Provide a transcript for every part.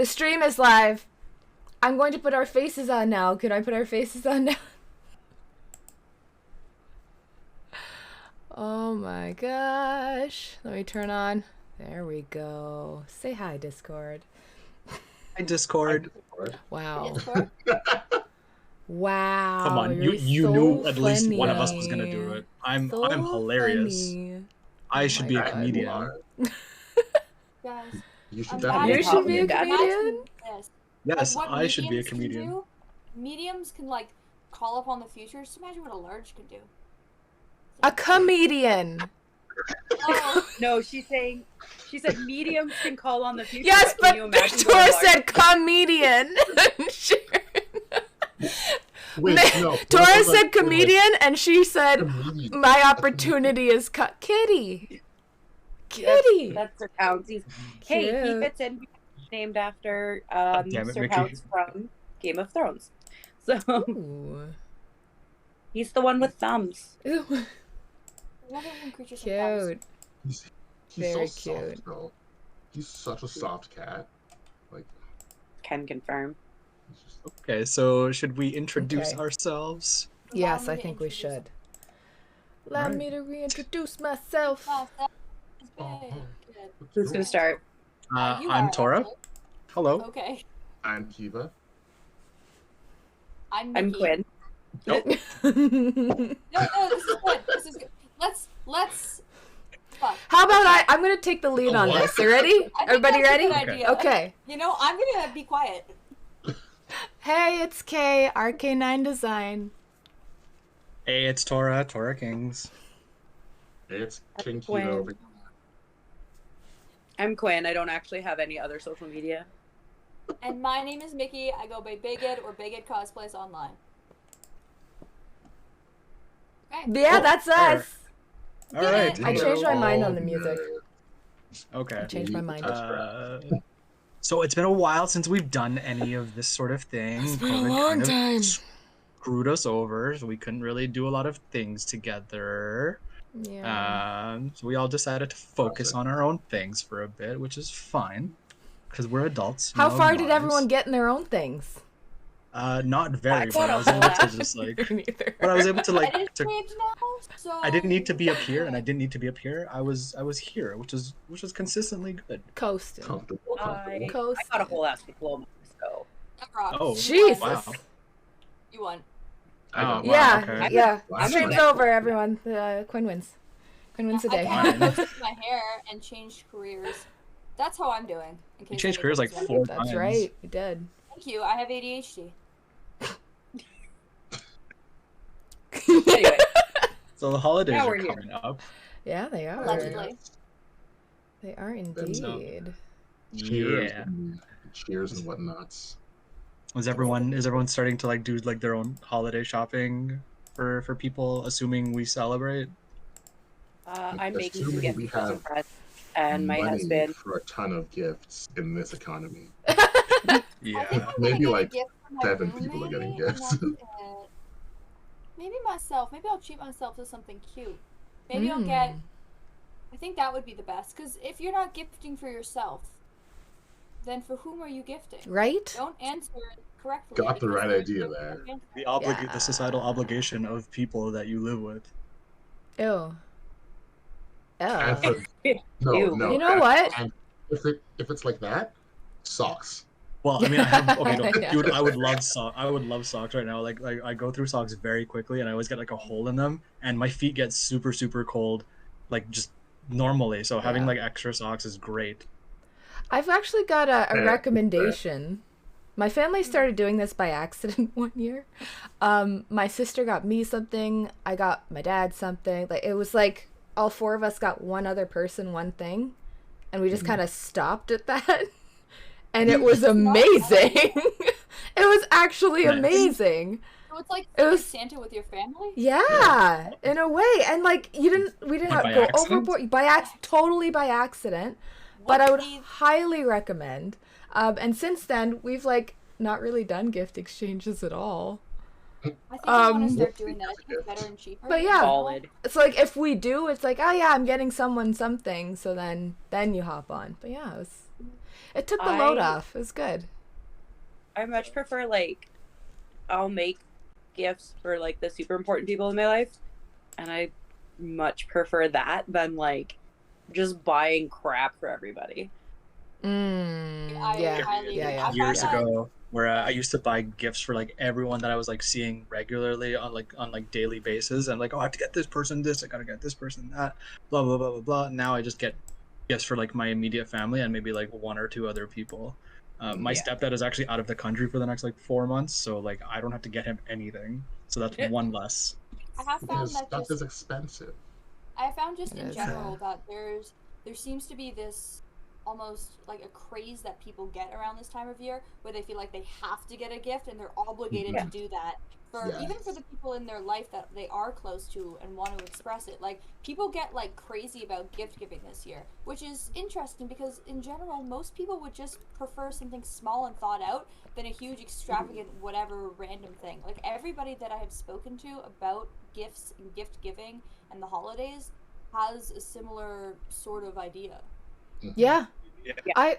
The stream is live. I'm going to put our faces on now. Could I put our faces on now? Oh my gosh. Let me turn on. There we go. Say hi, Discord. Hi, Discord. Wow. Discord? Wow. Come on, you so knew at least funny. one of us was gonna do it. I'm So hilarious. funny. I should be a God. comedian. Guys, You should You should be a comedian? Yes. Yes, Like, what I should be a mediums can comedian. do, mediums can like call upon the future. Just imagine what a large can do. A comedian. Oh, No, she said mediums can call on the future. Yes, can you but imagine what a Tora large- said comedian. Wait, no. Tora said comedian, and she said Comedian. my opportunity is Kitty. Kitty. That's Sir Counts. Hey, he Cute. fits in. Named after damn it, Sir Mikki. Counts from Game of Thrones. So Ooh. he's the one with thumbs. Ooh. I love it when creatures have thumbs. Cute. He's Very so cute. soft, though. He's such a soft cat. Like, Can confirm. he's just Okay, so should we introduce Okay. ourselves? Yes, Allow I me to think we introduce should. Allow Right. me to reintroduce myself. Oh, that is Oh, big. oh. Good. Who's gonna start? You I'm are, Tora. actually. Hello. Okay. I'm Kiva. I'm I'm Mikki. Quinn. No, this is good. This is good. Let's. Fuck. How about I'm gonna take the lead on What? this. You ready? I think Everybody that's a ready? good Okay. idea. Okay. You know, I'm gonna be quiet. Hey, it's Kay, RK9 Design. Hey, it's Tora. Tora Kings. Hey, it's King Quinn. Kiva over I'm Quinn. I don't actually have any other social media. And my name is Mikki. I go by Bigid or Bigid Cosplays online. Okay. Yeah, that's us. All right. it. I changed my mind on the Oh, music. Okay. I changed my mind. So it's been a while since we've done any of this sort of thing. It's been a COVID long kind of time. Screwed us over, so we couldn't really do a lot of things together. Yeah. So we all decided to focus on our own things for a bit, which is fine, because we're adults. How no far did lies. everyone get in their own things? Not very, I but I was got a able whole to just like. Neither. But I was able to I like. didn't change now, so. I didn't need to be up here, and I didn't need to be up here. I was here, which was consistently good. Coasting. comfortable. I Coasting. got a whole ass diploma, so That rocks. Oh, Jesus. wow. You won. I got Oh, wow, Yeah, okay. yeah. Wow. Stream's over, everyone. Quinn wins. Quinn wins I today. kind Fine. of fixed my hair and changed careers. That's how I'm doing. In case You changed anybody careers like was wondering. 4 That's times. right. You did. Thank you. I have ADHD. anyway. So the holidays Now are we're here. coming up. Yeah, they are. Allegedly. They are indeed. Cheers, Yeah. and cheers and whatnots. Is everyone starting to like do like their own holiday shopping for people, assuming we celebrate? I'm making Assuming some get we people some have presents, and my Money husband. for a ton of gifts in this economy. I think Yeah. I'm gonna Maybe get a like gift for my 7 people are roommate, getting and gifts. that's it. Maybe myself. Maybe I'll treat myself to something cute. Maybe I'll get. I think that would be the best. Because if you're not gifting for yourself, then for whom are you gifting? Right? Don't answer correctly. Got the because right then idea you there. can't answer. The societal obligation of people that you live with. Ew. And Oh. for, no, Ew. no. You know and- what? and if it's like that, socks. Well, I mean, I have okay, no, Yeah. dude, I would love socks right now. Like I go through socks very quickly, and I always get like a hole in them, and my feet get super super cold, like just normally. So having Yeah. like extra socks is great. I've actually got a Yeah. recommendation. My family started doing this by accident one year. My sister got me something. I got my dad something. Like it was like all 4 of us got one other person one thing, and we just kind of stopped at that. And it was amazing. It was actually Nice. amazing. So it's like It was- Santa with your family. Yeah, in a way. And like we didn't Like, have by to go accident? overboard totally by accident. But I would highly recommend. And since then, we've like not really done gift exchanges at all. I think I want Um, to start doing that. I think it's better and cheaper. But yeah. Solid. It's like if we do, it's like, oh yeah, I'm getting someone something. So then you hop on. But yeah, It took the load I- off. It was good. I much prefer like I'll make gifts for like the super important people in my life, and I much prefer that than like just buying crap for everybody. I Yeah. highly Yeah, agree. yeah. I Years find that- ago, where I used to buy gifts for like everyone that I was like seeing regularly on like daily basis, and like, oh, I have to get this person this, I gotta get this person that, blah blah blah blah blah. Now I just get gifts for like my immediate family and maybe like one or two other people. My Yeah. stepdad is actually out of the country for the next like 4 months, so like I don't have to get him anything. So that's one less. I have found Because that stuff just is expensive. I found just It in is, general that there seems to be this almost like a craze that people get around this time of year where they feel like they have to get a gift and they're obligated to do that for even for Yes. the people in their life that they are close to and want to express it. Like people get like crazy about gift giving this year, which is interesting because in general most people would just prefer something small and thought out than a huge extravagant whatever random thing. Like everybody that I have spoken to about gifts and gift giving and the holidays has a similar sort of idea. Yeah. Yeah.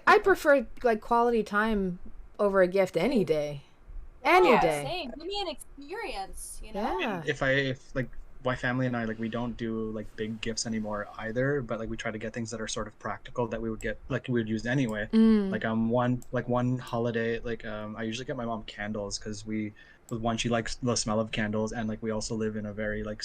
I prefer like quality time over a gift any day. Any Yeah, day. Same. Give me an experience, you know? Yeah. If like my family and I, like, we don't do like big gifts anymore either, but like we try to get things that are sort of practical that we would get, like we would use anyway. Like one holiday, like I usually get my mom candles because she likes the smell of candles, and like we also live in a very like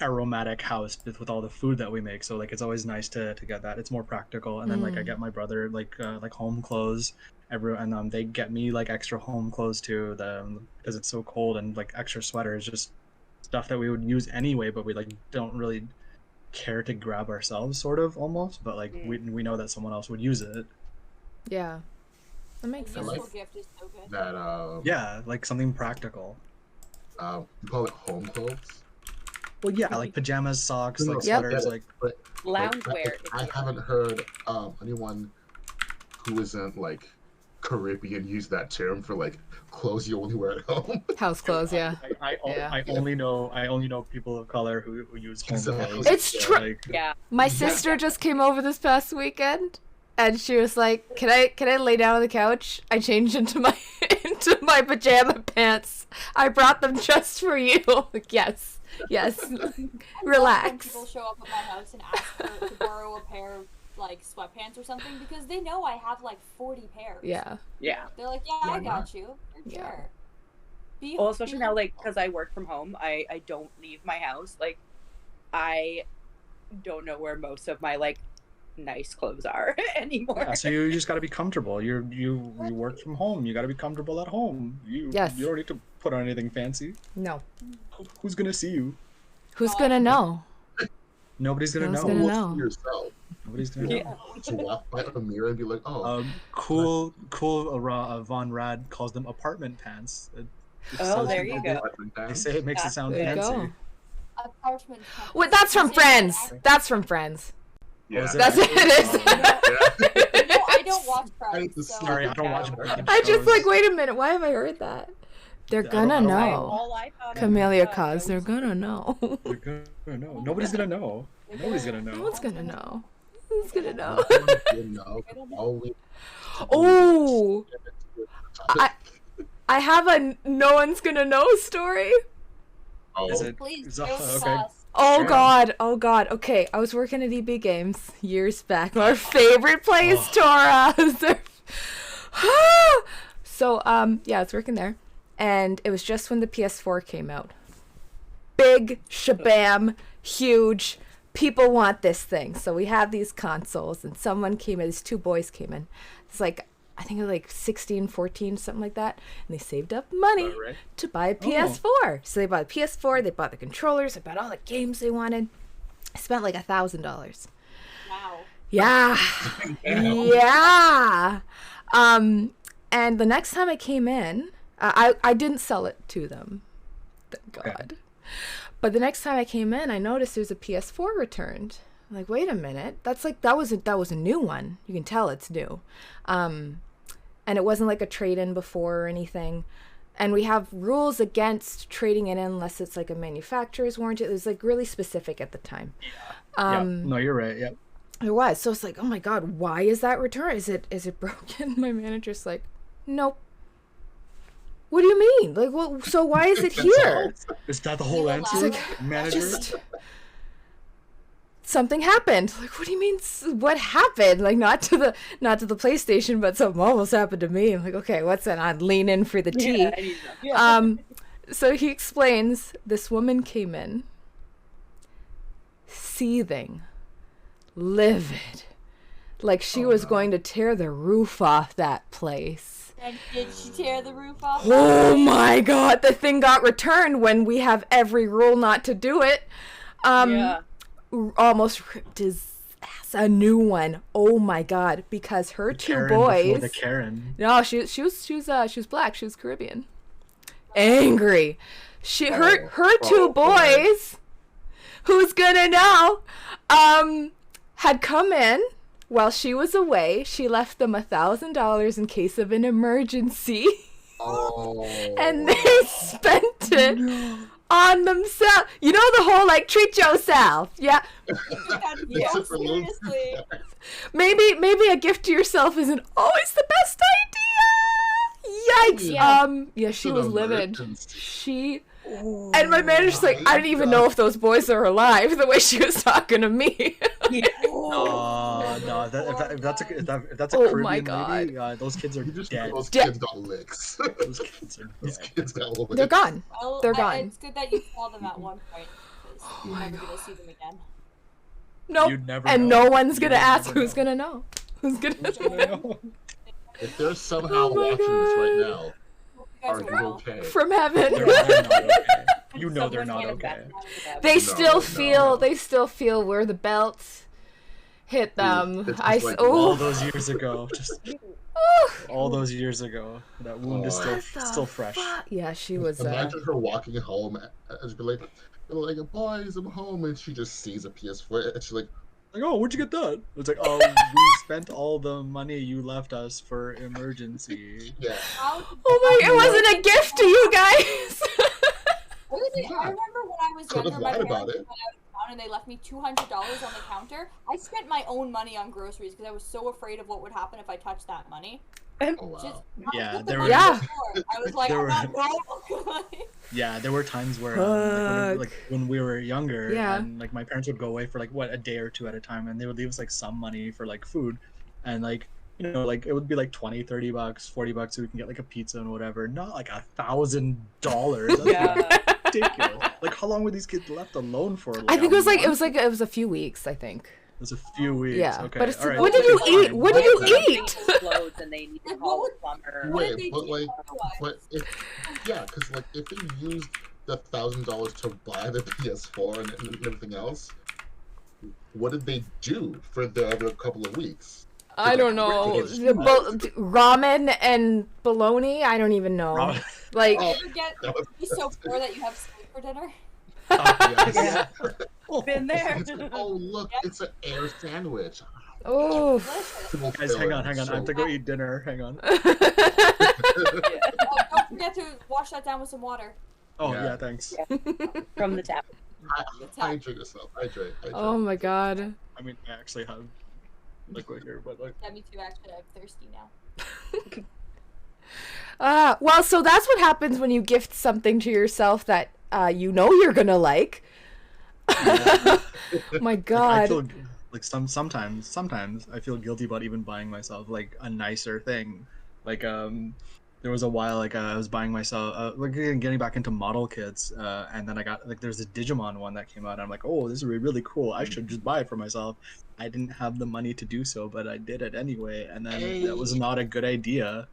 aromatic house with all the food that we make, so like it's always nice to get that. It's more practical. And then like I get my brother like home clothes, and they get me like extra home clothes too, because it's so cold, and like extra sweaters, just stuff that we would use anyway, but we like don't really care to grab ourselves, sort of, almost, but like we know that someone else would use it. Yeah. That A makes sense. useful gift is so good. That Yeah, like something practical. you call it home clothes. Well, yeah, like pajamas, socks, No, like Yep. sweaters, like But Loungewear. I haven't heard anyone who isn't like Caribbean use that term for like clothes you only wear at home. House clothes, yeah. Yeah. I only know people of color who use home Exactly. clothes. It's So, true. like, Yeah. My sister just came over this past weekend, and she was like, "Can I lay down on the couch?" I changed into my into my pajama pants. I brought them just for you. Like, yes. When Relax. people show up at my house and ask to borrow a pair of like sweatpants or something because they know I have like 40 pairs. Yeah. Yeah. They're like, yeah, I got you. For Yeah. sure. Be- Well, especially be- now, like, because I work from home, I don't leave my house. Like, I don't know where most of my, like, nice clothes are anymore. yeah, so you just got to be comfortable. You work from home. You got to be comfortable at home. Yes. You don't need to put on anything fancy. No. Who's gonna see you? Who's gonna know? Nobody's gonna Who's know. gonna Look know? for yourself. Nobody's gonna know. Yeah. To walk by a mirror and be like, oh, Cool. Von Rad calls them apartment pants. It Oh, says- there you go. They say it makes it sound There you fancy. go. Apartment. Wait, that's from You say that Friends. That's from Friends. yeah. Was it? That's what it is. Yeah. No, I don't watch Friends. the So Sorry, I don't watch. I just like, wait a minute, why have I heard that? They're I gonna don't- I- know. all I found out Camellia was, cause they're gonna know. They're gonna know. Nobody's gonna know. Nobody's gonna No know. one's gonna know. Who's gonna know? You know, all we Oh, I have a no one's gonna know story. Is it? please, is go that- with okay. us. Oh Sure. god, oh god. Okay, I was working at EB Games years back. Our favorite place, Tora. So yeah, I was working there, and it was just when the PS4 came out. Big shabam, huge. People want this thing, so we have these consoles, and someone came in. These two boys came in. It's like, I think it was like 16, 14, something like that, and they saved up money Right. to buy a PS4. So they bought a PS4, they bought the controllers, they bought all the games they wanted. I spent like $1,000. Wow. Yeah. Yeah. And the next time I came in, I didn't sell it to them. Thank Okay. God. But the next time I came in, I noticed there's a PS4 returned. I'm like, wait a minute. That's like that was a new one. You can tell it's new. And it wasn't like a trade-in before or anything. And we have rules against trading it in unless it's like a manufacturer's warranty. It was like really specific at the time. Yeah. No, you're right. Yeah. It was. So it's like, oh my God, why is that return? Is it broken? My manager's like, nope. What do you mean? Like, well, so why is it here? Is that the whole You answer, allowed it? manager? Just something happened. Like, what do you mean? What happened? Like, not to the PlayStation, but something almost happened to me. I'm like, okay, what's that? I'd lean in for the tea. Yeah, I need to know. So he explains this woman came in, seething, livid, like she was going to tear the roof off that place. And did she tear the roof off? Oh my God, the thing got returned when we have every rule not to do it. Yeah. Almost ripped his ass a new one. Oh my God, because her two Karen before boys. the Karen. No, she was black. She was Caribbean. Angry. Her two boys, who's gonna know, had come in while she was away. She left them $1,000 in case of an emergency. Oh. And they spent it on themselves. You know the whole like treat yourself. Yeah. Yeah, seriously. Maybe a gift to yourself isn't always the best idea. Yikes. Yeah. She An was livid. emergency. She and my manager's like, I didn't even know if those boys are alive the way she was talking to me. No, if that's a Oh Caribbean my God. lady, those kids are You just dead. know those Dead. kids got licks. Those kids are Those dead. kids got licks. They're gone. Well, They're gone. It's good that you saw them at one point, because you're never gonna see them again. Nope. You'd never And know. no one's gonna You'd ask never who's know. gonna know. Who's gonna Who's know? gonna know? If they're somehow Oh my watching this right now, Hope you guys are are you well. okay? From heaven. They're not okay. You know they're Someone not hand okay. back to them. They No, still no. feel where the belts hit them. It's just I like All oh those years ago, just all those years ago, that wound is Oh. still fresh. yeah, she was. Imagine her walking home and be like, boys, I'm home, and she just sees a PS4, and she's like, Like, oh, where'd you get that? It's like, oh, we spent all the money you left us for emergency. yeah. How did Oh my! It wasn't a gift to you guys. Really? Yeah. I remember when I was Could've younger, my lied parents about it. went out of town and they left me $200 on the counter. I spent my own money on groceries because I was so afraid of what would happen if I touched that money. Oh, Just wow. Yeah, put the there money were- in the store. I was like, there I'm were- not broke. Yeah, there were times where, Fuck. when we were younger, Yeah. and like my parents would go away for like a day or two at a time, and they would leave us like some money for like food, and like like it would be like $20, $30, $40, so we can get like a pizza and whatever. Not like $1,000. Yeah. Ridiculous. Like, how long were these kids left alone for? Like, I think it was like month? it was a few weeks. I think. It was a few weeks. Yeah, Okay. but it's all right. what did you Fine. eat? What did you Something eat? explodes and they need to Like, call what a plumber. What did Wait, they but do like, otherwise? but because like if they used the $1,000 to buy the PS4 and everything else, what did they do for the other couple of weeks? I don't know. Ridiculous. Ramen and bologna. I don't even know. Ramen. Like. You ever get be so poor that you have steak for dinner? Yes. Been there. It's like, oh look, it's an air sandwich. Oh. Delicious. Guys, hang on. I have to go eat dinner. Hang on. Oh, don't forget to wash that down with some water. Oh Yeah. yeah, thanks. From the tap. Hydrate yourself. Hydrate. Oh my God. I mean, I actually have liquid here, but like. Yeah, me too. Actually, I'm thirsty now. Well, so that's what happens when you gift something to yourself that you know you're gonna like. My I God. feel like sometimes I feel guilty about even buying myself like a nicer thing. Like there was a while like I was buying myself like getting back into model kits, and then I got like there's a Digimon one that came out. And I'm like, oh, this is really cool. I should just buy it for myself. I didn't have the money to do so, but I did it anyway, and then that was not a good idea.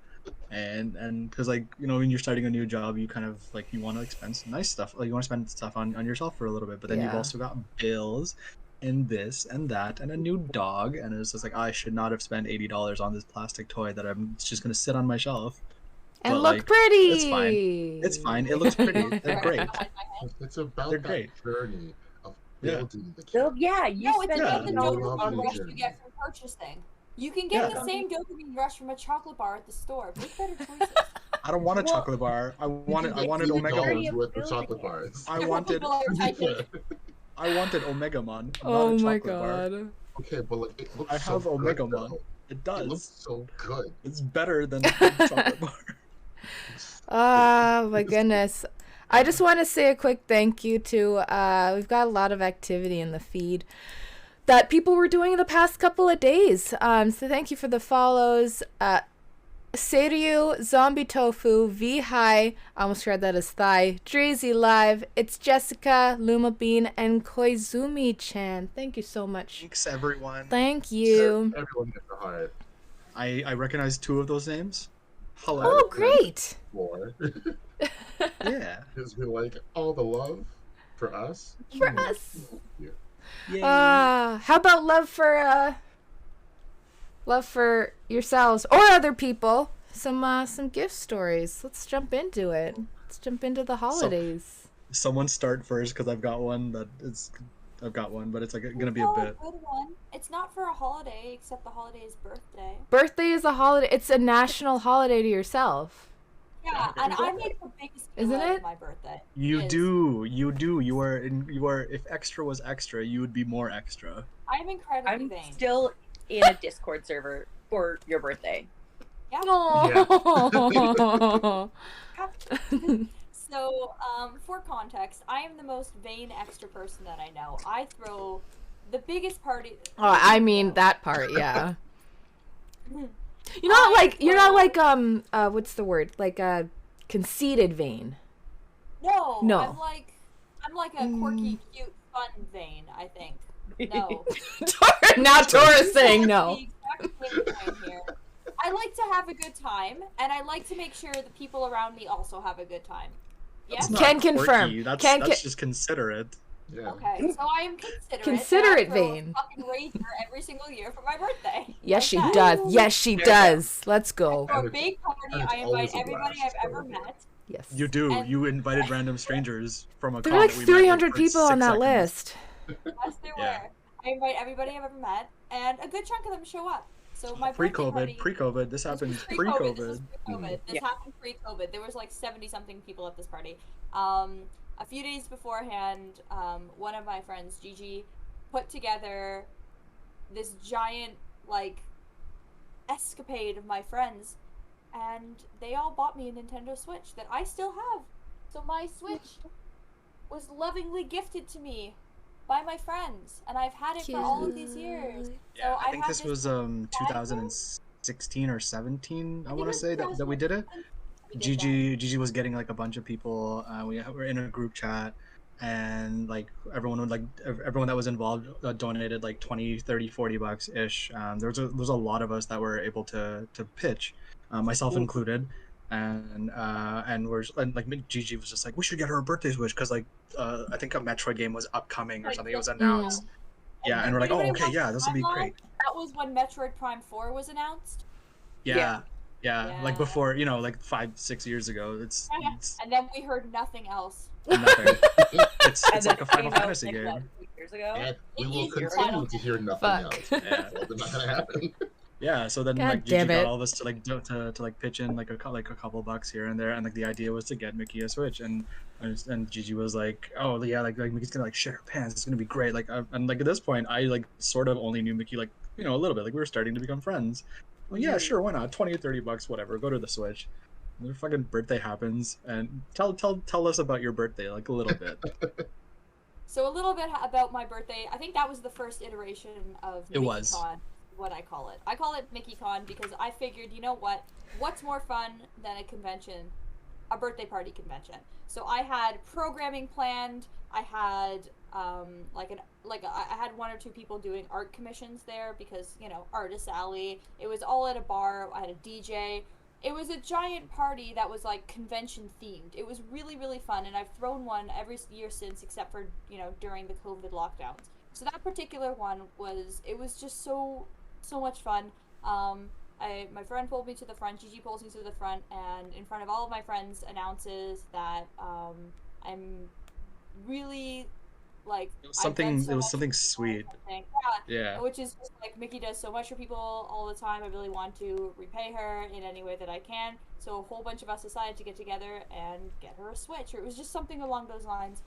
And because like when you're starting a new job, you kind of like you want to spend some nice stuff, like you want to spend stuff on yourself for a little bit, but then you've Yeah. also got bills and this and that and a new dog, and it's just like I should not have spent $80 on this plastic toy that I'm just gonna sit on my shelf. And But, look like, pretty. It's fine. It looks pretty. They're great. It's about They're that great. journey of Yeah. building the So, kid. yeah, you No, it's spend about the Yeah. dopamine rush Yeah. you get from purchasing. You can get Yeah. the same dopamine rush from a chocolate bar at the store. Make better choices. I don't want a Well, chocolate bar. I wanted $80 Omega Mon. worth of chocolate bars. I wanted People are typing, Omegamon. Oh not a my chocolate bar. God. Okay, but like it looks I so have good, Omega-mon. though. It It does. looks so good. It's better than the chocolate bar. Oh my goodness. I just want to say a quick thank you to, we've got a lot of activity in the feed that people were doing in the past couple of days. So thank you for the follows. Seiryu, Zombie Tofu, V High, I almost read that as Thigh, Drazy Live, It's Jessica, Luma Bean, and Koizumi-chan. Thank you so much. Thanks, everyone. Thank you. Everyone gets a heart. I recognize 2 of those names. Hello. Oh, great. More. Yeah. Because we like all the love for us. For us. Yeah. Yay. How about love for yourselves or other people? Some gift stories. Let's jump into it. Let's jump into the holidays. Someone start first because I've got one, but it's like gonna be a Oh, bit. good one. It's not for a holiday, except the holiday is birthday. Birthday is a holiday. It's a national holiday to yourself. Yeah, and I make the biggest deal Isn't out it? of my birthday. You It is. do. You are. If extra was extra, you would be more extra. I'm incredibly I'm vain. still in a Discord server for your birthday. Yeah. Oh. So, for context, I am the most vain extra person that I know. I throw the biggest party. Oh, I mean that part, yeah. You're not like what's the word? Like a conceited vain. No. No. I'm like a quirky, cute, fun vain. I think. No. Now Tora's saying no. The exact same point here. I like to have a good time, and I like to make sure the people around me also have a good time. Yes. That's Can not confirm. quirky. That's Can just considerate. Yeah. Okay, so I am considerate. Considerate and I throw vain. a fucking rager every single year for my birthday. Yes, Like she that. does. Yes, she does. Let's go. For a big party, And it's I always invite a everybody blast, I've ever probably. met. Yes. You do. And- You invited random strangers from a. There con were like that we met, 300 for people on 6 that seconds. list. Yes, there Yeah. were. I invite everybody I've ever met, and a good chunk of them show up. So my birthday party. Pre-COVID. This happened This was pre-COVID. This was pre-COVID. This Yeah. happened pre-COVID. There was like 70-something people at this party. A few days beforehand, one of my friends, Gigi, put together this giant, like, escapade of my friends, and they all bought me a Nintendo Switch that I still have. So my Switch was lovingly gifted to me by my friends, and I've had it for all of these years. Yeah, So I think had this was 2016 or 17. I want to say that we did it. We did that. Gigi was getting like a bunch of people. We were in a group chat, and like everyone that was involved donated like 20, 30, 40 bucks ish. There was a lot of us that were able to pitch, myself included. And like Gigi was just like, we should get her a birthday Switch because like I think a Metroid game was upcoming or something. It was announced. Yeah, and we're like, oh, Anybody okay, watch yeah, this will be Timeline? great. That was when Metroid Prime 4 was announced. Yeah, Yeah. like before, like 5-6 years ago. It's And then we heard nothing else. nothing. It's And like a then Final came out, Fantasy like, game. what, 2 years ago? And we It will is your continue final to hear nothing Fuck. else. Yeah. It's not gonna happen. Yeah, so then God like Gigi damn it. got all of us to like to like pitch in like a couple bucks here and there, and like the idea was to get Mikki a Switch, and Gigi was like, oh yeah, like Mickey's gonna like shit her pants, it's gonna be great. Like and like at this point, I like sort of only knew Mikki like a little bit, like we were starting to become friends. Well, yeah, sure, why not? 20 or 30 bucks, whatever. Go to the Switch. And their fucking birthday happens, and tell us about your birthday, like a little bit. So a little bit about my birthday. I think that was the first iteration of It was. MickeyCon, what I call it. I call it MickeyCon because I figured, you know what? What's more fun than a convention? A birthday party convention. So I had programming planned. I had I had 1 or 2 people doing art commissions there because, Artist Alley. It was all at a bar. I had a DJ. It was a giant party that was like convention themed. It was really, really fun, and I've thrown one every year since, except for during the COVID lockdowns. So that particular one was just so much fun. My friend pulled me to the front. Gigi pulls me to the front, and in front of all of my friends, announces that I'm really like It was something sweet. Yeah, Yeah. which is just like Mikki does so much for people all the time. I really want to repay her in any way that I can. So a whole bunch of us decided to get together and get her a Switch. Or it was just something along those lines.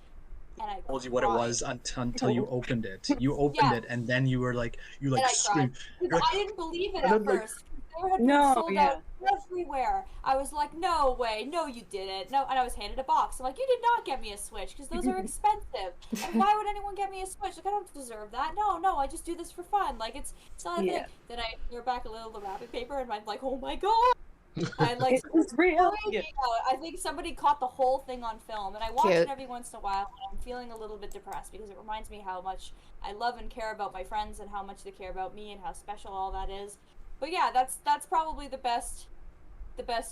and I Told you what it cried. was until you opened it. You opened it, and then you were like, you like And I screamed. cried. You're Because like, I didn't believe it and at then, like- first. There had been No, sold yeah. out everywhere. I was like, no way, no you didn't. No, and I was handed a box. I'm like, you did not get me a Switch because those are expensive. And why would anyone get me a Switch? Like, I don't deserve that. No, I just do this for fun. Like, it's not a Yeah. thing. Then I threw back a little of the wrapping paper, and I'm like, oh my god. I like It's real. freaking out. I think somebody caught the whole thing on film, and I watch Cute. it every once in a while, and I'm feeling a little bit depressed because it reminds me how much I love and care about my friends and how much they care about me and how special all that is. But yeah, that's probably the best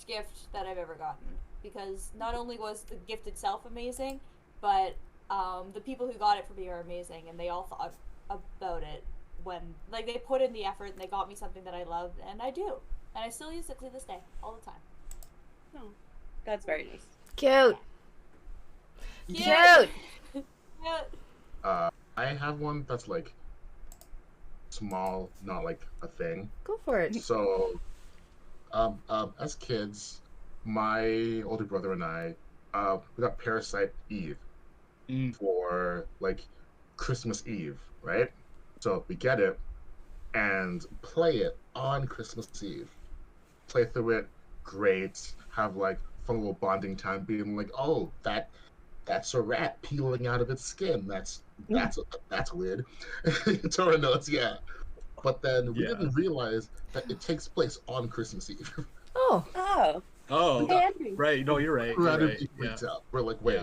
gift that I've ever gotten, because not only was the gift itself amazing, but the people who got it for me are amazing, and they all thought about it when, like, they put in the effort and they got me something that I loved, and I do. And I still use it to this day, all the time. Oh, that's very nice. Cute. Yeah. Cute. Yeah. I have one that's like small, not like a thing. Go for it. So, as kids, my older brother and I, we got Parasite Eve for like Christmas Eve, right? So we get it and play it on Christmas Eve. Play through it, great. Have like fun little bonding time, being like, oh, that's a rat peeling out of its skin. That's weird. Tora knows, yeah. But then we didn't realize that it takes place on Christmas Eve. Oh. Oh. oh, Handy. right. No, you're right. You're Rather right. be Yeah. freaked out. We're like, wait.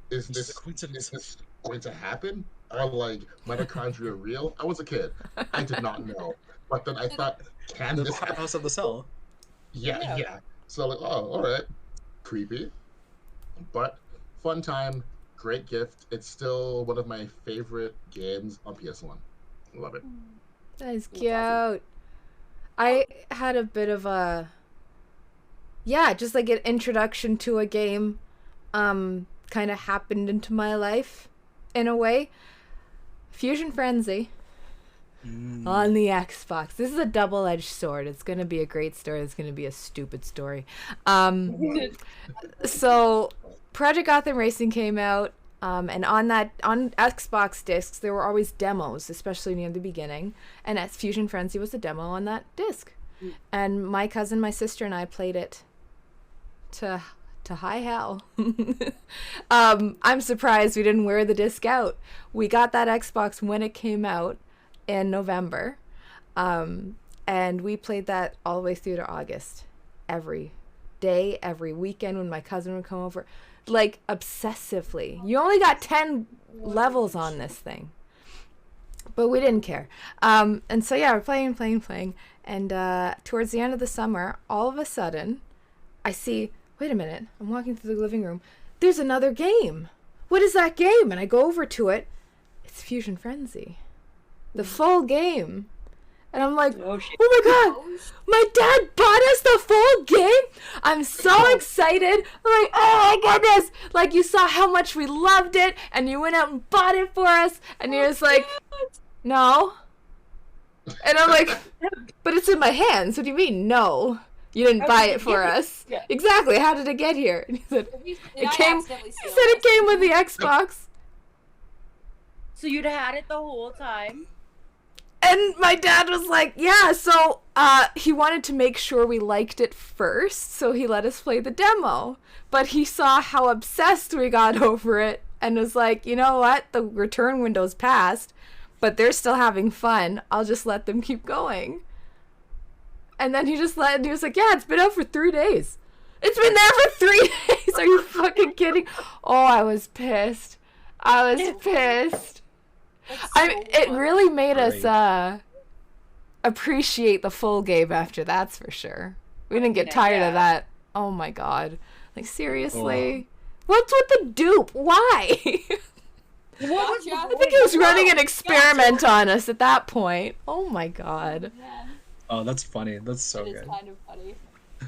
Is It's just this a coincidence. going to happen? Are like mitochondria real? I was a kid. I did not know. But then I thought, can The this happen? powerhouse of the cell. Yeah. So like, oh, all right, creepy, but fun time, great gift. It's still one of my favorite games on PS1. Love it. That is That's cute. awesome. I had a bit of a, just like an introduction to a game, kind of happened into my life, in a way. Fusion Frenzy on the Xbox. This is a double-edged sword. It's gonna be a great story. It's gonna be a stupid story. So Project Gotham Racing came out, and on Xbox discs there were always demos, especially near the beginning, and Fusion Frenzy was a demo on that disc. And my cousin, my sister, and I played it to high hell. I'm surprised we didn't wear the disc out. We got that Xbox when it came out in November, and we played that all the way through to August, every day, every weekend when my cousin would come over, like obsessively. You only got 10 levels on this thing, but we didn't care. And so we're playing, and towards the end of the summer, all of a sudden I see, wait a minute, I'm walking through the living room, there's another game. What is that game? And I go over to it. It's Fusion Frenzy, the full game. And I'm like, Oh, shit. oh my god, my dad bought us the full game. I'm so excited. I'm like, oh my goodness. Like, you saw how much we loved it, and you went out and bought it for us, and you're just like, no. And I'm like, but it's in my hands. What do you mean, no? You didn't How buy did it it for get us. here? Yeah. Exactly. How did it get here? And he said, Did it I came. accidentally He steal said it this? came with the Xbox. So you'd had it the whole time? And my dad was like, yeah, so he wanted to make sure we liked it first, so he let us play the demo. But he saw how obsessed we got over it and was like, you know what? The return window's passed, but they're still having fun. I'll just let them keep going. And then he was like, yeah, it's been out for 3 days. It's been there for 3 days. Are you fucking kidding? Oh, I was pissed. That's It so really made Great. us appreciate the full game after, that's for sure. We didn't get tired of Yeah. that. Oh my god. Like, seriously? What's with the dupe? Why? What was Gotcha. I think he was running an experiment on us at that point. Oh my god. Yeah, Oh, that's funny. That's so it is good. kind of funny.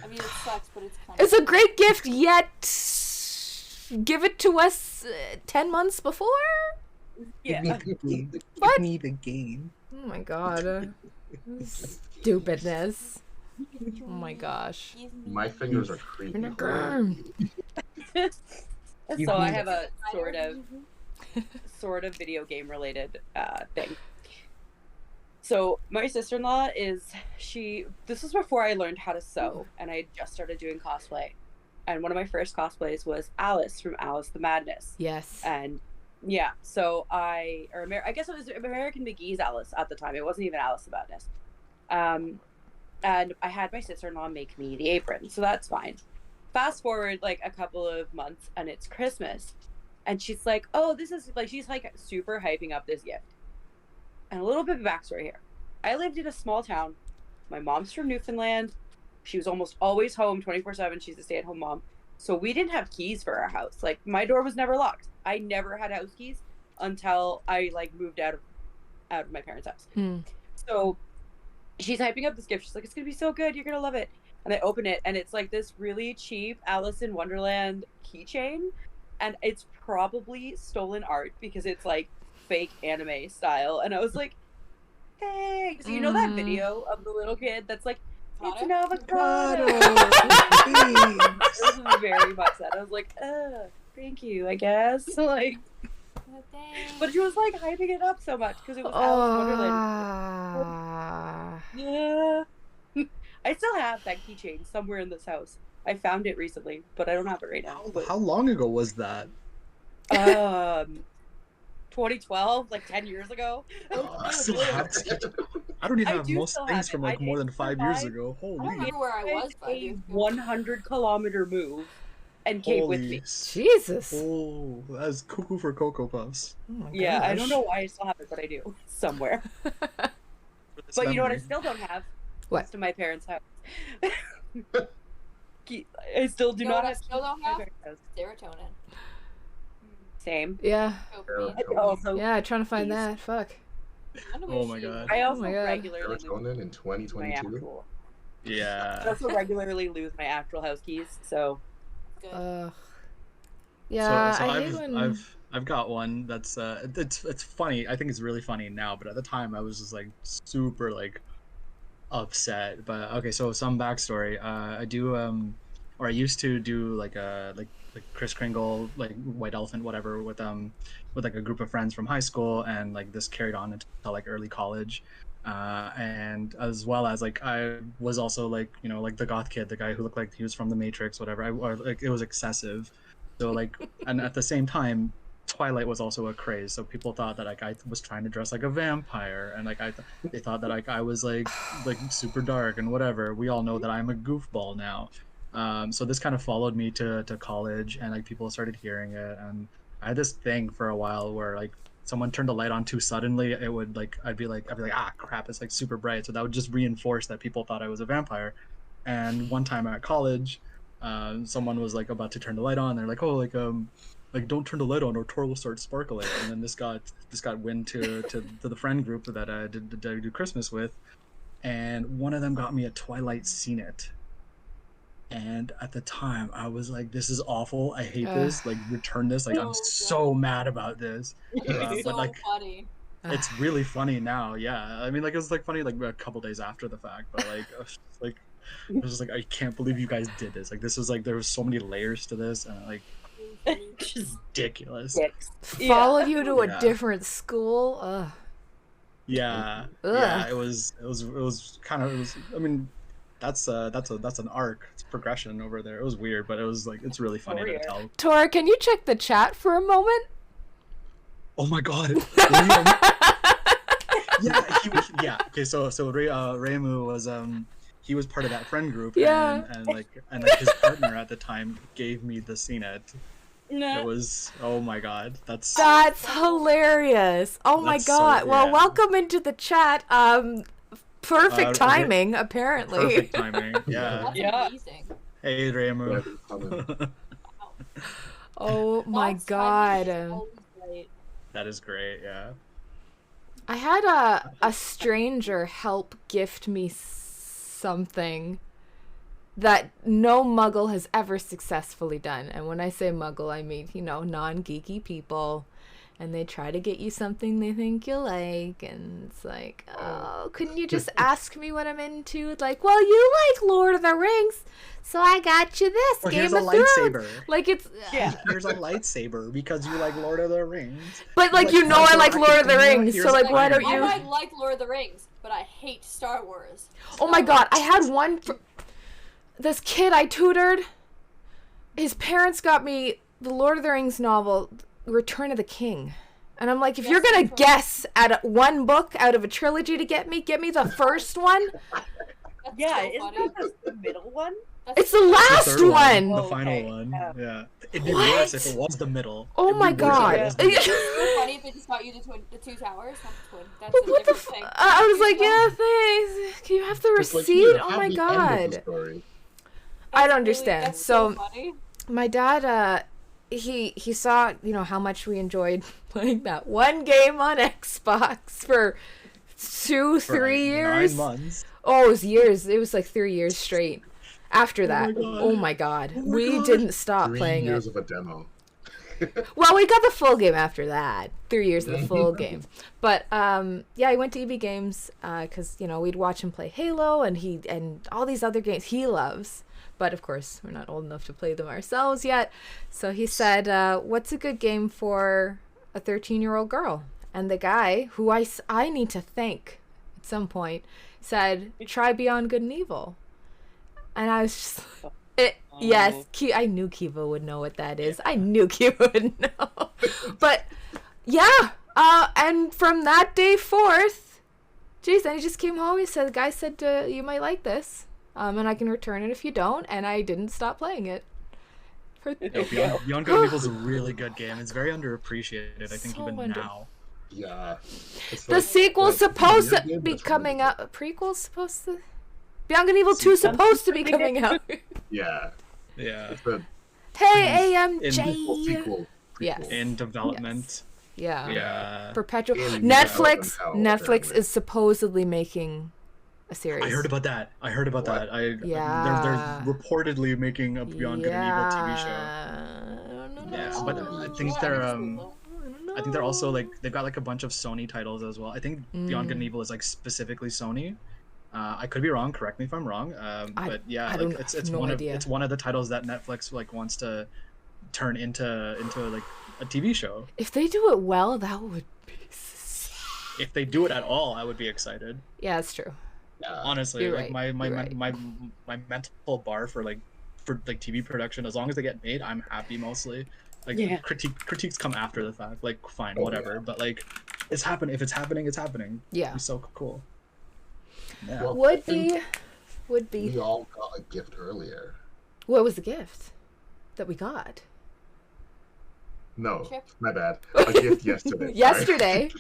I mean, it sucks, but it's kind It's of a great gift, yet give it to us 10 months before? Yeah. What? me the game. Oh my god. Stupidness. Oh my gosh. Give me- My fingers are creepy. Vinegar. So I have a sort of video game related thing. So my sister-in-law this was before I learned how to sew, and I had just started doing cosplay. And one of my first cosplays was Alice from Alice the Madness. Yes. And yeah, so I guess it was American McGee's Alice at the time. It wasn't even Alice the Madness. And I had my sister-in-law make me the apron, so that's fine. Fast forward like a couple of months, and it's Christmas, and she's like, "Oh, this is like," she's like super hyping up this gift. And a little bit of backstory here: I lived in a small town. My mom's from Newfoundland. She was almost always home 24/7. She's a stay-at-home mom, so we didn't have keys for our house. Like my door was never locked. I never had house keys until I like moved out of my parents' house. So she's hyping up this gift. She's like, "It's gonna be so good. You're gonna love it." And I open it, and it's like this really cheap Alice in Wonderland keychain, and it's probably stolen art because it's like fake anime style. And I was like, "Thanks." You know that video of the little kid that's like, "It's an avocado." It was very much that. I was like, "Thank you, I guess." Like, but she was like hyping it up so much because it was Alice in Wonderland. Yeah. I still have that keychain somewhere in this house. I found it recently, but I don't have it right now. How long ago was that? 2012, like 10 years ago. I still have it. I don't even have most things from like more than 5 years ago. I don't Holy. remember where I was 5 years ago. 100-kilometer move and came with me. Jesus. Oh, that's cuckoo for Cocoa Puffs. Oh Yeah, I gosh. don't know why I still have it, but I do somewhere. But you know what I still don't have? What? Next to my parents' house. I still do not have. Still don't have my parents' house. serotonin. Same. Yeah. Dopamine. Also, Yeah, trying to find that. Fuck. Oh my god. I also my God. regularly lose Serotonin in my 2022. actual. I Yeah. also regularly lose my actual house keys. So Good. Yeah, so I hate when... I've got one that's it's funny. I think it's really funny now, but at the time I was just like super like upset. But okay, so some backstory. I do or I used to do like Kris Kringle, like White Elephant, whatever, with like a group of friends from high school, and like this carried on until like early college. And as well as like I was also like, you know, like the goth kid, the guy who looked like he was from the Matrix, whatever. Or like it was excessive. So like, and at the same time, Twilight was also a craze. So people thought that like I was trying to dress like a vampire, and like they thought that like I was like super dark and whatever. We all know that I'm a goofball now. So this kind of followed me to college, and like people started hearing it, and I had this thing for a while where like someone turned the light on too suddenly, it would like I'd be like ah crap, it's like super bright, so that would just reinforce that people thought I was a vampire. And one time at college, someone was like about to turn the light on, they're like, oh, like don't turn the light on or Tora will start sparkling. And then this got wind to the friend group that I did do Christmas with, and one of them got me a Twilight Scene-It. And at the time, I was like, "This is awful. I hate this. Like, return this. Like, I'm so mad about this." It's so but like, funny. it's really funny now. Yeah, I mean, like, it was like funny like a couple days after the fact, but like, I was just like, I can't believe you guys did this. Like, this was like there was so many layers to this, and like, just ridiculous. Followed you to a different school. Ugh. Yeah, Ugh. yeah. It was kind of. I mean, that's an arc. It's progression over there. It was weird, but it was like it's really funny to tell. Tora, can you check the chat for a moment? Oh my god. Yeah. Okay, so Reimu was he was part of that friend group. Yeah. And his partner at the time gave me the Scene-It. No. It was, oh my god, that's hilarious. Oh my god. So, well, yeah. welcome into the chat. Perfect timing, apparently. Perfect timing. Yeah. That's amazing. Hey, Reimu. Oh my That's god. always great. That is great. Yeah. I had a stranger help gift me something that no muggle has ever successfully done. And when I say muggle, I mean, you know, non-geeky people. And they try to get you something they think you'll like. And it's like, oh, couldn't you just ask me what I'm into? Like, well, you like Lord of the Rings, so I got you this Or Game here's of a Thrones. lightsaber. Like it's Yeah. Here's a lightsaber because you like Lord of the Rings. But like Like, you know I like retroactive Lord of the thing, Rings, here's so like why iron. don't I you? might like Lord of the Rings, but I hate Star Wars. Oh my god, I had one. This kid I tutored, his parents got me the Lord of the Rings novel, Return of the King. And I'm like, if you're gonna guess at one book out of a trilogy to get me the first one. That's Yeah, so isn't funny. that the middle one? That's It's the so The last third one. The Oh, final okay. one. Yeah. Yeah. It'd be What? worse if it was the middle. Oh It'd be my worse if god. it was the middle. so funny if they just got you the two towers. Not the twin. That's a What the different f- thing. I was like, You know? yeah, thanks. Can you have the It's like, receipt? here, Oh have my the end of the god. story. I don't That's understand. That's so So funny. my dad, he saw, how much we enjoyed playing that one game on Xbox for 2-3 For, like, years. 9 months. Oh, it was years. It was like 3 years straight. After that, God. oh my god, Oh my we God. didn't stop 3 playing years it. of a demo. Well, we got the full game after that. 3 years of the full game. But yeah, I went to EB Games because we'd watch him play Halo and all these other games he loves. But of course, we're not old enough to play them ourselves yet. So he said, "What's a good game for a 13-year-old girl?" And the guy, who I need to thank at some point, said, "Try Beyond Good and Evil." And I was just, yes, I knew Kiva would know what that is. I knew Kiva would know. But yeah, and from that day forth, geez, then he just came home. He said, the guy said, you might like this, and I can return it if you don't. And I didn't stop playing it. Beyond Good and Evil is a really good game. It's very underappreciated, I think, So even now. Yeah. It's The like- sequel's like, supposed weird to game, be but it's coming really out. Prequel's supposed to. Beyond Good and Evil 2 is supposed to be coming out. good. Yeah. Yeah. It's a Hey, sequel. Yes. In development. Yeah. Yeah. Perpetual. In Netflix. development hell, Netflix apparently. is supposedly making a series. I heard about that. What? They're Yeah. reportedly making a Beyond Good and Evil TV show. I don't know. Yeah, Oh, but I think they're I don't know. I think they're also like they've got like a bunch of Sony titles as well. I think Beyond Good and Mm. Evil is like specifically Sony. I could be wrong. Correct me if I'm wrong. But yeah, I like, don't it's have no idea. it's one of the titles that Netflix like wants to turn into like a TV show. If they do it well, that would be. If they do it at all, I would be excited. Yeah, that's true. Yeah. Honestly, You're like right, you're right. my mental bar for TV production, as long as they get made, I'm happy mostly. Like Yeah. critiques come after the fact. Like fine, Oh, whatever. yeah. But like it's happening. If it's happening, it's happening. Yeah. It's so cool. Yeah. Well, I Would think be. We all got a gift earlier. What was the gift that we got? No, Chip. my bad. A gift yesterday. sorry. Yesterday.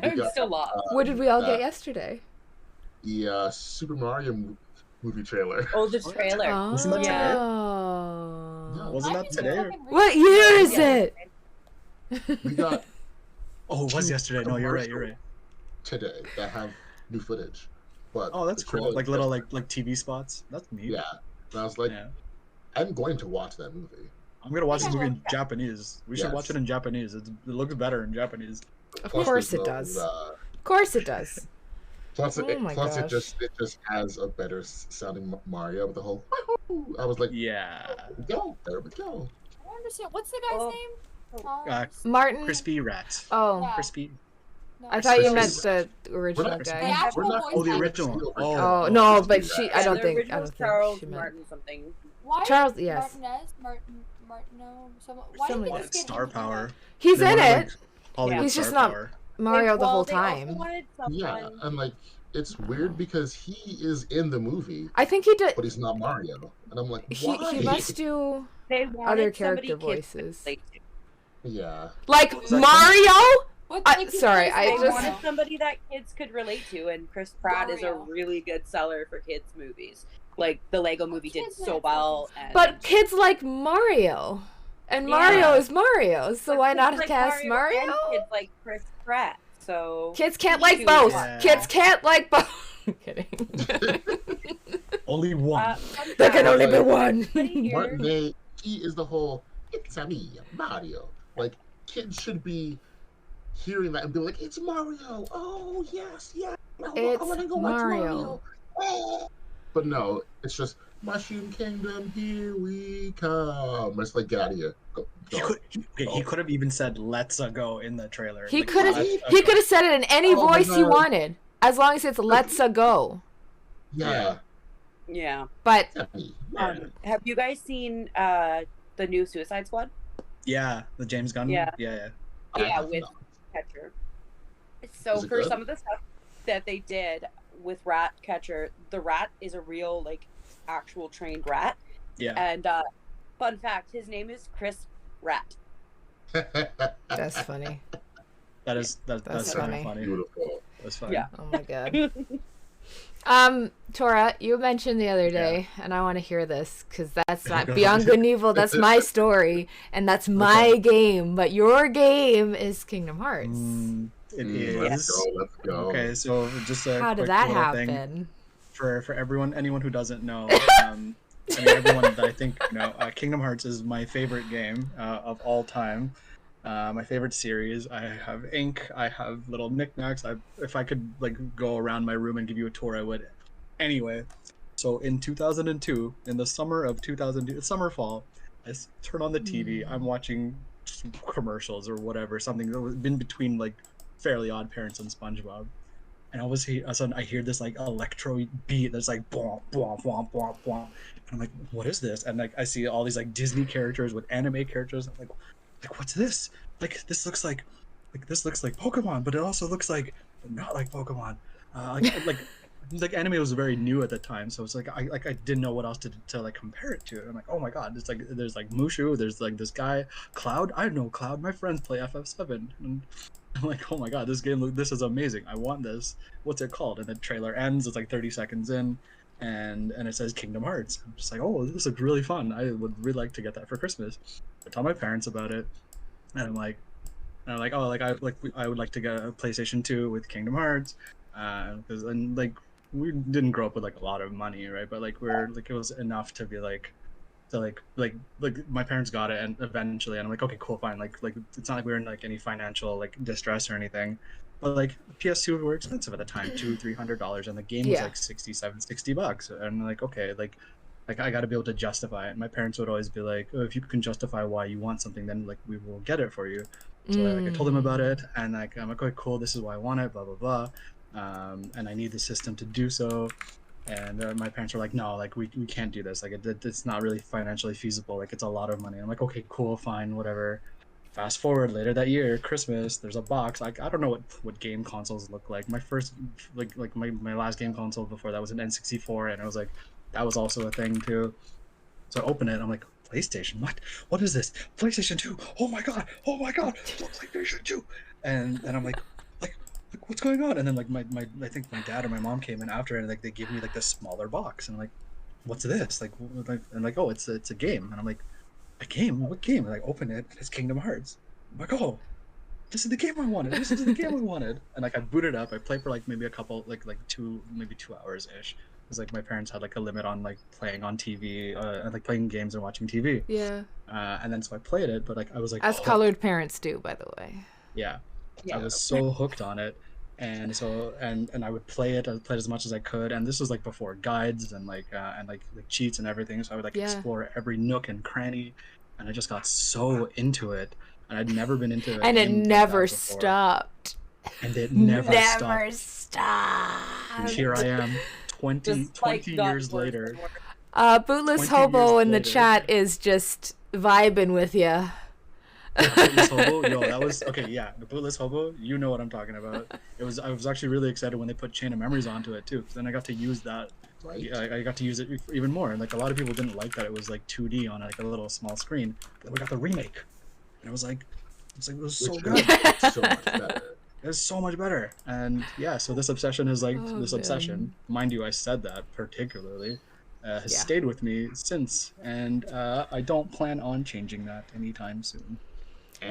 We got, Still lost. What did we all Uh, get yesterday? the Super Mario movie trailer. Oh, the trailer. Wasn't that today? Oh. Wasn't Why that did you today? fucking read What it? year is Yeah. it? We got Oh, it was Two yesterday. No, you're right. You're right. today that have new footage. But Oh, that's the cool. trailer Like little just- like TV spots. That's neat. Yeah. And I was like, Yeah. I'm going to watch that movie. I'm gonna watch this movie in Yeah. Japanese. We should watch Yes. it in Japanese. It looks better in Japanese. Of Plus course there's it does. those, Of course it does. Plus, Oh my plus gosh. it just has a better sounding Mario with the whole. Wahoo! I was like, Yeah. there we go, there we go. I don't understand. What's the guy's Oh. name? Martin. Crispy rat. Oh, Yeah. Crispy. No. I thought you Crispy meant the original not- The guy. actual We're not- voice Oh, the actor. original. Oh no, but Crispy she. Rat. I don't the think. I original's don't think Charles she meant. Martin something. Why Charles- did yes. Martino, someone. Why Something did like they that. just get Star him to do power. that? He's They in wanted, it. like, Hollywood He's just star not- power. Mario the Well, whole they also time. wanted Yeah, someone- and like it's weird because he is in the movie, I think he did. but he's not Mario, and I'm like, He why? must do They wanted other somebody character kids could voices. relate to. Yeah, Like Exactly. Mario. What, I- like, sorry, who I plays They just- wanted Mario? somebody that kids could relate to, and Chris Pratt is a Mario. really good seller for kids' movies. Like the Lego movie did Kids so like well, and But kids like Mario, and Yeah. Mario is Mario. So but why kids not like cast Mario? And kids like Chris Pratt. So Kids can't you like choose both. one. Kids can't like both. I'm kidding. Only one. Fun There can fact, only be one. everybody Martin, here- he is the whole it's a me, Mario. Like kids should be hearing that and be like, it's Mario. Oh yes, yeah. I It's wanna go watch Mario. Mario. Oh. But no, it's just Mushroom Kingdom, here we come. It's like, get out of here. Go. He could have even said "Let's go" in the trailer. He Like, could have "Let's go." said it in any Oh my voice he God. wanted, as long as it's "Let's go." Yeah. Yeah. But Yeah. Have you guys seen the new Suicide Squad? Yeah, the James Gunn. Yeah. Yeah. I Yeah, have with not. Catcher. So Is it for good? some of the stuff that they did with Rat Catcher, the rat is a real, like, actual trained rat. Yeah. And fun fact, his name is Chris Rat. that's funny. That's That's certainly funny. funny. Beautiful. That's funny. Yeah. Oh my god. Tora, you mentioned the other day, and I want to hear this because that's not Go Beyond ahead. Good and Evil. That's my story, and that's my game. But your game is Kingdom Hearts. It Let's is. go. Let's go. Okay, so just a How did quick that little happen? thing for anyone who doesn't know. I mean, everyone that I think you know, Kingdom Hearts is my favorite game of all time. My favorite series. I have ink. I have little knickknacks. If I could like go around my room and give you a tour, I would. Anyway, so in 2002, in the summer of 2002, summer fall, I turn on the TV. I'm watching commercials or whatever, something that was been between like Fairly Odd Parents and SpongeBob. And all of a sudden I hear this like electro beat that's like bwomp, bwomp, bwomp, bwomp, bwomp. And I'm like, what is this? And like I see all these like Disney characters with anime characters. I'm like what's this? Like this looks like Pokemon, but it also looks like not like Pokemon. Like anime was very new at the time, so it's like I didn't know what else to like compare it to. I'm like, oh my god, it's like there's like Mushu, there's like this guy Cloud. I know Cloud. My friends play FF7, and I'm like, oh my god, this is amazing. I want this. What's it called? And the trailer ends. It's like 30 seconds in, and it says Kingdom Hearts. I'm just like, oh, this looks really fun. I would really like to get that for Christmas. I tell my parents about it, and I'm like, oh, like I would like to get a PlayStation 2 with Kingdom Hearts, because and like we didn't grow up with like a lot of money, right? But like we're like it was enough to be like. So like my parents got it and eventually, and I'm like, okay, cool, fine. Like it's not like we were in like any financial like distress or anything, but like PS2 were expensive at the time, $200-$300, and the game was like $60 and like okay, like I got to be able to justify it. And my parents would always be like, oh, if you can justify why you want something, then like we will get it for you. So like I told them about it, and like I'm like, okay, cool, this is why I want it, blah blah blah, and I need the system to do so. And my parents were like, no, like we can't do this. Like it's not really financially feasible. Like it's a lot of money. I'm like, okay, cool, fine, whatever. Fast forward later that year, Christmas, there's a box. Like I don't know what game consoles look like. My first like my last game console before that was an N64, and I was like, that was also a thing too. So I open it, I'm like, PlayStation? What is this? PlayStation 2? Oh my god! PlayStation 2! And I'm like, what's going on? And then like my I think my dad or my mom came in after, and like they give me like this smaller box, and I'm like, what's this? Like and like, oh, it's a game. And I'm like, a game? What game? And I open it, it's Kingdom Hearts. I'm like, oh, this is the game I wanted. And like I boot it up, I play for like maybe a couple like 2 hours ish. Because like my parents had like a limit on like playing on TV and like playing games and watching TV. Yeah. And then so I played it, but like I was like, as colored parents do, by the way. Yeah. I was so hooked on it, and so and I would play it. I played as much as I could, and this was like before guides and like cheats and everything. So I would like explore every nook and cranny, and I just got so into it. And I'd never been into it, and it never stopped. And it never stopped. And here I am, 20 years later. Bootless Hobo in the chat is just vibing with you. Bootless Hobo, yo, that was okay. Yeah, the Bootless Hobo, you know what I'm talking about. I was actually really excited when they put Chain of Memories onto it too, because then I got to use that. Right. I got to use it even more. And like a lot of people didn't like that it was like 2D on like a little small screen. But then we got the remake, and it was like it was so good. So much better. It was so much better. And yeah, so this obsession is like obsession. Mind you, I said that particularly. Has stayed with me since, and I don't plan on changing that anytime soon.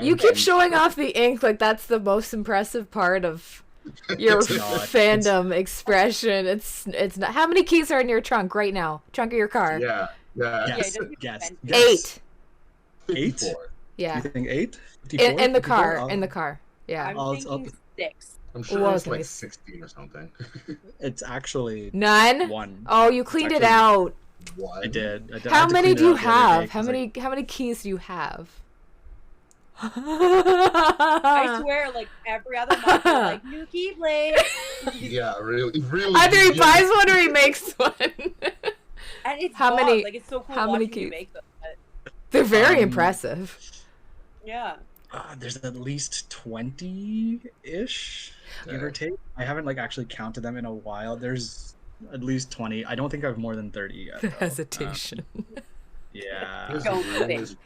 You keep showing off the ink like that's the most impressive part of your fandom expression. It's not. How many keys are in your trunk right now? Trunk of your car? Yeah. Yes. 8. 8? Yeah. You think 8? In the car. In the car. Yeah. I'm thinking 6. I'm sure Well, it's okay. like 16 or something. It's actually None? 1. Oh, you cleaned it actually- out. What? I did. I How had to many clean do it you up the other day have? 'cause How many keys do you have? I swear, like every other month, you're like new keyblade, Yeah, really. Either he yeah. buys one or he makes one. and it's How gone. many- Like it's so cool how many watching you keys? make them. But, They're very Um, impressive. yeah. There's at least 20-ish, give or take. I haven't like actually counted them in a while. There's at least 20. I don't think I have more than 30 yet. The though. hesitation. Yeah. This Don't room think. is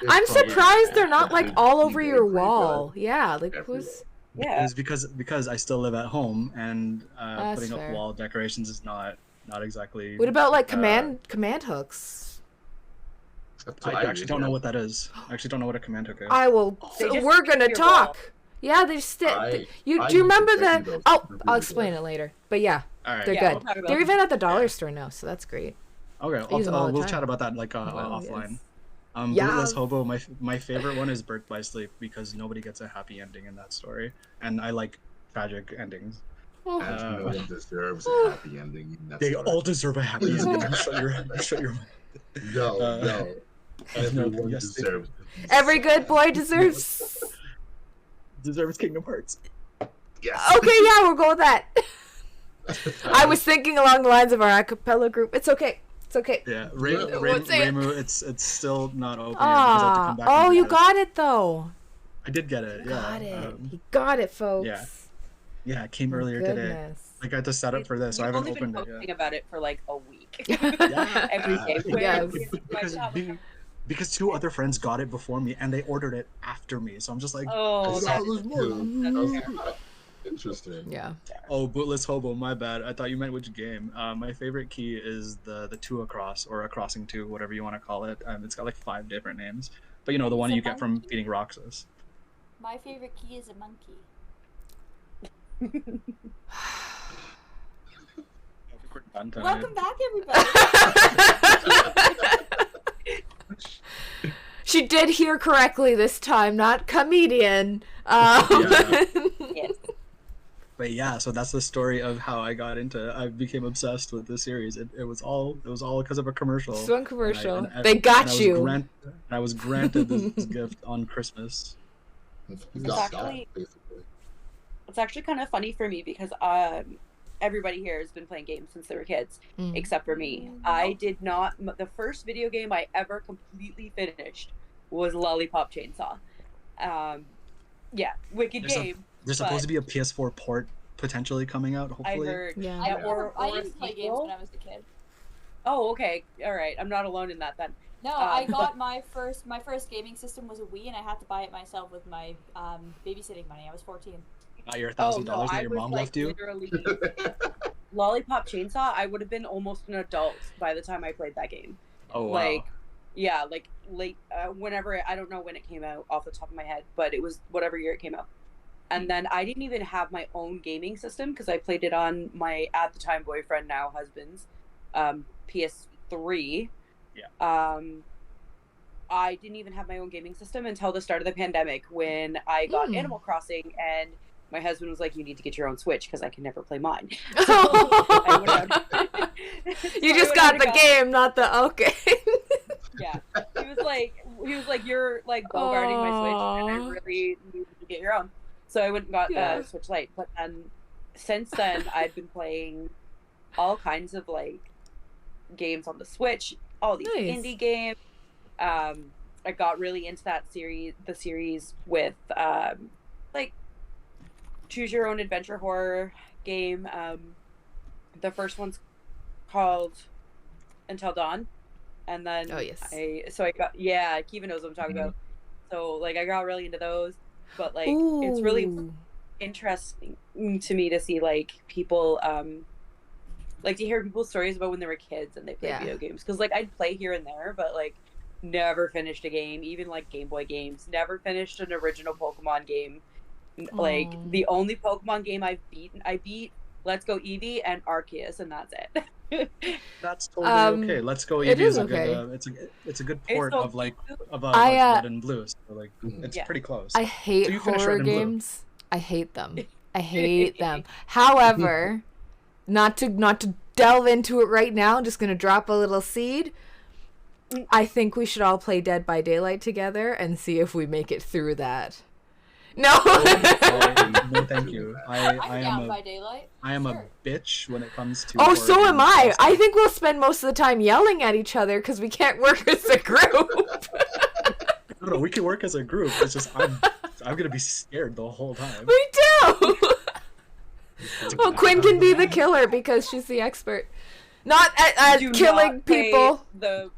I'm probably surprised they're not like big all over keyboard your pretty wall. good. Yeah, like Everywhere. who's Yeah. It's because I still live at home and That's putting fair. up wall decorations is not exactly. what about like command hooks? That's what I actually use, don't know yeah. what that is. I actually don't know what a command hook is. I will. They just We're gonna your talk. wall. Yeah, they just I you. used Do you to remember get that? those. Oh, They're I'll really explain good. it later. But yeah, All right. they're Yeah, good. we'll talk about They're it. even at the dollar store now, so that's great. Okay, use them all the we'll time. chat about that like Oh, offline. yes. Bootless Yes. Hobo. My favorite one is Birth by Sleep because nobody gets a happy ending in that story, and I like tragic endings. Oh. And no one deserves a happy ending. In that They story. all deserve a happy ending. Shut your mouth. No, uh, no. Everyone yes, they deserves. Every good boy deserves. deserves Kingdom Hearts. Yes. Okay, yeah, we'll go with that. I was thinking along the lines of our acapella group. It's okay. It's okay. Yeah, What's it? Reimu, it's still not open yet because I have to come back. Oh, and you get it. got it though. I did get it. Yeah. Got it. He got it, folks. yeah. Yeah, it came Oh, earlier today. goodness. Like I had to set up for this, so I You've haven't only been opened it posting yet. about it for like a week. Yeah. Every day. Yes. Because 2 other friends got it before me and they ordered it after me, so I'm just like, Oh, That that was is good. Interesting. Yeah. oh, Bootless Hobo, my bad. I thought you meant which game. My favorite key is the 2 across or a crossing 2, whatever you want to call it. It's got like 5 different names, but you know the one It's a you get from monkey. beating Roxas. My favorite key is a monkey. I think we're done tonight. Welcome back, everybody. She did hear correctly this time, not comedian. Yeah. Yes. But yeah, so that's the story of how I became obsessed with this series. It was all because of a commercial. Just one commercial. And I- They got and I was you. I was granted this gift on Christmas. actually- Basically. It's actually kind of funny for me because everybody here has been playing games since they were kids, Mm. except for me. I did not. The first video game I ever completely finished was Lollipop Chainsaw. Yeah, wicked There's a- game. There's But- supposed to be a PS4 port potentially coming out. I Hopefully, heard. Yeah. I, or I a used to play games sequel. when I was a kid. Oh, okay. All right. I'm not alone in that then. No, I got my first gaming system was a Wii, and I had to buy it myself with my babysitting money. I was 14. not your Oh $1,000 no, that I your was mom like left you. literally Lollipop Chainsaw. I would have been almost an adult by the time I played that game. Oh wow. Like, yeah, like late. Whenever I don't know when it came out off the top of my head, but it was whatever year it came out. And then I didn't even have my own gaming system because I played it on my at the time boyfriend, now husband's, PS3. Yeah. I didn't even have my own gaming system until the start of the pandemic when I got Animal Crossing, and my husband was like, "You need to get your own Switch because I can never play mine." So I went out. You just got the game, not the okay. Yeah, he was like, "You're like bogarting my Switch, and I really need to get your own." So I went and got Yeah. Switch Lite. But then, since then, I've been playing all kinds of like games on the Switch, all these Nice. indie games. I got really into the series with like choose your own adventure horror game. The first one's called Until Dawn, and then Oh, yes. Kiva knows what I'm talking about. So like I got really into those, but like it's really Ooh. interesting to me to see like people like to hear people's stories about when they were kids and they played Yeah. video games, because like I'd play here and there, but like never finished a game, even like Game Boy games, never finished an original Pokemon game. Like Aw. the only Pokemon game I beat Let's Go Eevee and Arceus, and that's it. That's totally okay. Let's Go it Eevee is is a good. okay. It's a good It's port so of like cute. of I, like Red and Blue. So like it's Yeah. pretty close. I hate So you finished horror Red and Blue. games. I hate them. I hate them. However, not to delve into it right now, I'm just going to drop a little seed. I think we should all play Dead by Daylight together and see if we make it through that. No. No, thank you. I'm down by daylight. I am Sure. a bitch when it comes to. Oh, horror so am games I. also. I think we'll spend most of the time yelling at each other because we can't work as a group. No, we can work as a group. It's just I'm gonna be scared the whole time. We do. Well, Quinn can be the killer because she's the expert. Not at Do killing not play people. Do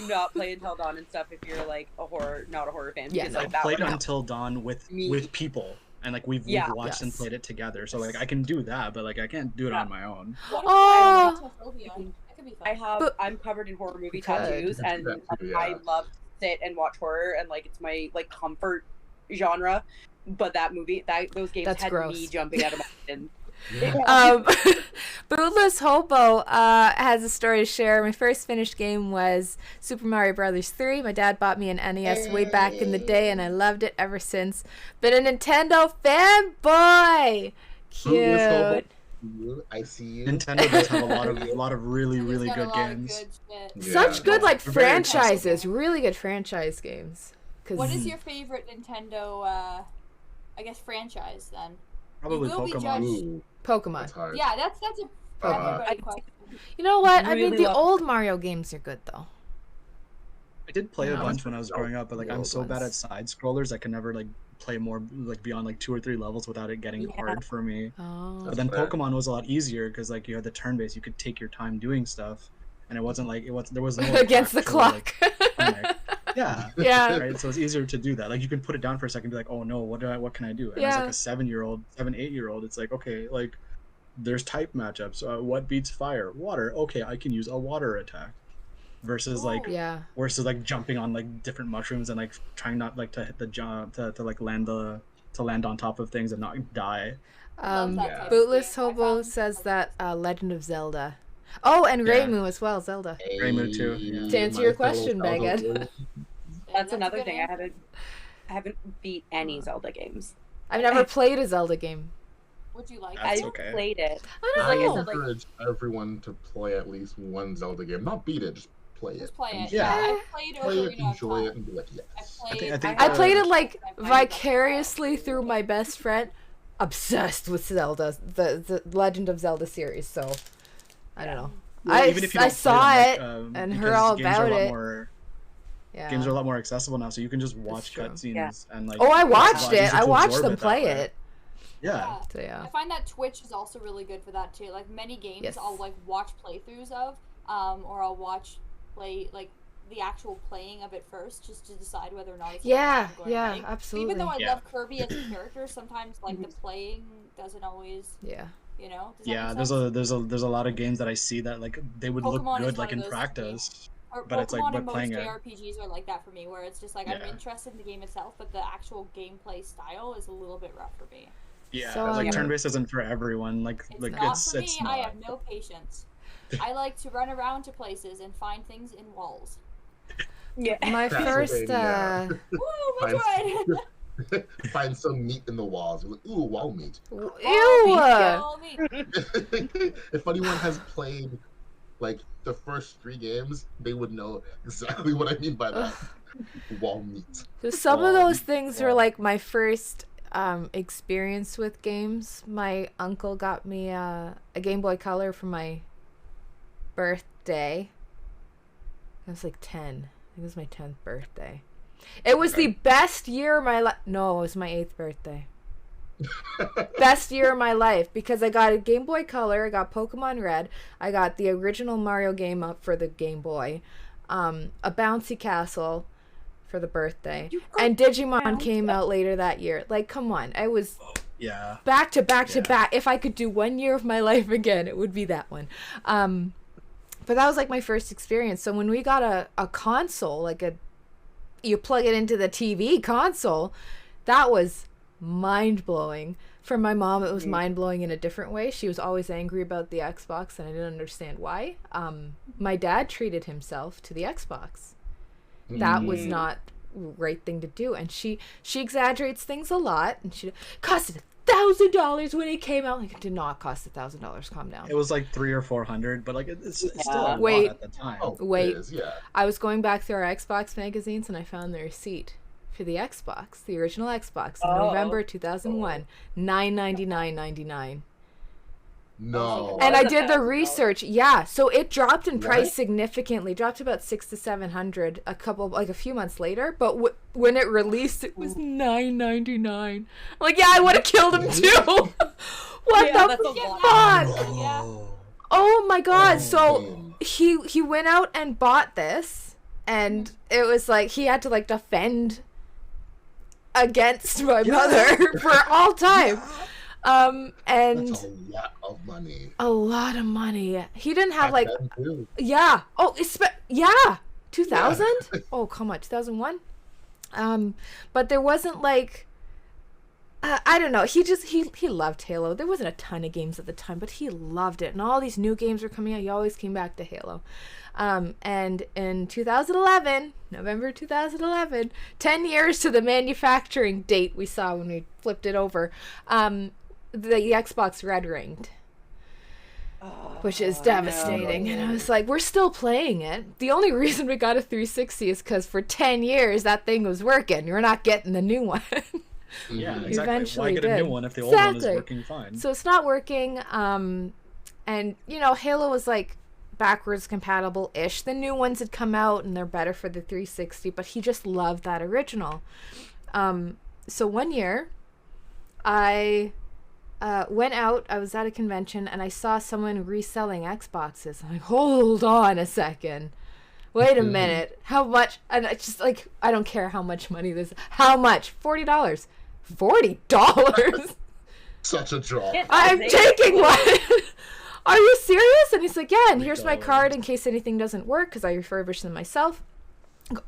not play Until Dawn and stuff if you're like not a horror fan. Yeah, because, no. like, that Played one- Until Dawn with people, and like we've watched and Yes. played it together. So like I can do that, but like I can't do it on my own. What if Oh. I have That could be fun. I'm covered in horror movie Good. tattoos, and That too, yeah. I love to sit and watch horror, and like it's my like comfort genre. But those games That's had gross. me jumping out of my skin. Bootless Hobo has a story to share. My first finished game was Super Mario Brothers 3. My dad bought me an NES way back in the day, and I loved it ever since. Been a Nintendo fanboy. Cute. I see you. Nintendo does have a lot of really He's really got a good lot of games. good shit. Such good like They're very franchises, accessible. really good franchise games. 'Cause What is your favorite Nintendo, I guess, franchise then? Probably You will be Pokemon. judged. Ooh, Pokemon? that's hard. Yeah, that's a everybody question. You know what? I mean, Really the love- old Mario games are good though. I did play a Yeah. bunch when I was growing up, but like The I'm old so bad at ones. side scrollers, I can never like play more like beyond like 2 or 3 levels without it getting Yeah. hard for me. Oh. But then fair. Pokemon was a lot easier because like you had the turn base, you could take your time doing stuff, and it wasn't like there was no Against the actual, clock. like, mechanic. Yeah. Yeah. Right. So it's easier to do that. Like you can put it down for a second, and be like, oh no, what can I do? And as Yeah. like a 7-year-old, 8-year-old, it's like okay, like there's type matchups. What beats fire? Water. Okay, I can use a water attack. Versus like Yeah. versus jumping on like different mushrooms and like trying not like to hit the jump to like land on top of things and not die. Love that Yeah. type of Bootless game. I Hobo found- says that Legend of Zelda. Oh, and Yeah. Raymu as well, Zelda. Rainbow too, yeah. To answer my your fellow question, Zelda Megan. warriors. That's a another good thing. answer. I haven't beat any Zelda games. I've never played a Zelda game. Would you like That's it? I've okay. played it. I Like I I don't said, know. like- encourage everyone to play at least one Zelda game. Not beat it, just play it. Just play it. Yeah. I've played Play it, Ocarina of enjoy it, Time. and be like, I've yes. played. I think I Uh, played it like I've played vicariously through my best friend. Obsessed with Zelda, the Legend of Zelda series. So I don't know. Well, I even if you I don't play saw them, it like, and because heard all games are about a lot it. more- Yeah. Games are a lot more accessible now, so you can just watch true. cutscenes and like. Oh, I it's a watched lot it. easier I to watched absorb them that play way. it. Yeah. So yeah. I find that Twitch is also really good for that too. Like many games, Yes. I'll like watch playthroughs of, or I'll watch the actual playing of it first, just to decide whether or not it's Yeah, something I'm going to yeah, like. absolutely. Even though I Yeah. love Kirby as a character, sometimes like the playing doesn't always, Yeah. you know. Does that Yeah, make there's sense? there's a lot of games that I see that like they would Pokemon look is good one like of in those practice. Or but it's like- Pokemon but and most playing it- JRPGs are like that for me, where it's just like I'm Yeah. interested in the game itself, but the actual gameplay style is a little bit rough for me. Yeah, So, like um, turn-based isn't for everyone. It's Like not it's for me. it's I not. have no patience. I like to run around to places and find things in walls. Yeah. My first Castlevania. Woo, Fine. Metroid! Find some meat in the walls. You're like, ooh, wall meat. Ew. Follow me. If anyone has played like the first 3 games, they would know exactly what I mean by that. Wall meat. So some of those things were Yeah. like my first experience with games. My uncle got me a Game Boy Color for my birthday. I was like 10. I think it was my 10th birthday. It was the best year of my life. No, it was my 8th birthday. Best year of my life because I got a Game Boy Color, I got Pokemon Red, I got the original Mario game up for the Game Boy, a bouncy castle for the birthday, and Digimon came out later that year. Like, come on, I was Yeah. back to back to Yeah. back. If I could do one year of my life again, it would be that one. But that was like my first experience. So when we got a console, like you plug it into the TV console, that was mind-blowing. For my mom, it was mind-blowing in a different way. She was always angry about the Xbox, and I didn't understand why. My dad treated himself to the Xbox. That was not a right thing to do, and she exaggerates things a lot, and she costed $1,000 when it came out. Like, it did not cost $1,000. Calm down. It was like 300 or 400, but like it's still a lot Wait. at the time. Oh, Wait. it is, yeah. I was going back through our Xbox magazines and I found the receipt for the Xbox, the original Xbox, in November 2001, $999.99. No. And I did the research. Yeah, so it dropped in price significantly. Dropped to about $600 to $700 a few months later. But when it released, it was $999. Like, yeah, I would have killed him too. What the fuck? Oh my god! So he went out and bought this, and it was like he had to like defend against my mother for all time. And that's a lot of money. A lot of money. He didn't have Back like, then, too. yeah. Oh, 2000. Oh, come on, 2001. But there wasn't like, I don't know. He loved Halo. There wasn't a ton of games at the time, but he loved it, and all these new games were coming out. He always came back to Halo. And in 2011, November 2011, 10 years to the manufacturing date we saw when we flipped it over, the Xbox red ringed, which is devastating. No. And I was like, we're still playing it. The only reason we got a 360 is because for 10 years that thing was working. You're not getting the new one. Yeah, exactly. Eventually Why get a new one if the old one is working fine? So it's not working. And you know, Halo was like backwards compatible-ish. The new ones had come out and they're better for the 360, but he just loved that original. So one year I went out, I was at a convention, and I saw someone reselling Xboxes. I'm like, hold on a second. Wait a minute. How much? And it's just like, I don't care how much money this is. How much? $40. $40? Such a draw. I'm taking one. Are you serious? And he's like, yeah, and here's my card in case anything doesn't work, because I refurbish them myself.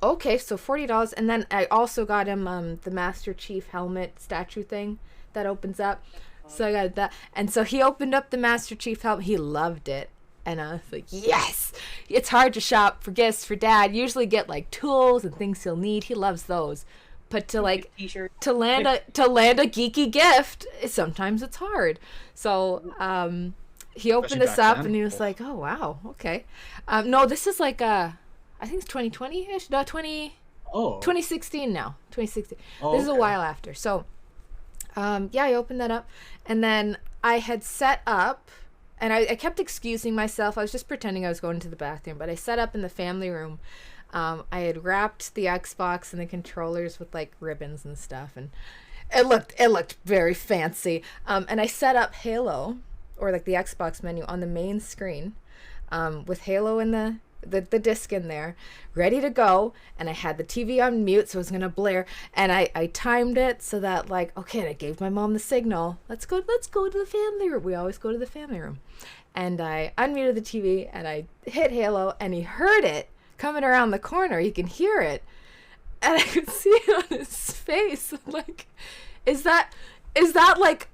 Okay, so $40. And then I also got him the Master Chief helmet statue thing that opens up. So I got that. And so he opened up the Master Chief helmet. He loved it. And I was like, yes! It's hard to shop for gifts for Dad. Usually get like tools and things he'll need. He loves those. But to like to land a geeky gift, sometimes it's hard. So he opened this up and he was like, oh wow, okay. No, this is like I think it's 2020-ish. No, 2016 now. 2016. This is a while after. So yeah, I opened that up, and then I had set up, and I kept excusing myself. I was just pretending I was going to the bathroom, but I set up in the family room. I had wrapped the Xbox and the controllers with like ribbons and stuff, and it looked very fancy. And I set up Halo, or like the Xbox menu on the main screen, with Halo in the disc in there, ready to go, and I had the TV on mute so it was gonna blare, and I timed it so that like, okay, and I gave my mom the signal, let's go to the family room. We always go to the family room. And I unmuted the TV and I hit Halo, and he heard it coming around the corner. He can hear it, and I could see it on his face. Like, is that like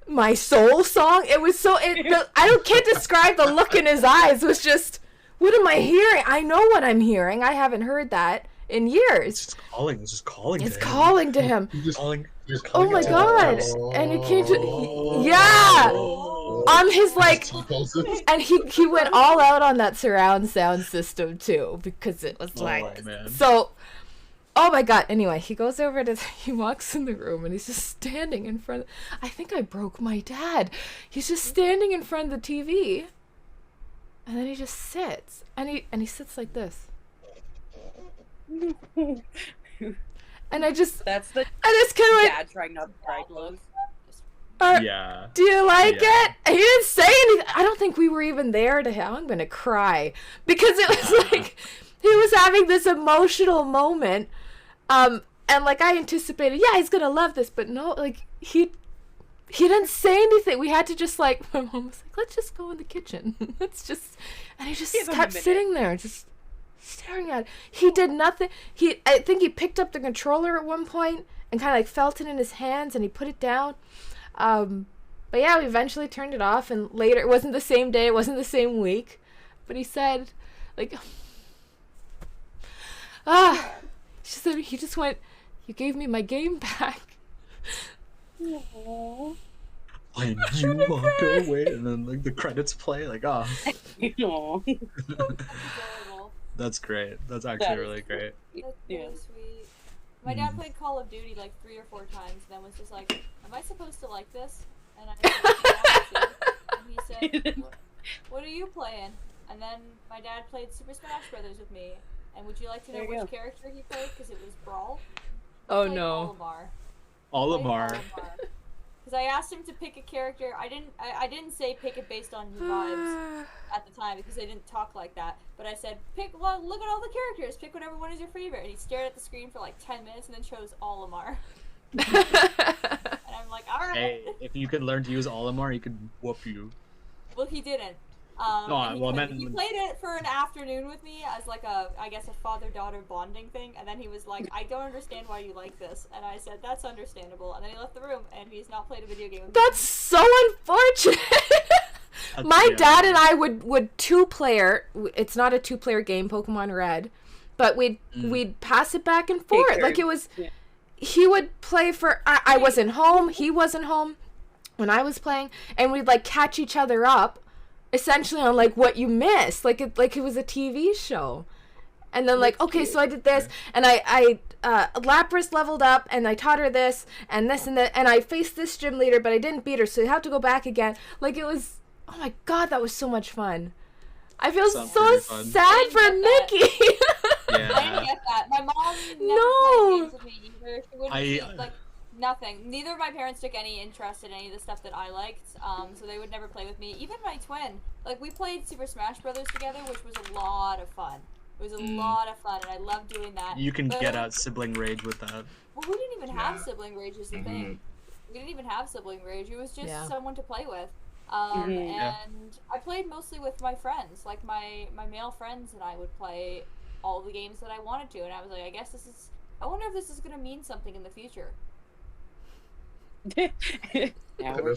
my soul song? It was so I can't describe the look in his eyes. It was just, what am I hearing? I know what I'm hearing. I haven't heard that in years. It's just calling. It's just calling. It's calling to him. Calling Oh my god! And it came to, yeah, on his like, and he went all out on that surround sound system too, because it was like, so. Oh my god. Anyway, he goes over to, he walks in the room and he's just standing in front. I think I broke my dad. He's just standing in front of the TV. And then he just sits. And he sits like this. And I just, That's the I just kind of like, dad trying not to cry close. Yeah. do you like it? And he didn't say anything. I don't think we were even there to him. I'm gonna cry, because it was like he was having this emotional moment, and like I anticipated, yeah, he's gonna love this, but no, like he didn't say anything. We had to just like, my mom was like, let's just go in the kitchen. Let's just, and he just kept sitting there, just staring at it. He did nothing. I think he picked up the controller at one point and kind of like felt it in his hands, and he put it down. But yeah, we eventually turned it off, and later, it wasn't the same day, it wasn't the same week, but he said, like, she said, he just went, you gave me my game back. Aww. When you walk away, and then like the credits play, like Aw. That's adorable. that's great. That's actually That is really great. That's Yeah. really sweet. My dad played Call of Duty like 3 or 4 times, and then was just like, "Am I supposed to like this?" And I said, and he said, "What are you playing?" And then my dad played Super Smash Brothers with me. And would you like to know There you which go. character he played? Because it was Brawl. Oh Played no. Olimar. Olimar. Because I asked him to pick a character. I didn't say pick it based on your vibes at the time because they didn't talk like that. But I said well, look at all the characters. Pick whatever one is your favorite. And he stared at the screen for like 10 minutes and then chose Olimar. And I'm like, all right. Hey, if you could learn to use Olimar, he could whoop you. Well, he didn't. No, And well, I meant- he played it for an afternoon with me as like a father-daughter bonding thing, and then he was like, "I don't understand why you like this," and I said, "That's understandable," and then he left the room, and he's not played a video game with me. That's so unfortunate. My dad and I would 2-player. It's not a 2-player game, Pokemon Red, but we'd pass it back and forth. Like it was. Yeah. He would play for. I wasn't home. He wasn't home when I was playing, and we'd like catch each other up. Essentially on like what you missed, like it was a TV show, and then like okay, so I did this, and I Lapras leveled up, and I taught her this and this and that, and I faced this gym leader, but I didn't beat her, so you have to go back again. Like it was, oh my god, that was so much fun. I feel Sounds so pretty fun. sad for Mikki. I didn't Yeah. get that. My mom never No. played games with me either. She wouldn't see, like nothing. Neither of my parents took any interest in any of the stuff that I liked, so they would never play with me. Even my twin, like we played Super Smash Brothers together, which was a lot of fun. It was a lot of fun, and I loved doing that. You can But get out sibling rage with that. Well, we didn't even have Yeah. sibling rage is the thing. We didn't even have sibling rage. It was just Yeah. someone to play with. Yeah. And I played mostly with my friends. Like my male friends and I would play all the games that I wanted to. And I was like, I wonder if this is going to mean something in the future. Now we're-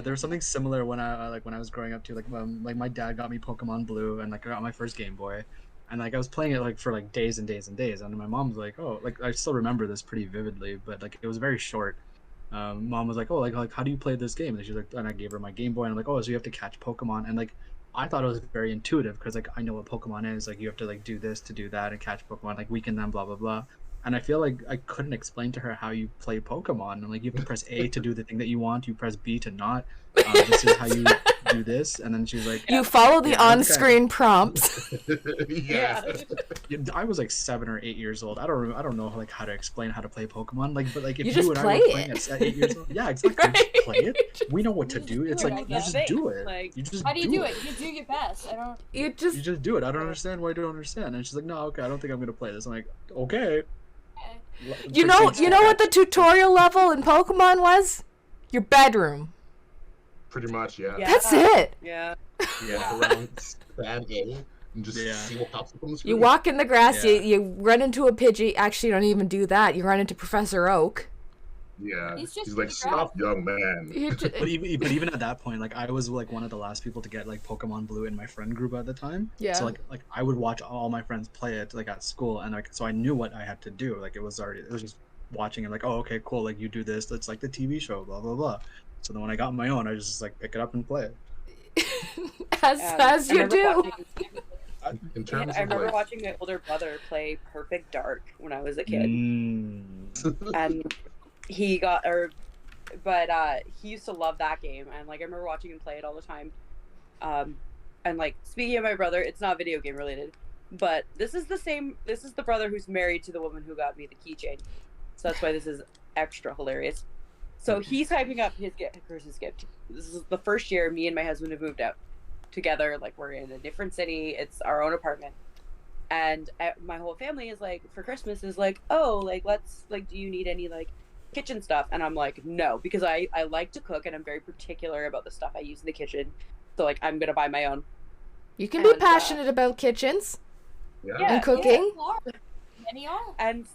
There was something similar when I was growing up too. Like my dad got me Pokemon Blue, and like I got my first Game Boy, and like I was playing it like for like days and days and days, and my mom was like, oh, like I still remember this pretty vividly, but like it was very short. Mom was like, oh, like how do you play this game? And she's like, and I gave her my Game Boy, and I'm like, oh, so you have to catch Pokemon, and like I thought it was very intuitive because like I know what Pokemon is. Like you have to like do this to do that and catch Pokemon, like weaken them, blah blah blah. And I feel like I couldn't explain to her how you play Pokemon. And like you have to press A to do the thing that you want. You press B to not. This is how you do this. And then she's like, You follow the Yeah, on-screen prompts. Yeah. I was like 7 or 8 years old. I don't know like how to explain how to play Pokemon. Like, but like if You you, just and I play were playing it. at 8 years old, yeah, exactly. You just play it. Right. We know what to You do. just It's do it, like I you guess. just do it. Like, You just How do you do it? You do your best. I don't. You just You just do it. I don't understand why you don't understand. And she's like, no, okay, I don't think I'm gonna play this. I'm like, okay. You know what the tutorial level in Pokemon was? Your bedroom. Pretty much, yeah. Yeah. That's it. Yeah. Walk around, stand A, and just Yeah. see what pops up on the screen. You walk in the grass, Yeah. you run into a Pidgey. Actually, you don't even do that. You run into Professor Oak. Yeah. He's just He's like, stop, young man. You ju- But even at that point, like I was like one of the last people to get like Pokemon Blue in my friend group at the time. Yeah. So like I would watch all my friends play it like at school, and like so I knew what I had to do. Like it was just watching it. Like, oh, okay, cool. Like you do this. That's like the TV show. Blah blah blah. So then when I got my own, I just like pick it up and play it. as I you remember do. watching- In terms I of remember like, watching my older brother play Perfect Dark when I was a kid, Mm. and he got he used to love that game, and like I remember watching him play it all the time. And like speaking of my brother, it's not video game related, but this is the brother who's married to the woman who got me the keychain, so that's why this is extra hilarious. So he's hyping up his Christmas gift. This is the first year me and my husband have moved out together. Like we're in a different city. It's our own apartment. And my whole family is like, for Christmas is like, oh, like, let's, like, do you need any, like, kitchen stuff? And I'm like, no, because I like to cook and I'm very particular about the stuff I use in the kitchen. So, like, I'm going to buy my own. You can be And, passionate about kitchens yeah. and cooking. Yeah, many are. And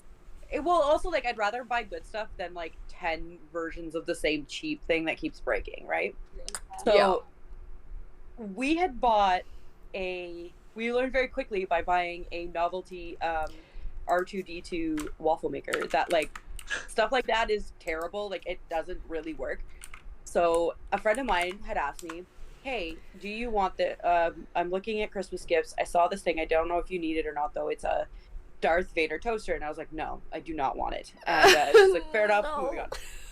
it will also, like, I'd rather buy good stuff than, like, 10 versions of the same cheap thing that keeps breaking, right? So Yeah. we had bought we learned very quickly by buying a novelty R2D2 waffle maker that like stuff like that is terrible. Like it doesn't really work. So a friend of mine had asked me, hey, do you want I'm looking at Christmas gifts. I saw this thing. I don't know if you need it or not, though. It's a Darth Vader toaster. And I was like, no, I do not want it. And she's like, fair enough, moving on.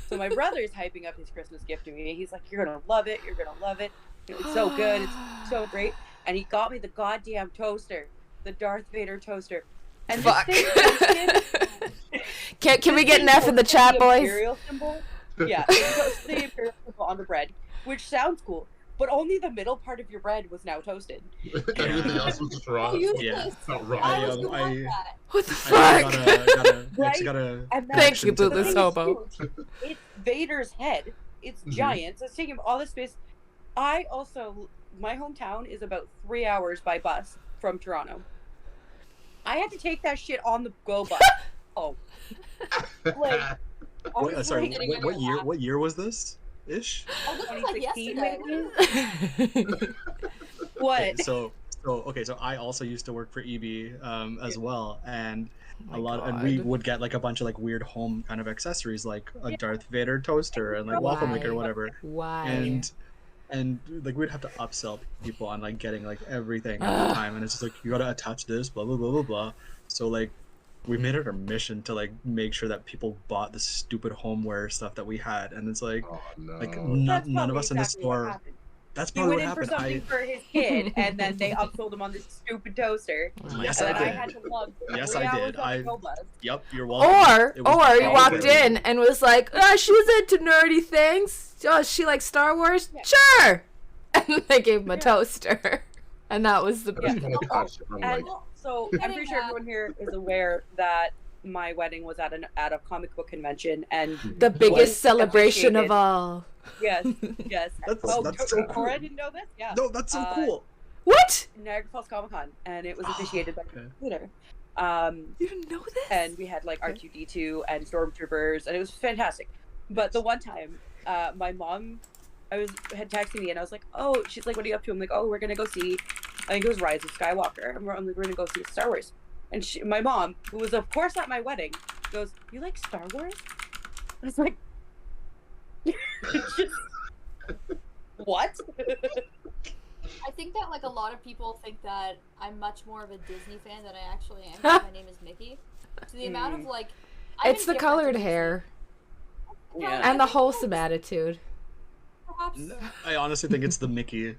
So my brother's hyping up his Christmas gift to me. He's like, you're going to love it. You're going to love it. It's so good. It's so great. And he got me the goddamn toaster, the Darth Vader toaster. And Fuck. this thing toasted, Can we get an F in the chat, boys? Imperial symbol. Yeah, it toasted the imperial symbol on the bread, which sounds cool, but only the middle part of your bread was now toasted. Everything else was just raw. Yeah. It's not raw. What the I fuck? Right? And Thank you, the Boo thing is Hobo. huge. It's Vader's head. It's giant. So it's taking all this space. My hometown is about 3 hours by bus from Toronto. I had to take that shit on the go bus. Oh. Like, Wait, sorry, what year was this? Ish? Oh, this was like 2016, yesterday. maybe? What? Okay, so I also used to work for EB as well, and and we would get like a bunch of like weird home kind of accessories, like a Darth Vader toaster and like waffle maker or whatever. Why? And like we'd have to upsell people on like getting like everything at the time, and it's just like you gotta attach this, blah blah blah blah blah. So like we made it our mission to like make sure that people bought the stupid homeware stuff that we had, and it's like like none of us in the store. That's probably what happened. He went in for something for his kid, and then they upsold him on this stupid toaster. Yes, and I then did. I had to lug Yes, 3 I hours did. on the go bus. Yep, you're welcome. Or you walked in and was like, she's into nerdy things. Oh, she likes Star Wars? Yeah. Sure! And they gave him a toaster. And that was the And so I'm pretty sure everyone here is aware that my wedding was at a comic book convention, and the biggest celebration of all. Yes. That's so cool. Tora didn't know this? Yeah. No, that's so cool. What? Niagara Falls Comic Con, and it was officiated by Twitter. You didn't know this? And we had like R2D2 and Stormtroopers, and it was fantastic. But the one time, my mom had texted me, and I was like, oh, she's like, what are you up to? I'm like, oh, we're gonna go see, I think it was Rise of Skywalker. And I'm like, we're gonna go see Star Wars. And my mom, who was of course at my wedding, goes, you like Star Wars? I was like, what? I think that like a lot of people think that I'm much more of a Disney fan than I actually am. Because my name is Mikki. So the amount of like, it's the colored hair. Yeah. And the wholesome attitude. Perhaps. I honestly think it's the Mickey.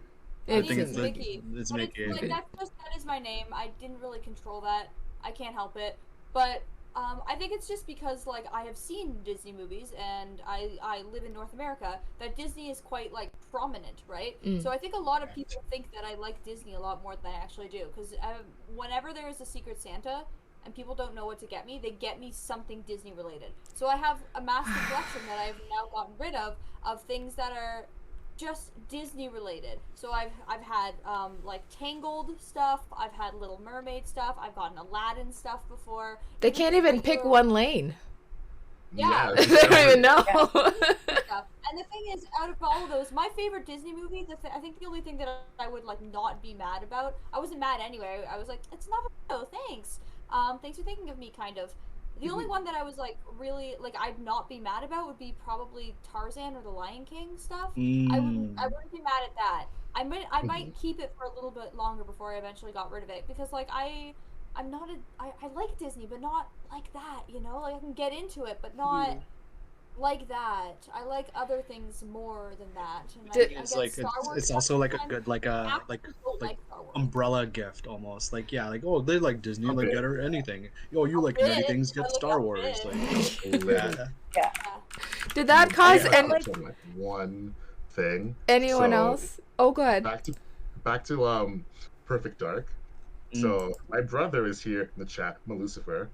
I think it's Mickey. It's but Mickey. It's, like, that is my name. I didn't really control that. I can't help it. But I think it's just because like I have seen Disney movies and I live in North America, that Disney is quite like prominent, right? So I think a lot of people think that I like Disney a lot more than I actually do, because whenever there is a Secret Santa and people don't know what to get me, they get me something Disney related. So I have a massive collection that I've now gotten rid of things that are just Disney related. So I've had like Tangled stuff, I've had Little Mermaid stuff, I've gotten Aladdin stuff before. They can't even pick one lane. Yeah. They don't even know. And the thing is, out of all of those, my favorite Disney movie, I think the only thing that I would like not be mad about, I wasn't mad anyway, I was like, it's not thanks. Thanks for thinking of me, kind of. The only one that I was like really like I'd not be mad about would be probably Tarzan or the Lion King stuff. I wouldn't be mad at that. I might keep it for a little bit longer before I eventually got rid of it, because like I like Disney, but not like that, you know? Like I can get into it, but not like that. I like other things more than that. And it's like it's also like a good like umbrella gift almost. Like like oh, they like Disney, like get her anything. Oh, you like nerdy things, get Star Wars. Like Yeah. Did that cause one thing? Anyone else? Oh, go ahead. Back to Perfect Dark. So my brother is here in the chat, Lucifer.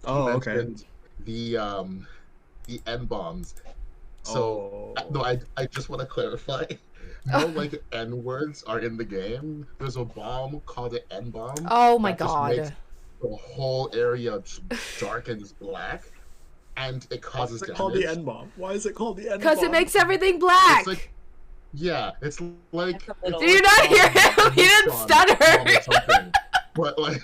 Oh, okay. The N-bombs. So, no, I just want to clarify. No, like, N-words are in the game. There's a bomb called the N-bomb. Oh my that just god. makes the whole area just dark and black. And it causes damage. Why is it called the N-bomb? Why is it called the N-bomb? Because it makes everything black. It's like, yeah, it's like... Did you not hear him? He didn't stutter. But, like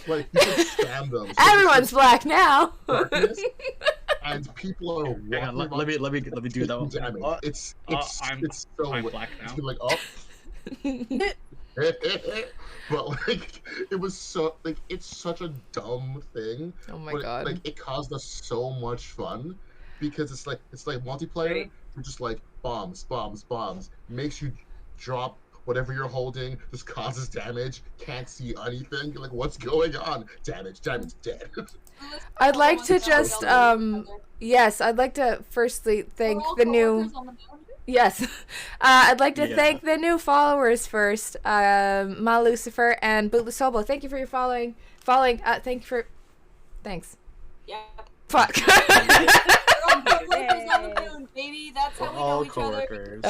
you can stand them. So everyone's black now. Darkness, and people are walking. Hang on, let me do that one. Damage. Oh, It's so I'm black now. Like, oh. But like it was so like it's such a dumb thing. Oh my but, god. Like it caused us so much fun because it's like multiplayer. You're just like bombs, makes you drop whatever you're holding, just causes damage, can't see anything. You're like, what's going on? Damage. I'd like to just yes, I'd like to firstly thank the new Yes. I'd like to thank the new followers first. Ma Lucifer and Bootlusobo. Thank you for your following. Thank you for Thanks. Yeah. Fuck. We're all coworkers on the moon, baby. That's how we know each other.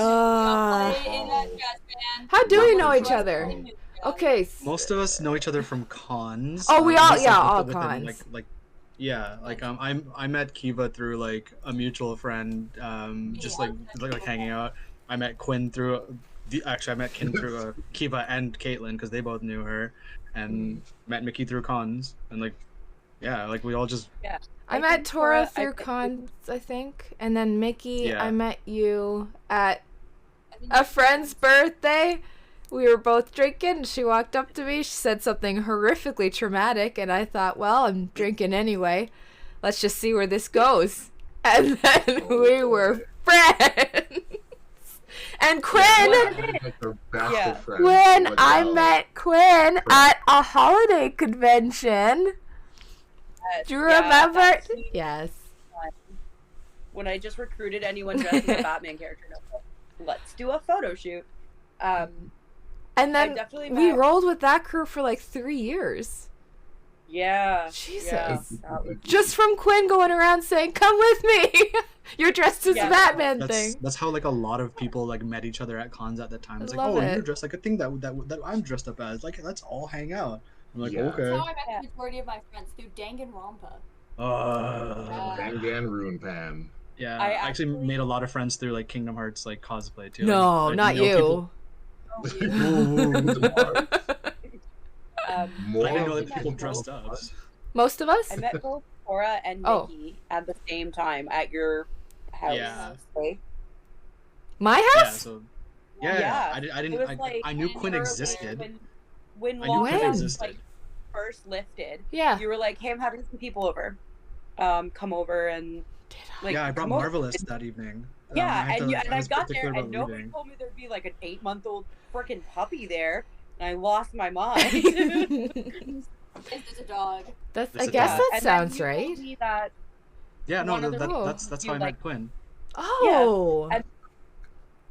How do we know each other? Okay. Most of us know each other from cons. Oh, we all all within, cons. I met Kiva through like a mutual friend, just like hanging out. I met Quinn through I met Kin through Kiva and Caitlin because they both knew her, and met Mikki through cons, and we all just I met Tora through cons, I think, and then Mikki, I met you at a friend's birthday. We were both drinking, and she walked up to me. She said something horrifically traumatic, and I thought, well, I'm drinking anyway. Let's just see where this goes. And then we were friends. And Quinn, I met Quinn at a holiday convention. Do you remember? Yes. When I just recruited anyone dressed as a Batman character, let's do a photo shoot. And then we rolled with that crew for like 3 years. Yeah. Jesus. Yeah. Just from Quinn going around saying, "Come with me." You're dressed as a Batman thing. That's how like a lot of people like met each other at cons at the time. It's like, oh, you're dressed like a thing that I'm dressed up as. Like, let's all hang out. I'm like, okay. That's how I met the majority of my friends, through Danganronpa. Danganronpa. Yeah, I actually made a lot of friends through like Kingdom Hearts like cosplay too. No, like, not you. I didn't know that people dressed up. Most of us? I met both Tora and Mikki at the same time at your house. Yeah. Okay? My house? Yeah. I knew Quinn existed. When lockdown like first lifted, you were like, "Hey, I'm having some people over. Come over and." Like, I brought Marvelous that evening. Yeah, and I got there and nobody told me there'd be like an 8-month-old freaking puppy there, and I lost my mind. Is this a dog? I guess that sounds right. That's how I met Quinn. Oh.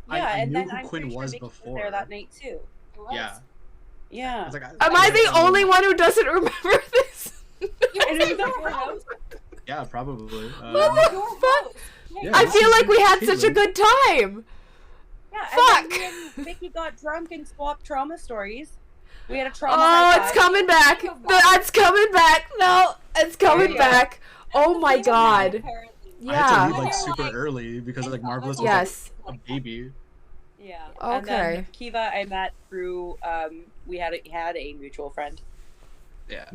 I knew who Quinn was before. There that night too. Yeah. Yeah. Am I the only one who doesn't remember this? Yeah, probably. Motherfucker! I feel like we had such a good time. Yeah, fuck. And then Mikki got drunk and swapped trauma stories. We had a trauma. Oh, it's coming back. It's coming back. No, it's coming back. Oh my god. I had to leave like super early because like Marvelous was like a baby. Yeah. Okay. And then Kiva, I met through. We had a mutual friend. Yeah.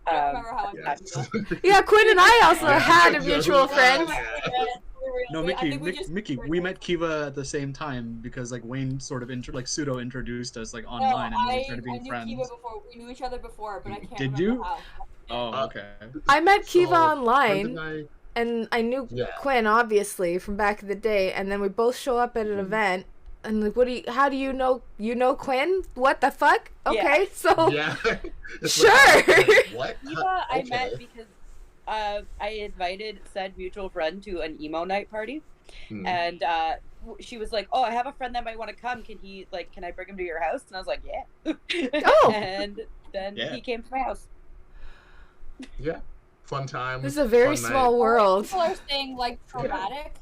I don't remember how I met you. Yeah, Quinn and I also had a mutual friend. No, Mikki, we met Kiva at the same time because like Wayne sort of pseudo introduced us like online and we started being friends. Kiva before. We knew each other before, but I can't remember you? how. Oh, okay. I met Kiva online, and I knew Quinn obviously from back in the day, and then we both show up at an event. And like, how do you know Quinn? What the fuck? Okay, so sure. What? Kiva, I met because I invited said mutual friend to an emo night party, and she was like, "Oh, I have a friend that might want to come. Can I bring him to your house?" And I was like, "Yeah." Oh. And then he came to my house. Yeah, fun time. This is a very small world. People are saying like traumatic.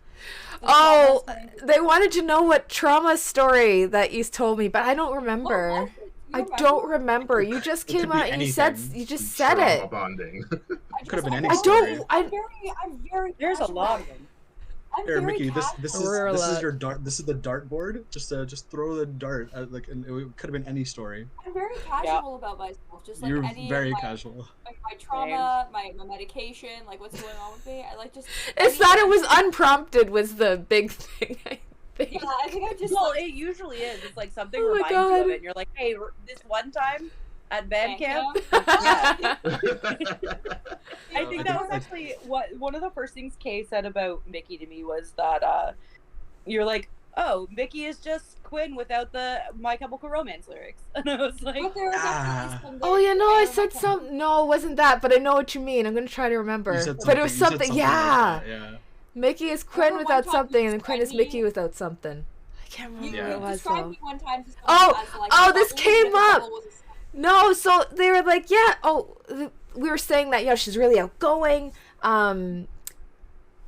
Oh, they wanted to know what trauma story that you told me, but I don't remember. I don't remember. You just came out and you said trauma it. Bonding. Could have been any story. I'm very There's a lot of them. I'm Here, very Mikki, this Rural is luck. your dart. This is the dartboard. Just throw the dart. Like, and it could have been any story. I'm very casual about myself. Just like You're any very of casual. my trauma, my medication, like what's going on with me. I like just. It's that it was unprompted was the big thing, I think. Yeah, I think I just. Well, it usually is. It's like something Oh my reminds you of God. it, and you're like, hey, this one time at band camp. Yeah. I think that was actually one of the first things Kay said about Mikki to me was that you're like, oh, Mikki is just Quinn without the My Chemical Romance lyrics, and I was like, But there was definitely some Oh, you know, I lyrics there said that something. No, it wasn't that, but I know what you mean. I'm gonna try to remember. You said But it was you said something. like Yeah. that, yeah. Mickey is Quinn Remember without one time something, you and then Quinn is described Mickey me- without something. I can't remember You what it was described though. me one time to someone Oh, as like, oh, a this bubble, came and the up. bubble was a- No, so they were like, yeah. Oh, we were saying that, you know, she's really outgoing.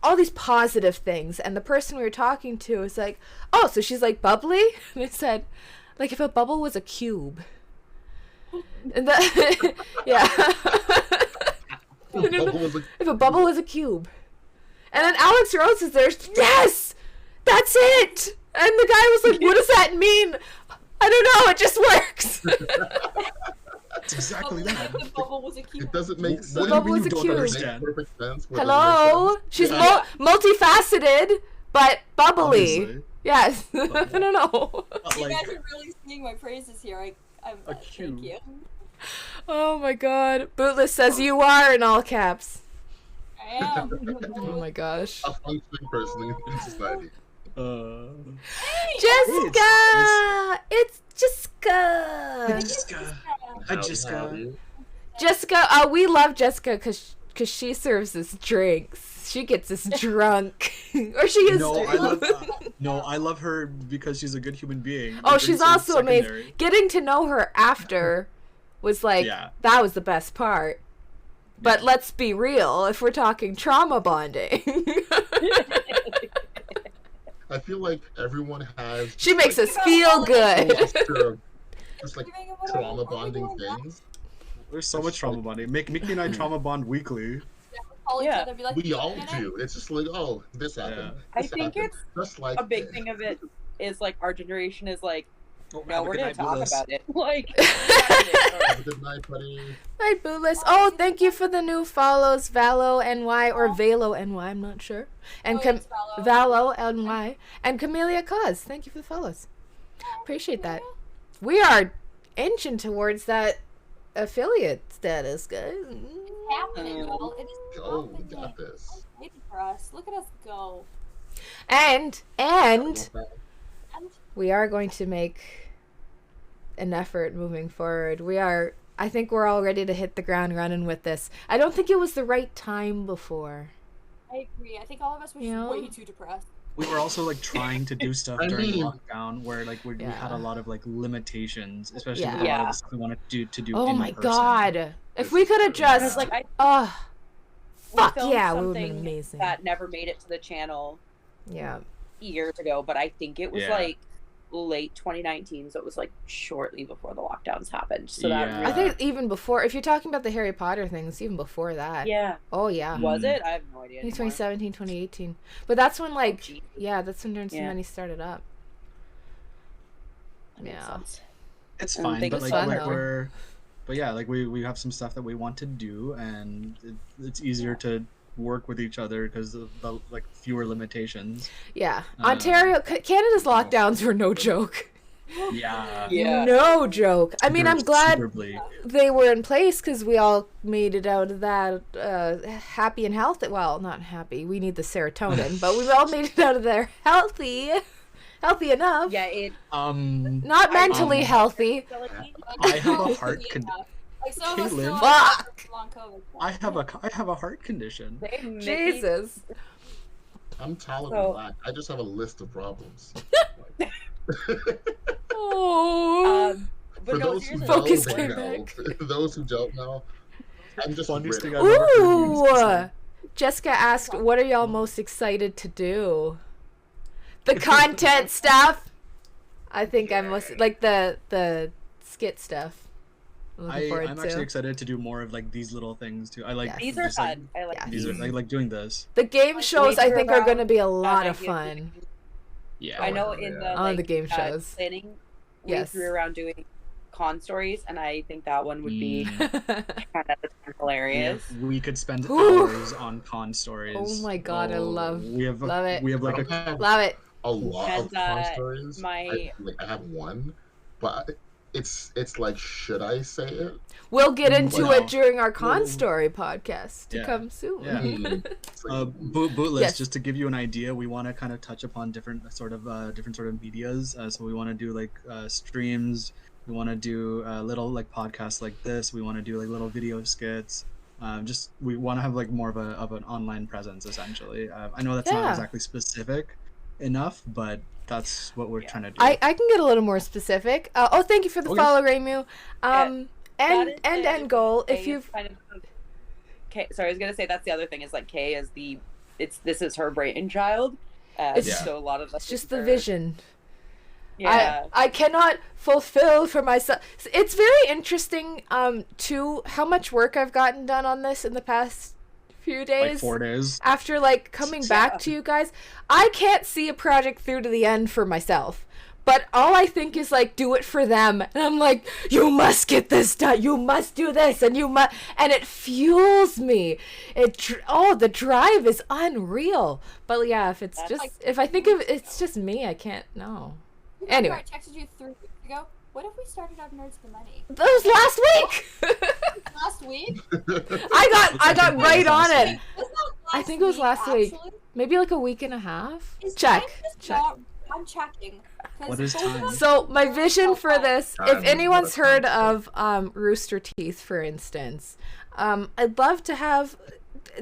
All these positive things, and the person we were talking to was like, oh, so she's like bubbly. And I said, like if a bubble was a cube. And that, yeah. If a bubble was a cube. And then Alex Rose is there. Yes! That's it! And the guy was like, what does that mean? I don't know, it just works. It's exactly that. The bubble was a cube. It doesn't make sense. What do you bubble mean was you a don't cube. understand? Perfect sense. Where it Hello? makes sense. She's Yeah. multifaceted, but bubbly. Obviously. Yes. I don't know. But, You like, guys are really singing my praises here. I'm A thank cube. you. Oh my god. Bootless says you are in all caps. I am. Oh my gosh. A functioning person in society. Jessica! It's Jessica! Jessica. Hi, Jessica. Howdy. Jessica, we love Jessica because she serves us drinks. She gets us drunk. Or she is No, drunk. I love her because she's a good human being. Oh, The she's drinks are also amazing. secondary. Getting to know her after was like, Yeah. that was the best part. But Yeah. let's be real, if we're talking trauma bonding. I feel like everyone has She makes us feel good. cluster of just like Giving a trauma little- bonding oh my God. things. There's so much trauma bonding. Mickey and I trauma bond weekly. Call each Yeah. other, be like, We all "Get it?" do. It's just like, oh, this happened. I This think happened. it's just like a big thing of it is like our generation is like, Oh, no, have a we're good gonna night, talk Willis. about it. Like, Have a good night, buddy. Hi, Bootless. Oh, thank you for the new follows, Valo NY or Valo NY, I'm not sure. And Oh, yes, Valo NY and Camellia Cause. Thank you for the follows. Appreciate that. We are inching towards that affiliate status, guys. It's happening, y'all. It is Go, we happening. got this. Wait for us. Look at us go. And And we are going to make an effort moving forward. I think we're all ready to hit the ground running with this. I don't think it was the right time before. I agree. I think all of us were You just know? way too depressed. We were also like trying to do stuff I during mean- lockdown where like we had Yeah. a lot of like limitations, especially with a lot Yeah. of the stuff we wanted to do Oh in my person. god. If we could have Yeah. just like I we fuck filmed yeah, it would have something been amazing. that never made it to the channel Yeah. years ago, but I think it was Yeah. like late 2019, so it was like shortly before the lockdowns happened. So Yeah. that I really, think even before, if you're talking about the Harry Potter things, even before that. yeah, Oh yeah. was Mm. it? I have no idea. I think anymore. 2017, 2018. But that's when like, Gee, yeah, that's when During Yeah. Many started up. that makes Yeah. sense. It's I don't fine, think but it's like fun, though. but yeah, like we have some stuff that we want to do, and it's easier to work with each other because of the like fewer limitations. Yeah. Um, Ontario, Canada's lockdowns were no joke. Yeah. Yeah. No joke. I mean, They're I'm glad super bleak. they were in place because we all made it out of that happy and healthy. Well, not happy. We need the serotonin, but we all made it out of there healthy enough. Yeah, it. Not mentally healthy. I have a heart Like some of us Caitlin. still Fuck. have long COVID. I have a heart condition. Jesus. I'm taller So- than black. I just have a list of problems. Oh. But For no, those who seriously, know, Focus they came know. back. For those who don't know, I'm just Funniest British. thing I've ever heard you Ooh. say. Jessica asked, what are y'all most excited to do? The content stuff. I think I'm most like the skit stuff. Looking forward I'm to. actually excited to do more of like these little things too. I like Yes. These are just, like, fun. I like Yeah. these are like doing this. The game Like, shows, I later think, are going to around, be a lot that of idea fun. Yeah. I know Oh, in yeah. the On the game uh, shows. planning, we Yes. threw around doing con stories, and I think that one would be kind of hilarious. We could spend Ooh. hours on con stories. Oh my God, I love it. We have I like don't a have Love it. a lot of Because, fun stories. my- I have one, but it's like, should I say it? We'll get into Wow. it during our con Well, story podcast to yeah. come soon. Yeah. It's like, Bootless, Yes. just to give you an idea, we want to kind of touch upon different sort of medias. So we want to do like streams. We want to do little like podcasts like this. We want to do like little video skits. Just we want to have like more of an online presence essentially. I know that's Yeah. not exactly specific enough, but that's what we're trying to do. I can get a little more specific. Thank you for the Okay. follow, Raymu. That is the End other goal. thing. If Kay you've is kind of sorry, I was gonna say that's the other thing is like Kay is this is her brainchild. It's- So a lot of it's just the vision. Yeah. I cannot fulfill for myself. It's very interesting too how much work I've gotten done on this in the past few days. like 4 days. After like coming back to you guys, I can't see a project through to the end for myself. But all I think is like do it for them. And I'm like, you must get this done. You must do this and and it fuels me. The drive is unreal. But yeah, if it's That's just like- if I think of it's just me, I can't know. Anyway. I texted you 3 weeks ago. What if we started on Nerds for Money? That was last week. Last week? I got right on it. Was that I think it was last week. actually? Maybe like a week and a half. Is Check. time just Check. not- I'm checking. 'Cause What is both of time? us- So my vision for this, Time if is anyone's what a heard time of Rooster Teeth, for instance, I'd love to have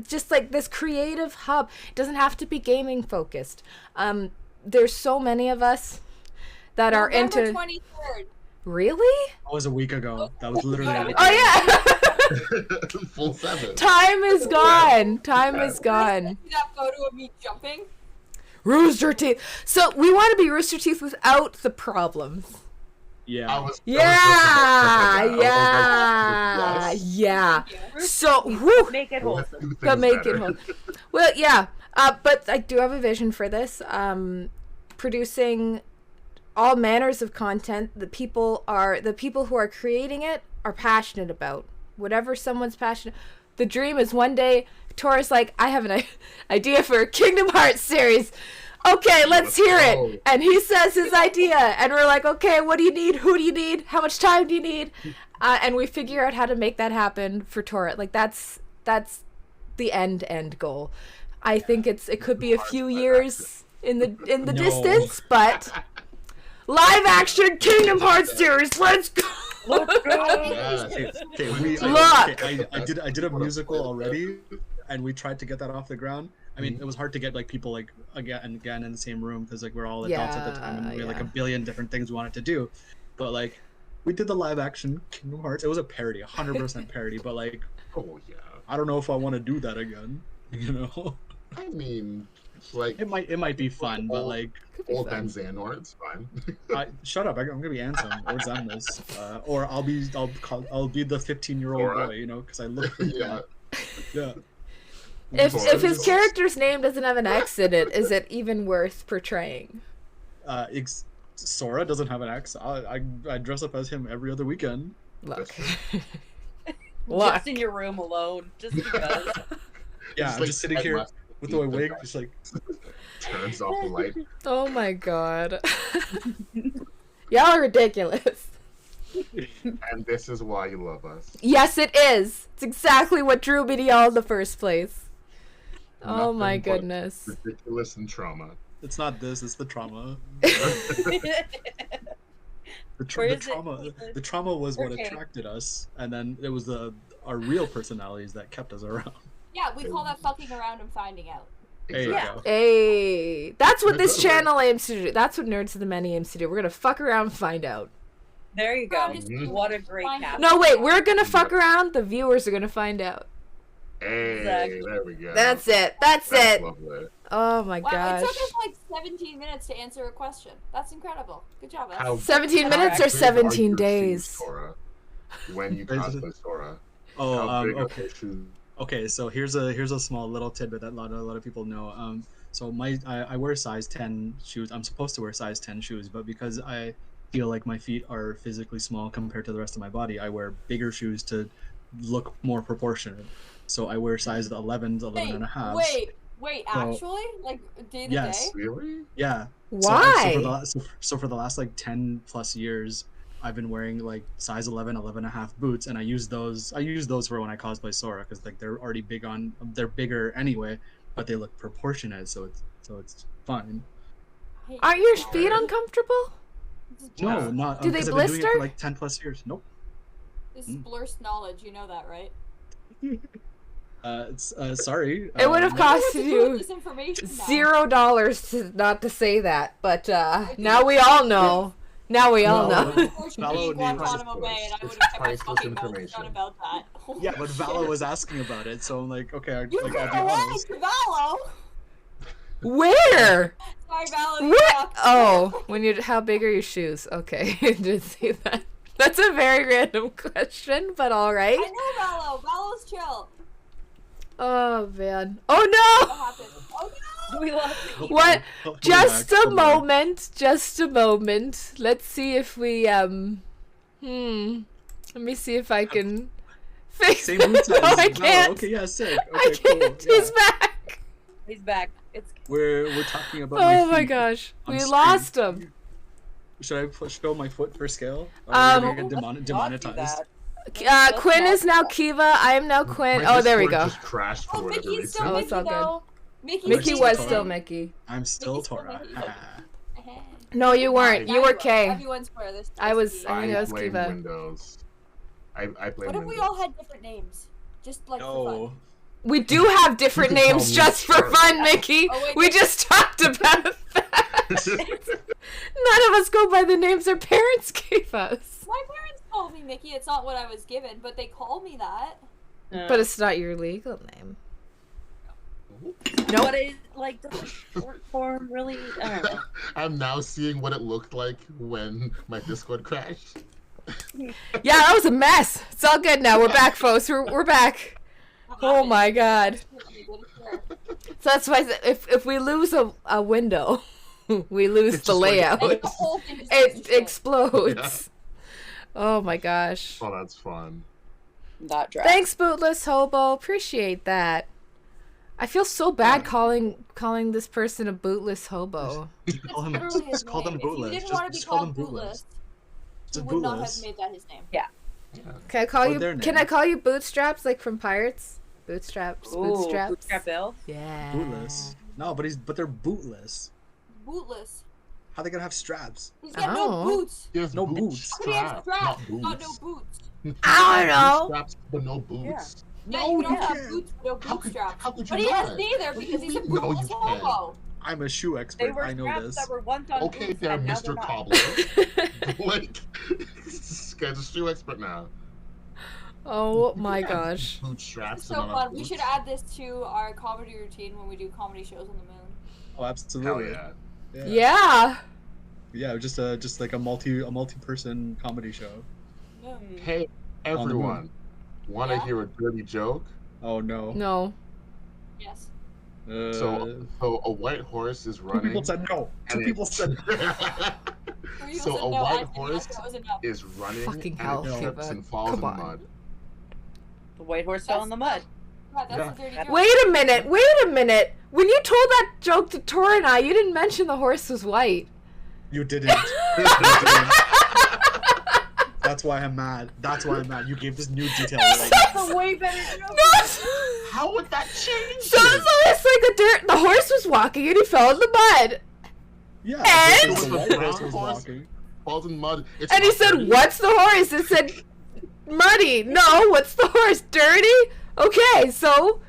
just like this creative hub. It doesn't have to be gaming focused. There's so many of us that are November into. 23rd. Really? That was a week ago. That was literally. a week Oh ago. yeah. full 7. Time is gone. Time is gone. See that photo of me jumping? Rooster Teeth. So we want to be Rooster Teeth without the problems. Yeah. Yeah. So, whew, Make it wholesome. but make it whole. Well, yeah. But I do have a vision for this. Producing all manners of content. The people who are creating it are passionate about whatever someone's passionate. The dream is one day Tora's like, I have an idea for a Kingdom Hearts series. Okay, let's hear it. And he says his idea, and we're like, okay, what do you need? Who do you need? How much time do you need? And we figure out how to make that happen for Tora. Like that's the end goal. I think it could be a few years in the No. distance, but live action Kingdom Hearts series. Let's go. I did a musical already, and we tried to get that off the ground. I mean, it was hard to get like people like again in the same room because like we're all adults at the time and we had like a billion different things we wanted to do. But like we did the live action Kingdom Hearts. It was a parody, 100% parody. But like, Oh yeah. I don't know if I want to do that again. You know, I mean, like it might be fun, but like, old Ben Xanor, it's fine. shut up! I'm gonna be Ansem or Zemnis, or I'll be the 15-year-old Tora. boy, you know, because I look like Yeah. that. Yeah. If his character's name doesn't have an X in it, is it even worth portraying? Sora doesn't have an X. I dress up as him every other weekend. Look. Just in your room alone, just because. Yeah, Just, I'm like, just sitting head here left, with feet my to wig, right. just like. Turns off the light. Oh my god. Y'all are ridiculous. And this is why you love us. Yes, it is. It's exactly what drew me to y'all in the first place. Oh Nothing my but goodness. Ridiculous and trauma. It's not this. It's the trauma. Where The is it? trauma. The trauma was what Okay. attracted us, and then it was our real personalities that kept us around. Yeah, we call that fucking around and finding out. There you Yeah. go. Hey, that's what this channel aims to do. That's what Nerds of the Many aims to do. We're gonna fuck around and find out. There you go. Mhm. What a great cap. No, wait, we're gonna fuck around. The viewers are gonna find out. Hey, Exactly. there we go. That's it. That's That's it. lovely. Oh my Wow, gosh. it took us like 17 minutes to answer a question. That's incredible. Good job, us. How 17 How minutes or big are 17 your days? shoes, Tora? when you cosplay Tora? Oh, How big are okay. those shoes? Okay, so here's a small little tidbit that a lot of people know. So I wear size 10 shoes. I'm supposed to wear size 10 shoes, but because I feel like my feet are physically small compared to the rest of my body, I wear bigger shoes to look more proportionate. So I wear size 11s, 11 and a halves. Wait, So- actually? Like, day to Yes. day? Really? Yeah. Why? So for the last like 10 plus years, I've been wearing like size 11, 11 and a half boots, and I use those for when I cosplay Sora, because like they're already they're bigger anyway, but they look proportionate, so it's fine. I hate Aren't your this. feet uncomfortable? This is No, blurst- not Do they because I've been doing it blister? for like 10 plus years. Nope. This is blurst knowledge, you know that, right? Sorry. It would have I don't know what cost to do with you this information now. $0 not to say that, but now we all know. Now we all No. know. Unfortunately, Follow Guantanamo news. Bay, and I It's would have kept my priceless fucking mouth information. shut about that. Yeah, but Holy Valo shit. was asking about it, so I'm like, okay, You like, ran I'll be away honest. to Valo! Where? Sorry, Valo. you What? suck. Oh, how big are your shoes? Okay, I didn't see that. That's a very random question, but all right. I know Valo. Valo's chill. Oh man. Oh What no! happened? Oh no! We lost He'll- What? he'll be Just back, a don't worry. moment. Just a moment. Let's see if we Let me see if I can fix Same it. boot size. No, I Valo, can't. okay, yeah, sick. I Okay, cool. can't. Yeah. He's back. He's back. It's We're talking about Oh my my feet gosh. on We screen. lost him. Should I show my foot for scale? Or are we gonna get Let's not do demonetized? that. Quinn is now Kiva. I am now Quinn. My Oh, there we Discord go. just crashed for Oh, whatever Mickey's reason. still Oh, Mickey, it's all good. though. Mickey's Mickey still was Mickey. still Mickey. I'm still Mickey's still Tora. Mickey. No, you weren't. Now You were are. Kay. Everyone's square this. I was- this I think week. it was blame Kiva. Windows. I blame What Windows. if we all had different names? Just like for No. fun. We do have different You can call names me just for Star. fun, Mickey. Oh, wait, We wait. just talked about that. None of us go by the names our parents gave us. My parents called me Mickey. It's not what I was given, but they call me that. But it's not your legal name. But it like the short form really. I don't know. I'm now seeing what it looked like when my Discord crashed. Yeah, that was a mess. It's all good now. We're back, folks. We're back. Oh my god. So that's why if we lose a window, we lose It's the just like- layout. And the whole thing is It just shit. explodes. Oh my gosh. Oh, that's fun. That dress. Thanks, Bootless Hobo. Appreciate that. I feel so bad calling this person a bootless hobo. Just call him, Literally his just call them name. If bootless. he didn't want to be Just call them called bootless. bootless, he Just would not have bootless. made that his name. Can I call Or you? their Can name. I call you Bootstraps like from Pirates? Bootstraps. Ooh, Bootstraps. Bootstrap Bill. Yeah. Bootless. No, but they're bootless. Bootless. How they gonna have straps? He's got Oh. no boots. He has No boots. boots. But he has Straps, straps, not not boots. no boots. I don't know. Straps, but no boots. Yeah, you can you have can't. boots, but no How could- bootstraps. how could you But he has not? neither because he's a No, you bootless can't. hobo. I'm a shoe They expert. were I know straps this. that were once on Okay, boots, there, and now Mr. they're not. Cobbler. Like, this guy's a shoe expert now. Oh my gosh. Bootstraps So and not fun. We boots. should add this to our comedy routine when we do comedy shows on the moon. Oh, Hell absolutely. yeah. Yeah. Yeah, just like a multi-person comedy show. Yeah. Hey, everyone. Want to Yeah? hear a dirty joke? Oh no. No. Yes. So a white horse is two running. people said no. Two and people it- said For you, So said a no, I white said horse yes, that was enough. is running Fucking and hell, it trips Kiva. and falls Come in on. the mud. The white horse fell in the mud. Yeah, that's Yeah. a dirty joke. Wait a minute. Wait a minute. When you told that joke to Tora and I, you didn't mention the horse was white. you didn't. That's why I'm mad. That's why I'm mad. You gave this new detail. Like, That's a way better joke. No. How would that change? So it's like the horse was walking and he fell in the mud. yeah. And? the white horse was walking. Falls in mud. It's And he not said, dirty. "What's the horse?" It said, "Muddy." No, what's the horse? Dirty? Okay, so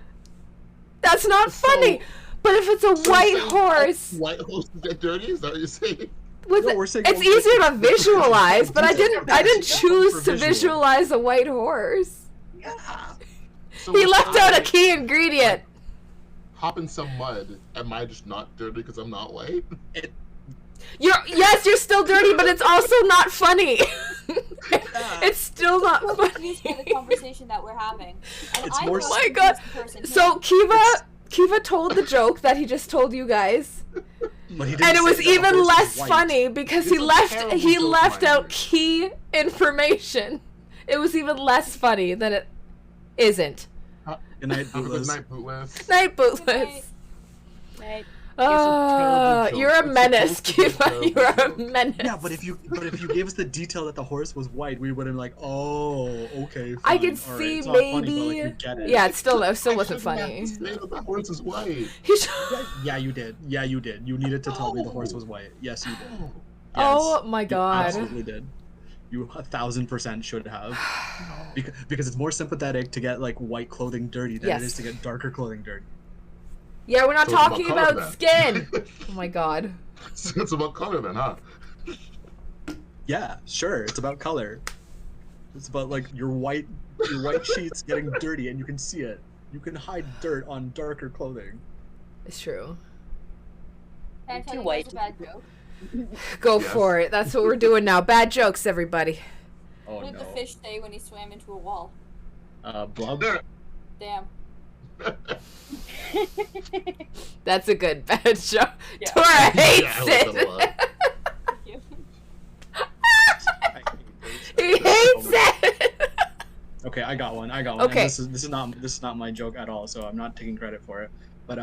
that's not So- funny. But if it's a So white you're saying horse, White horses get dirty? Is that what you're saying? with No, we're saying it's one easier to visualize. But I didn't Yes, choose for to visual. visualize a white horse. So He if left I out a key ingredient. hop in some mud, am I just not dirty because I'm not white? You're still dirty, but it's also not funny. It's still not funny. For the conversation that we're having. And It's I more- know Oh my this god. person So here. Kiva told the joke that he just told you guys. But he didn't And it say was that the even horse less was white. funny because It's he a left terrible he joke, left mind out you. key information. It was even less funny than it isn't. Good night, Have a good Bootless. night, Bootless. Night Good bootless. night. Right. terrible You're a joke. It's menace, supposed to be a Kiva. terrible You're a joke. menace. Yeah, but if you gave us the detail that the horse was white, we would have been like, oh, okay. Fine. I could all right. see It's not funny, but, maybe. like, we get it. Yeah, it still wasn't I shouldn't have funny. to say that the horse is white. He should- Yeah, you did. Yeah, you did. You needed to tell me the horse was white. Yes, you did. Yes, Oh my you god. absolutely did. You 1000% should have. Because it's more sympathetic to get like white clothing dirty than it is Yes. to get darker clothing dirty. Yeah, we're not So it's about talking color about then. skin. Oh my god. So it's about color then, huh? Yeah, sure. It's about color. It's about like your white sheets getting dirty and you can see it. You can hide dirt on darker clothing. It's true. Can I Too tell you white. guys a bad joke? Go Yes. for it. That's what we're doing now. Bad jokes, everybody. Oh What did the no. fish say when he swam into a wall? Blub. Damn. That's a good bad joke. Yeah. Tora hates Yeah, I like that a lot. Thank you. He hates it. Okay, I got one. Okay. Okay. And this is not my joke at all, so I'm not taking credit for it. But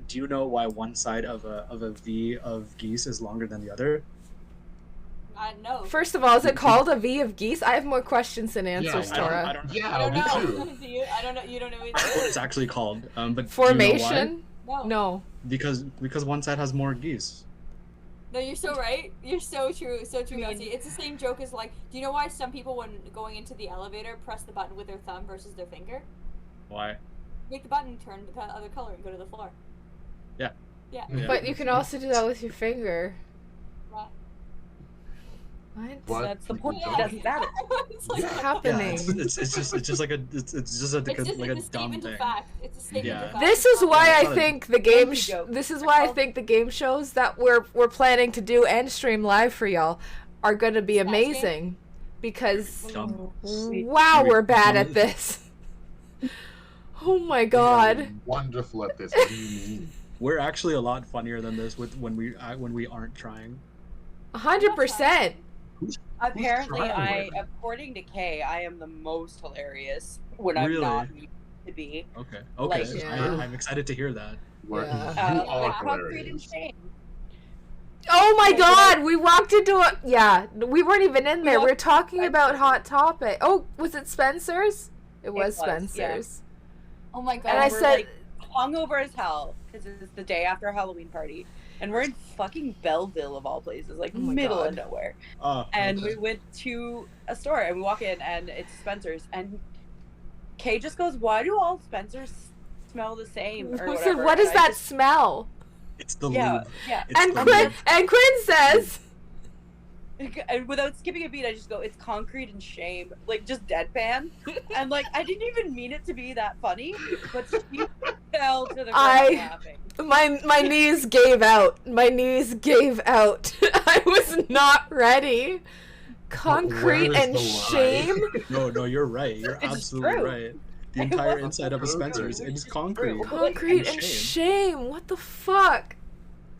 do you know why one side of a V of geese is longer than the other? I know. First of all, is it called a V of geese? I have more questions than answers, I Tora. I don't know I Yeah, don't me know. too. Do you? I don't know. You don't know what either. it's actually called. But do you know why? Formation? No. No. Because one side has more geese. No, you're so right. You're so true. So true, I mean- Yossi. It's the same joke as like, do you know why some people, when going into the elevator, press the button with their thumb versus their finger? Why? Make the button turn the other color and go to the floor. Yeah. Yeah. Yeah. But you can also do that with your finger. Right. What? What? That's the People point. don't. It doesn't matter. It's like, Yeah. What's Yeah, happening? it's just like a it's just a, it's just like a it's a dumb statement thing. of fact. It's a statement Yeah. of fact. This It's is not why like- I It's not a- think the game. It's a joke. This is why I think the game shows that we're planning to do and stream live for y'all are going to be Smash game? amazing, because Dumb. wow, we're bad at this. Oh my We are god. wonderful at this. What do you mean? We're actually a lot funnier than this when we aren't trying. 100%. Apparently, trying? according to Kay, I am the most hilarious when I'm Really? not used to be. Okay. Like, yeah. I'm excited to hear that. We're, Yeah. You Uh, are concrete and hilarious. shame. Oh my Yeah, god, we walked into a we weren't even in there. We were walked- talking about Hot Topic. Oh, was it Spencer's? It was was, yeah. Spencer's. Oh my god. And I we're, said like, hungover as hell because it's the day after a Halloween party, and we're in fucking Belleville of all places, like Oh my middle God. of nowhere. Oh. And okay. we went to a store, and we walk in, and it's Spencer's, and Kay just goes, "Why do all Spencer's smell the same?" Or I said, whatever. what is And I that just- smell? It's the Yeah, lube. yeah. It's And the Quinn lube. says, And without skipping a beat, I just go, "It's concrete and shame," like just deadpan, and like I didn't even mean it to be that funny, but she fell to the ground laughing. my knees gave out. My knees gave out. I was not ready. Concrete Where is and the shame. lie? No, you're right. You're It's absolutely true. right. The It entire wasn't inside of a true. Spencer's It was is just concrete. true. Concrete And and shame. What the fuck?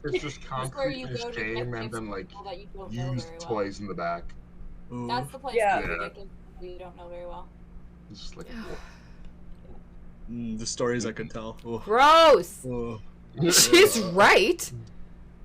It's just It's where concrete you and go to shame, get and gifts then from like people that you don't know used very well. toys in the back. Ooh. That's the place Yeah. to go Yeah. get gifts from people you don't know very well. It's just like. The stories I could tell. Oh. Gross. Oh. She's right.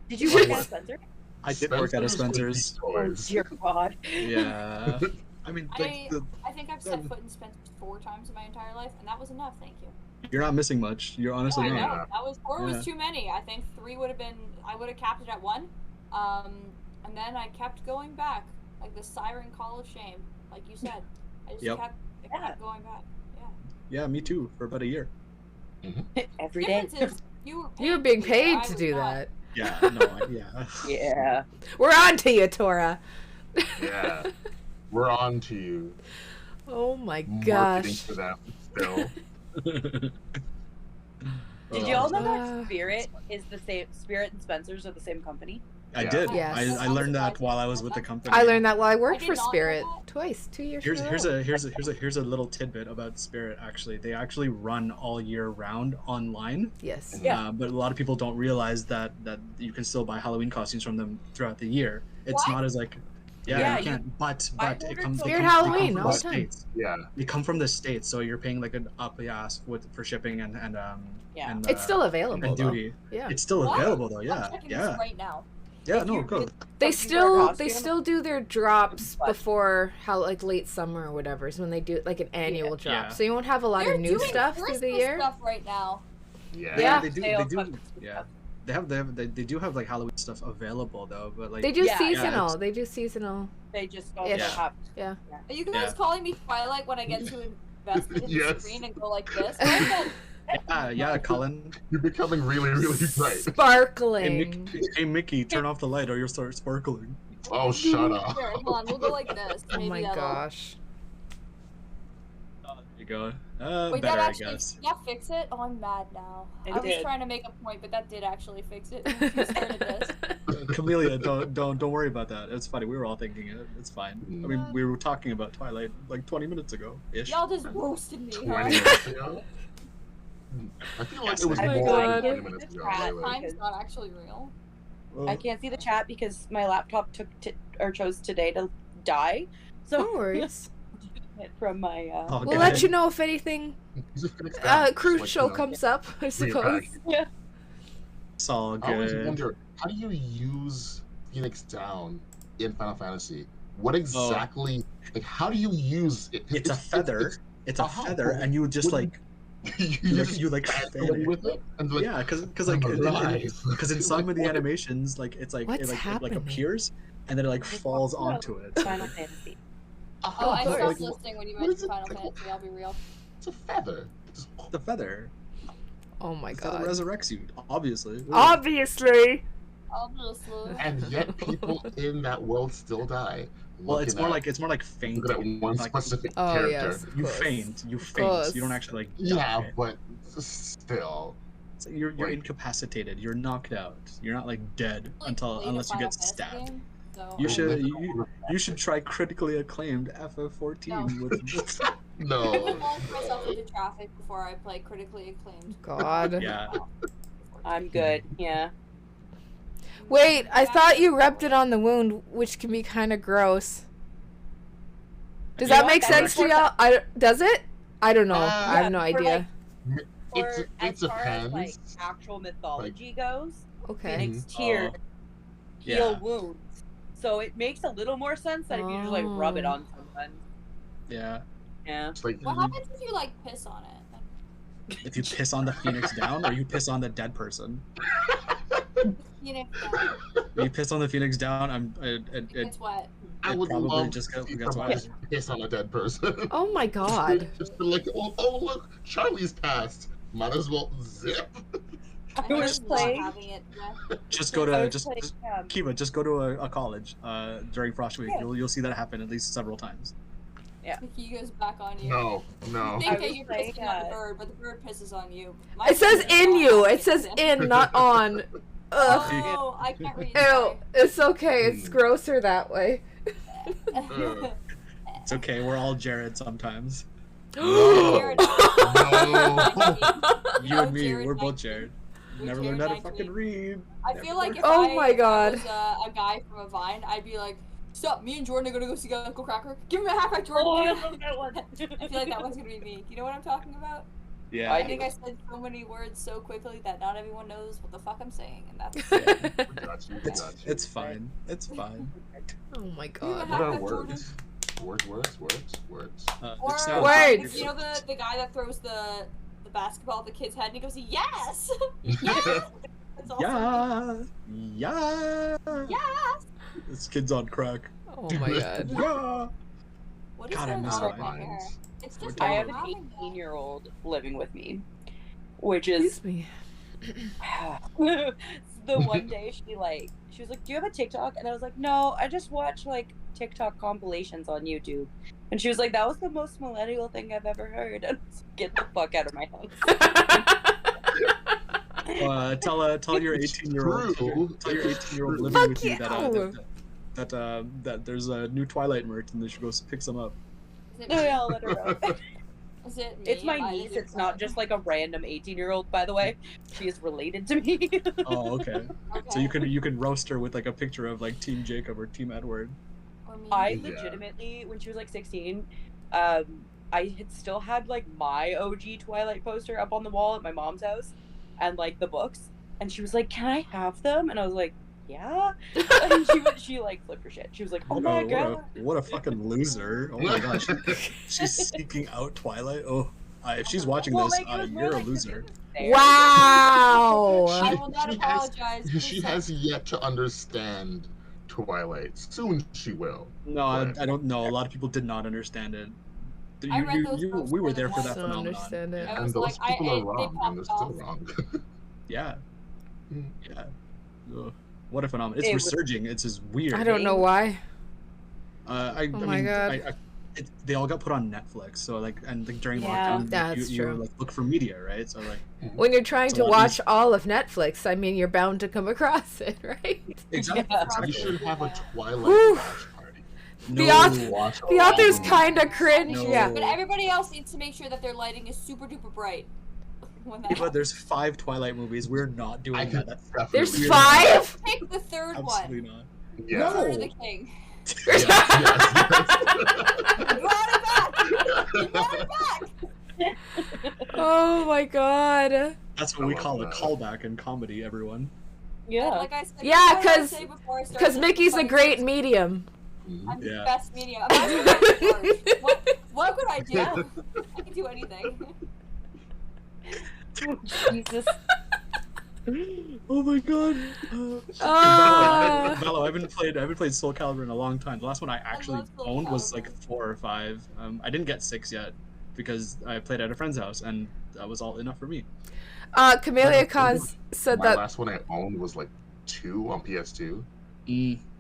Did you work at Spencer? I did work at a Spencer's Spencer's. Oh toys. dear God. Yeah. I mean, like, I think I've set foot in Spencer's 4 times in my entire life, and that was enough. Thank you. you're not missing much. You're honestly I not. know. That was 4 Yeah. was too many. I think 3 would have been. I would have capped it at 1, and then I kept going back, like the siren call of shame, like you said. I just Yep. kept going back. Yeah. Yeah, me too. For about a year. Every day. Difference is you were You were being to paid I to was do not. that. Yeah. No. Yeah. Yeah. We're on to you, Tora. Yeah. We're on to you. Oh my Marketing gosh. for that still. Did you all know Uh. that Spirit is the same? Spirit and Spencer's are the same company. I Yeah. did. Yes. I learned that while I was with the company. I learned that while I worked I did for not know Spirit that. twice, 2 years. Here's a little tidbit about Spirit. Actually, they actually run all year round online. Yes. Yeah. But a lot of people don't realize that you can still buy Halloween costumes from them throughout the year. It's What? not as like, yeah, Yeah, you can't. But I it ordered comes. some- They Spirit come Halloween from all the the time. States. Yeah. They come from the States, so you're paying like an up the ass for shipping and Yeah. and, It's still available and though. duty. Yeah. It's still What? available though. I'm Yeah, checking yeah, this right now. yeah. If No, you go. really- They something for a still costume. do their drops But- before how like late summer or whatever is when they do like an annual drop. Yeah. So you won't have a lot They're of new doing stuff through Christmas the year. stuff right now. Yeah. Yeah. They do. Sale They do. comes- Yeah. They do have like Halloween stuff available though, but like They do Yeah, yeah, seasonal. it's- They do seasonal. They just also Ish. have. Yeah. Are you guys Yeah. calling me Twilight when I get to invest in the Yes. screen and go like this? Like yeah, Cullen. You're becoming really, really bright. Sparkling. Hey Mickey, turn off the light or you'll start sparkling. Oh, shut up. Here, hold on, we'll go like this. Oh Maybe my that'll... gosh. There you go. Wait, Better, that I actually, guess. did that fix it? Oh, I'm mad now. It I was did. trying to make a point, but that did actually fix it. You started this. Camellia, don't worry about that. It's funny. We were all thinking it. It's fine. I mean, we were talking about Twilight like 20 minutes ago, ish. Y'all just roasted me, 20 huh? minutes ago? I feel like it was Oh more my than God. 20 minutes ago. Chat. Really. Time's not actually real. I can't see the chat because my laptop chose today to die. So No worries. from my Oh, We'll God. let you know if anything Just fix that. Just crucial like, you know, comes up, I suppose. yeah. It's all I always good. wonder, how do you use Phoenix Down in Final Fantasy? What exactly, like, how do you use it? It's a feather. It's a Uh-huh. feather, and you just Wouldn't- like you like dance fan it. with it? And like, Yeah, because like I'm alive. because in some of the animations, like it's like What's it like happening? appears, and then it like falls onto it. Final Fantasy. Oh, I course. stopped Like, listening when you what is mentioned it? Final Fantasy, I'll be real. It's a feather. Just- The feather. Oh my The feather god. resurrects you, obviously. Obviously. Obviously. And yet people in that world still die. Well, it's more like Looking at fainting. one Like, specific Oh character. yes. of you course. faint. You Of faint. course. You don't actually like. Yeah, die. but still. So you're like- incapacitated. You're knocked out. You're not like dead Like, until played a unless you Final get Fantasy stabbed. game, so You I- should you should try critically acclaimed FF14 with I No. will launch myself into traffic before I play critically acclaimed. God. yeah. I'm good. Yeah. Wait, I thought you rubbed it on the wound, which can be kind of gross. Does You that know make what? sense to y'all? Does it? I don't know. I have no for, idea. Or It as far as depends. like actual mythology goes, Okay. Phoenix Tear Oh. heal Yeah. wounds. So it makes a little more sense than if you just like rub it Oh. on someone. Yeah. Yeah. It's like, What happens if you like piss on it? If you piss on the Phoenix down, or you piss on the dead person. You know, If you piss on the Phoenix down, it's wet. I it would probably love just to see gets somebody wet. piss on a dead person. Oh my god. Just be like, oh look, Charlie's passed. Might as well zip. I was hate not playing. having it wet. Just go I to was playing, Kiva. Just go to a college during Frost Week. Yeah. You'll see that happen at least several times. He goes back on you. No, no. You think I that was you're playing, pissing on the bird, but the bird pisses on you. My It says piss is in on you. my It says piss. in, not on. Ugh. Oh, I can't read. Ew. It's okay. It's grosser that way. sorry. It's okay. We're all Jared sometimes. No. Jared, No. You No, and me, Jared we're both 19. Jared. We're Never Jared learned how to 19. fucking read. I feel like if Oh my I God. was a guy from a Vine, I'd be like, "Sup, me and Jordan are gonna go see Uncle Cracker. Give him a half back, Jordan." Oh, I Give him love that one. I feel like that one's gonna be me. You know what I'm talking about? Yeah. I think I said so many words so quickly that not everyone knows what the fuck I'm saying, and that's. We got you, we It's, got you. it's fine. It's fine. Oh my Give him a god. What are half back, Jordan. words? Words. Or it sounds- Words. you know the guy that throws the basketball at the kid's head and he goes, "Yes, yes." That's also Yeah. Yeah. Yes. This kid's on crack. Oh my god. Yeah. What is God, I going miss on our with my hair? vines. It's just I We're have an having 18-year-old living with me, which is Excuse me. the one day she was like, "Do you have a TikTok?" And I was like, "No, I just watch like TikTok compilations on YouTube." And she was like, "That was the most millennial thing I've ever heard." And I was like, "Get the fuck out of my house." Tell your 18-year-old living Fuck with you you. that there's a new Twilight merch and they should go pick some up. Is it No, me? yeah, I'll let her know. Is it me? It's my Am I the niece. new It's not Twilight? just like a random 18-year-old, by the way. She is related to me. Oh, okay. So Okay. you can roast her with like a picture of like Team Jacob or Team Edward. Or me. I Yeah. legitimately, when she was like 16, I had still had like my OG Twilight poster up on the wall at my mom's house, and like the books, and she was like, "Can I have them?" And I was like, "Yeah." And she like flipped her shit. She was like, "Oh my god." What a fucking loser! Oh my gosh, she's seeking out Twilight. Oh, if she's watching Well, this, like, it was more you're a like the loser. there. Wow. I will not apologize. Please She don't. has yet to understand Twilight. Soon she will. No, I But- don't know. A lot of people did not understand it. I read those books We were more there than for once. that I don't phenomenon. understand it. I And was those like, people they are wrong, and popped they're still off. wrong. Yeah, Mm. yeah. Ugh. What a phenomenon! It's It was- resurging. It's just weird. I don't know why. I Oh I my mean, God. they all got put on Netflix. So like, and like during Yeah. lockdown, That's you true. like look for media, right? So like, When you're trying It's a to lot watch easier. all of Netflix, I mean, you're bound to come across it, right? exactly. Yeah. You exactly. should have a Twilight Whew. watch party. The No, author- Watch The all author's the kind of movies. cringe. No. Yeah. But everybody else needs to make sure that their lighting is super duper bright. When that Kiva, there's 5 Twilight movies. We're not doing I that. can That's definitely There's do 5? pick the third absolutely one. not. Yeah. Murder the King. Yes, You brought it back. You brought it back. Oh my god. That's what I we love call a that. callback in comedy, everyone. Yeah. Like I said, Yeah, what did I 'cause- say before I started Because this Mickey's a funny great person? medium. I'm Yeah. the best media. Imagine that large. What could I do? I can do anything. Jesus. Oh my god. Ah. Valo, I haven't played Soul Calibur in a long time. The last one I actually love Soul owned was Calibur. like 4 or 5. I didn't get 6 yet because I played at a friend's house and that was all enough for me. Camellia Cause said My that. last one I owned was like 2 on PS2.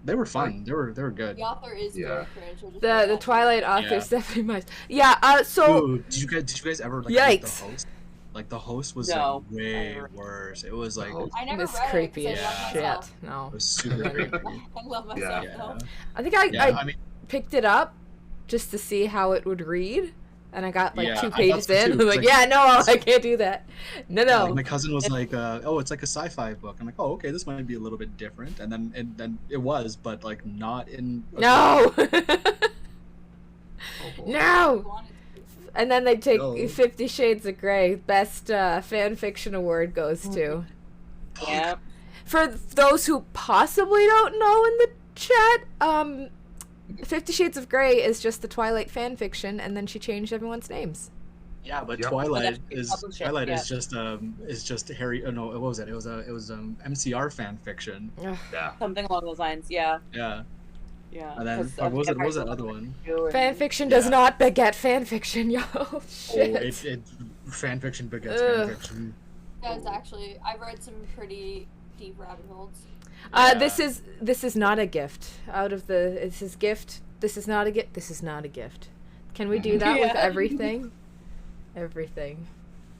They were fun. They were good. The author is Yeah. very cringe. I'll just say The that. Twilight author's definitely much. Yeah, so Ooh, did you guys ever like read Yikes. the host? Like the host was No. like way worse. It was like host? I never it's read creepy it as 'cause I love shit. myself. No. it was super creepy. I love myself Yeah. though. I think Yeah, I I mean, picked it up just to see how it would read. And I got like Yeah, 2 I thought pages so in. too, I was like, like- yeah, no, I can't do that. No, yeah, no. like my cousin was like, "Oh, it's like a sci-fi book." I'm like, "Oh, okay, this might be a little bit different." And then it was, but like not in. No. Oh, boy. You No. wanted to. And then they take No. 50 Shades of Grey. Best fan fiction award goes to. Yeah. For those who possibly don't know in the chat, 50 Shades of Grey is just the Twilight fan fiction, and then she changed everyone's names. Yeah, but Yep. Twilight But is that's Twilight yeah. is just Harry. Oh no, what was it? It was MCR fan fiction. Ugh. Yeah. Something along those lines. Yeah. Yeah, Yeah. and then 'Cause what was it? of What was that Harry other one? Potter and- Fan fiction does Yeah. not beget fan fiction, yo. Oh, Shit. it fan fiction begets Ugh. fan fiction. Guys, actually, I've read some pretty deep rabbit holes. Yeah. This is not a gift. Out of the this is gift. This is not a gift. This is not a gift. Can we do that with Yeah. everything? Everything.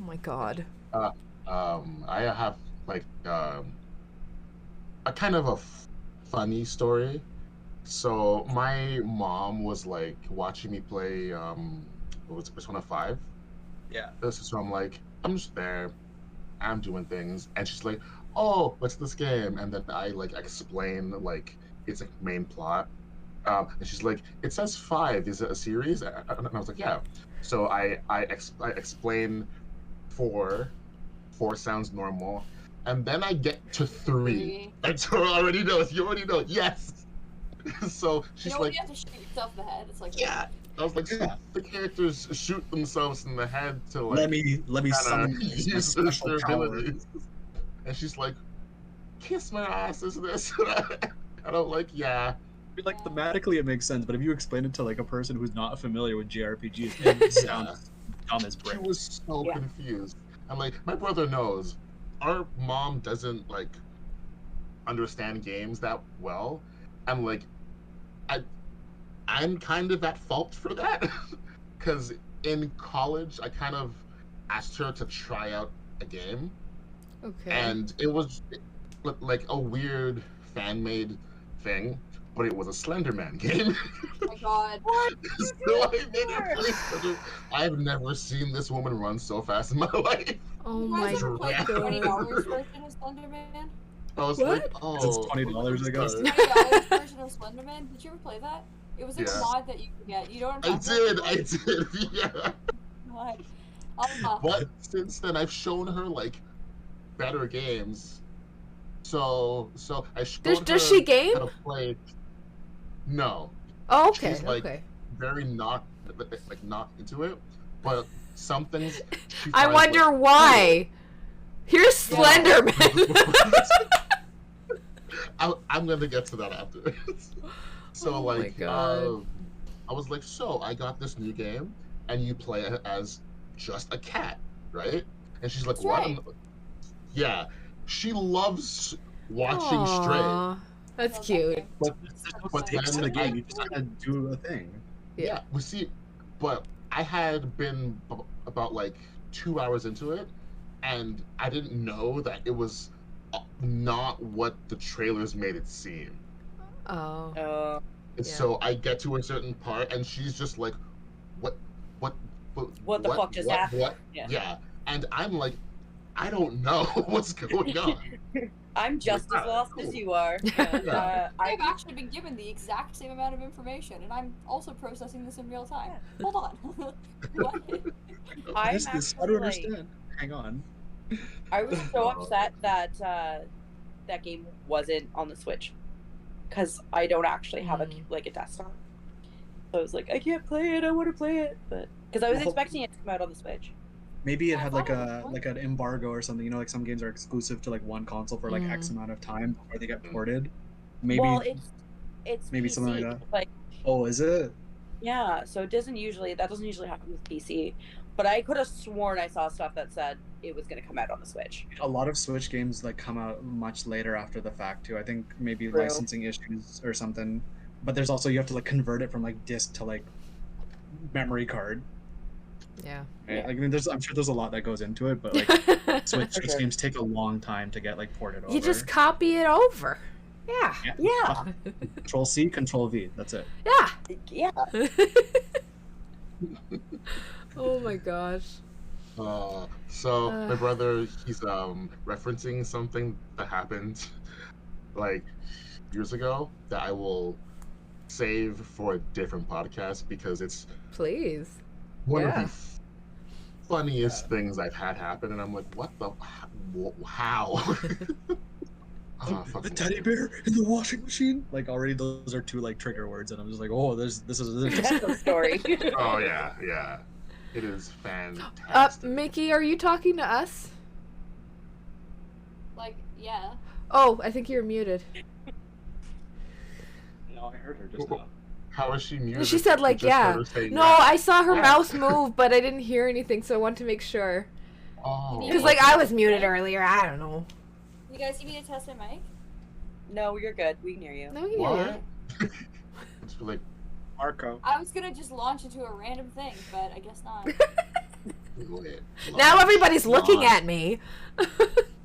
Oh my god. I have like a kind of a funny story. So my mom was like watching me play what was it, Persona 5? Yeah. So I'm like, I'm just there, I'm doing things, and she's like, oh, what's this game? And then I like explain like its like main plot. And she's like, it says 5. Is it a series? And I was like, yeah. So I explain 4. 4 sounds normal. And then I get to 3. And Tora already knows. You already know. Yes. So You she's know when like, you have to shoot yourself in the head? It's like yeah. I was like, so Yeah. the characters shoot themselves in the head to like Let me kinda summon use my their special power. abilities. And she's like, kiss my ass, is this? And I'm like, yeah. I mean, like thematically it makes sense, but if you explain it to like a person who's not familiar with JRPGs, it sounds dumb as She brick. was so Yeah. confused. I'm like, my brother knows. Our mom doesn't like understand games that well. I'm like, I'm kind of at fault for that. Because in college, I kind of asked her to try out a game. Okay. And it was like a weird fan-made thing, but it was a Slenderman game. Oh my god. What? So I made her play Slender. I've never seen this woman run so fast in my life. Oh You my guys ever played the god. $20 version of Slenderman? I was What? like, oh. It's $20, I guess. $20 version of Slenderman? Did you ever play that? It was like Yeah. a mod that you could get. You don't I remember? did, yeah. What? But since then, I've shown her like better games. So I showed her Does she game? how to play. No, Oh, okay. She's, like, Okay. very not into it. But some things. She I finds, wonder like, why. Here's Yeah. Slenderman. I'm gonna get to that after. So Oh my like, God. I was like, so I got this new game, and you play it as just a cat, right? And she's like, That's what? right. Yeah, she loves watching Stray. Aw, that's Love that cute. game. But there's no But stakes in then the game. I- You just gotta do a thing. Yeah. We see, but I had been about like 2 hours into it, and I didn't know that it was not what the trailers made it seem. Oh. And Yeah. so I get to a certain part, and she's just like, "What What the fuck just happened?" What? Yeah. Yeah." And I'm like, "I don't know what's going on." I'm just as lost as you are. Yeah. I've actually been given the exact same amount of information, and I'm also processing this in real time. Hold on. What? What I'm is this? I actually, don't like- understand. Hang on. I was so upset that that game wasn't on the Switch, because I don't actually have a desktop. So I was like, I can't play it. I want to play it, but because I was Well, expecting it to come out on the Switch. Maybe it I had thought like it was fun. like an embargo or something. You know, like some games are exclusive to like one console for like X amount of time before they get ported. Maybe. Well, it's maybe PC. something like that. Like, Oh, is it? yeah, so that doesn't usually happen with PC. But I could have sworn I saw stuff that said it was going to come out on the Switch. A lot of Switch games like come out much later after the fact too. I think maybe True. licensing issues or something. But there's also you have to like convert it from like disc to like memory card. Yeah. Right? Like, I mean, I'm sure there's a lot that goes into it, but like Switch For sure. games take a long time to get like ported over. You just copy it over. Yeah. Yeah. Control C, Control V. That's it. Yeah. Yeah. Oh my gosh. So my brother, he's referencing something that happened like years ago that I will save for a different podcast because it's Please. one Yeah. of the funniest things I've had happen, and I'm like, what the how? Oh, The fucking teddy bear in the washing machine. Like already, those are two like trigger words, and I'm just like, oh, this is That's a story. Oh yeah. It is fantastic. Mikki, are you talking to us? Like, yeah. Oh, I think you're muted. No, I heard her just now. How is she muted? She said, like, Just yeah. heard her say No, yeah. I saw her Yeah. mouth move, but I didn't hear anything, so I wanted to make sure. Oh. Because, like, I was muted earlier. I don't know. You guys need me to test my mic? No, you're good. We can hear you. No, you What? didn't. It's like, Marco. I was gonna just launch into a random thing, but I guess not. wait, Now launch, everybody's looking launch, at me.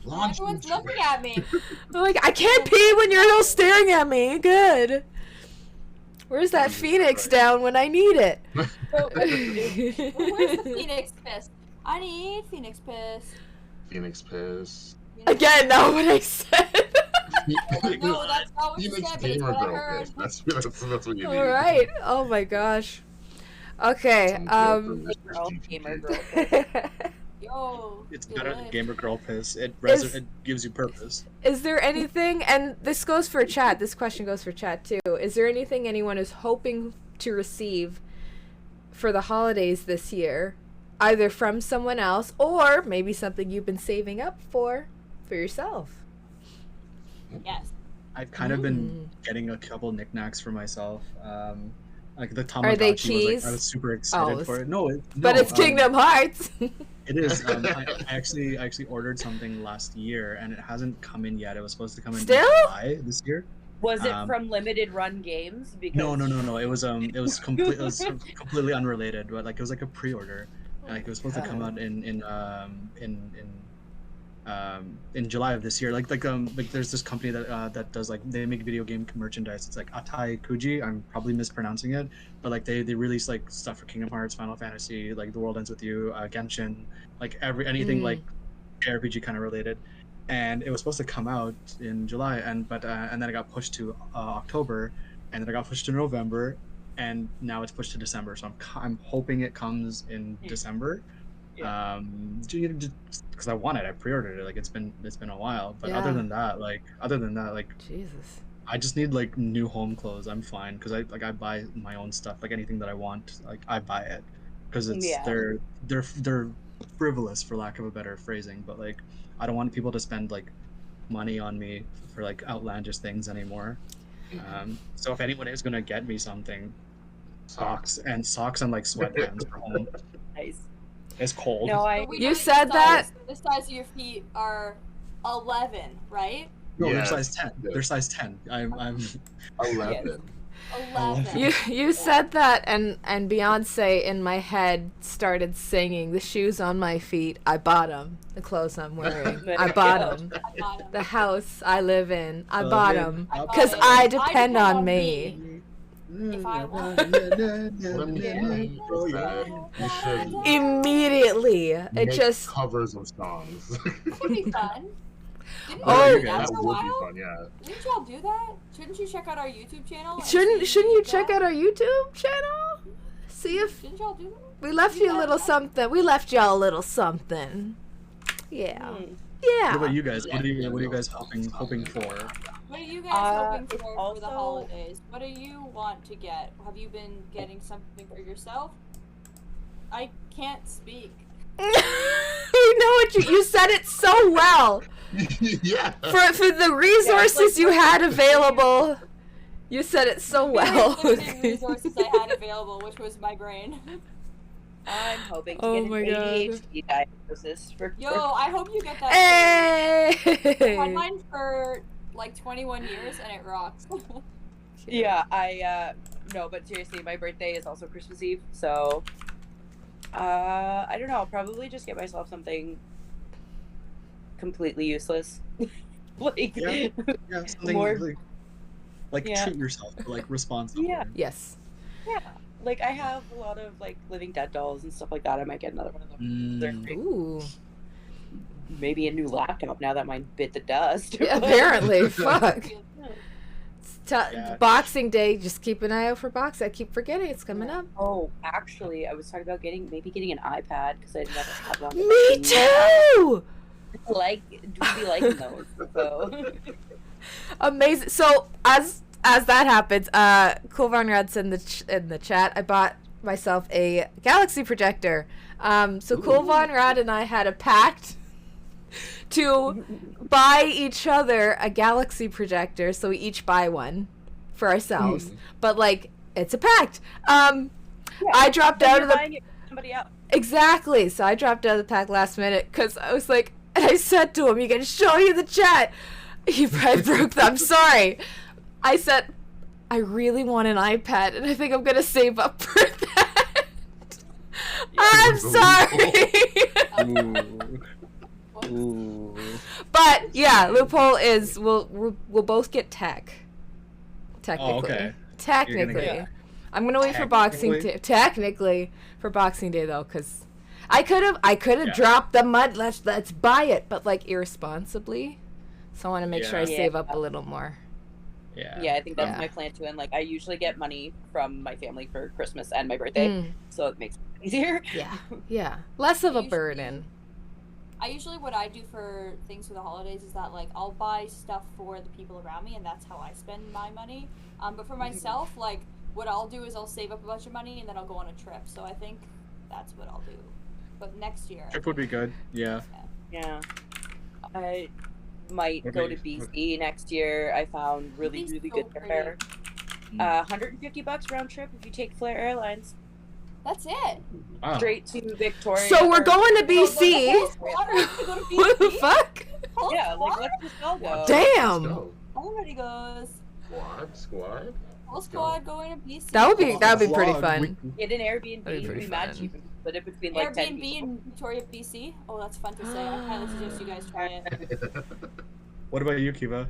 launch Everyone's into- looking at me. I'm like, I can't pee when you're all staring at me. Good. Where's that Jesus phoenix Christ. down when I need it? Where's the Phoenix piss? I need Phoenix piss. Phoenix piss. Again, not what I said. No, that's not what you Phoenix said, but it's gamer what I girl heard. piss. That's what you need. All right. Oh my gosh. Okay. Gamer girl. Yo. It's good better than life. gamer girl piss. It Is- it gives you purpose. Is there anything, and this goes for chat, this question goes for chat too. Is there anything anyone is hoping to receive for the holidays this year? Either from someone else or maybe something you've been saving up for yourself. Yes. I've kind of been getting a couple knickknacks for myself. Like the Tamagotchi Are they was cheese? like, I was super excited Oh, for it. No, But it's Kingdom Hearts. It is. I actually ordered something last year and it hasn't come in yet. It was supposed to come in Still? July this year. Was it Um, from Limited Run Games? Because No. It was completely unrelated. But like it was like a pre-order. Like it was supposed to come out in in July of this year. Like there's this company that does like they make video game merchandise. It's like Atai Kuji. I'm probably mispronouncing it, but like they release like stuff for Kingdom Hearts, Final Fantasy, like The World Ends With You, Genshin, like anything like RPG kind of related. And it was supposed to come out in July, and then it got pushed to October, and then it got pushed to November, and now it's pushed to December. So I'm hoping it comes in December. Yeah. Because I want it, I pre-ordered it. Like it's been a while, but other than that, like Jesus, I just need like new home clothes. I'm fine because I buy my own stuff. Like anything that I want, like I buy it because it's they're frivolous, for lack of a better phrasing. But like I don't want people to spend like money on me for like outlandish things anymore. So if anyone is gonna get me something, socks and like sweatpants for home. Nice. It's cold. No, You said that. The size of your feet are 11, right? No, Yeah. they're size 10. They're size 10. I'm 11. 11. You said that, and Beyonce in my head started singing, "The shoes on my feet, I bought them. The clothes I'm wearing, I bought them. I got 'em. The house I live in, I bought them. I bought Because it. I depend on me." If I want. You should Immediately, it make just covers of songs. That would be fun. Didn't Oh, you do that that for a would be while? fun, yeah. Didn't y'all do that? Shouldn't you check out our YouTube channel? and shouldn't see you that? check out our YouTube channel? See if Didn't y'all do that? we left you a little something. We left y'all a little something. Yeah. What about Yeah. you guys? What are you guys hoping for? What are you guys hoping it's for the also- holidays? What do you want to get? Have you been getting something for yourself? I can't speak. We know what you said it so well. Yeah. For the resources you had available, you said it so well. Very limited resources I had available, which was my brain. I'm hoping to Oh get my an God. ADHD diagnosis for. Yo, I hope you get that. I had Hey. mine for like 21 years and it rocks. Yeah, no, but seriously, my birthday is also Christmas Eve, so I don't know. I'll probably just get myself something completely useless. Like, Yeah, something More- like Yeah. treat yourself, but like responsibly. Yeah. Yes. yeah, like I have a lot of like Living Dead dolls and stuff like that. I might get another one of them. They're great. Ooh. Maybe a new laptop now that mine bit the dust. Yeah, apparently. Fuck. Yeah. Boxing Day. Just keep an eye out for Boxing. I keep forgetting it's coming up. Oh, actually, I was talking about getting an iPad because I never had one. Me too. Like, do be liking those? So. Amazing. So as that happens, Cool Von Rad's in the chat. I bought myself a Galaxy projector. So Cool Von Rad and I had a pact to buy each other a Galaxy projector, so we each buy one for ourselves. But like, it's a pact. I dropped out of the Buying it for somebody else. exactly. So I dropped out of the pack last minute because I was like, and I said to him, "You can show you the chat." He probably broke them. I'm sorry. I said, I really want an iPad, and I think I'm gonna save up for that. I'm sorry. Ooh. But yeah, loophole is we'll both get tech. Technically. Oh, okay. Technically. get- I'm gonna wait for Boxing Day. Technically for Boxing Day though, because I could have dropped the mud. Let's buy it, but like irresponsibly. So I want to make sure I Yeah. save up a little more. Yeah. Yeah, I think that's Yeah. my plan too. And like, I usually get money from my family for Christmas and my birthday, Mm, so it makes it easier. yeah. Less of a Usually- burden. I usually what I do for things for the holidays is that like I'll buy stuff for the people around me and that's how I spend my money. But for myself, like what I'll do is I'll save up a bunch of money and then I'll go on a trip. So I think that's what I'll do. But next year. Trip would be good. Yeah. Yeah, I might What go about to you? BC next year. I found really BC's really so good pretty. fare. $150 round trip if you take Flair Airlines That's it. Wow. straight to Victoria. So we're or- going to The whole BC. squad are gonna go to What the BC? fuck? Whole Yeah, like squad? let's just all go. Damn. Go. Everybody goes. Squad. Whole squad going to BC. That would be pretty Vlog, fun. we- Get an Airbnb. That'd be It'd pretty be mad fun. cheap. split it between like 10 Airbnb people. in Victoria, BC. Oh, that's fun to say. I highly suggest you guys try it. What about you, Kiva?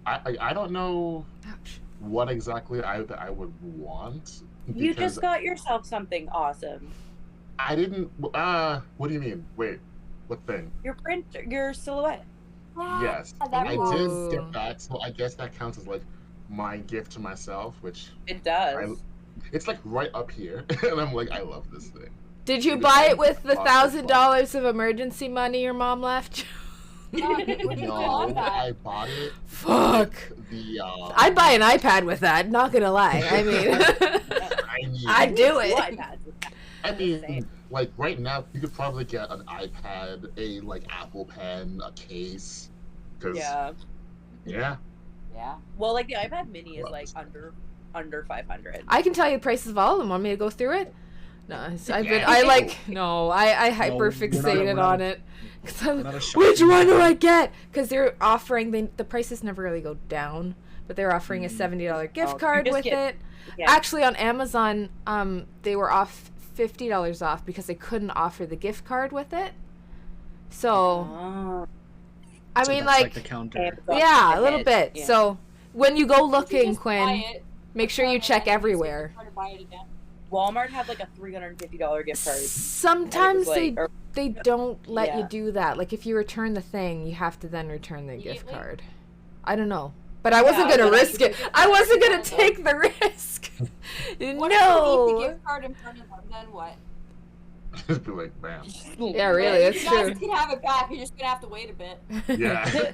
I don't know Ouch. what exactly I would want. You because just got yourself something awesome. I didn't. What do you mean? Wait, what thing? Your printer, your silhouette. Yes, that I Ooh. did get that, so I guess that counts as like my gift to myself, which It does. it's like right up here, and I'm like, I love this thing. Did you It buy it depends with the on the $1,000 of emergency money your mom left you? What do you No, want that? I bought it. Fuck. The I'd buy an iPad with that, not gonna lie. I mean, I'd do it. I mean, like right now, you could probably get an iPad, a like Apple Pen, a case. Cause Yeah. yeah. Yeah. Well, like the iPad Mini is like under 500. I can tell you the prices of all of them. Want me to go through it? No, Yeah. I hyper we're fixated not- on it. 'Cause I'm, not a which shopping one do guide. I get? Because they're offering, the prices never really go down, but they're offering a $70 gift you card just with get- it. Yeah. Actually, on Amazon, they were off $50 off because they couldn't offer the gift card with it. So, Oh. I So mean, that's like, the counter. Amazon yeah, took a little hit. bit. Yeah. So, when you go You looking, just buy Quinn, it, make sure you and check then you everywhere. try to buy it again. Walmart had like a $350 gift card. Sometimes like- or- they don't let you Yeah. do that. Like, if you return the thing, you have to then return the gift Immediately? card. I don't know. But I wasn't Yeah, going to but I risk it. I wasn't going to take the risk. What if you leave the No. gift card in front of them? Then what? Just be like, bam. Yeah, really, that's You guys true. can have it back. You're just gonna have to wait a bit. Yeah.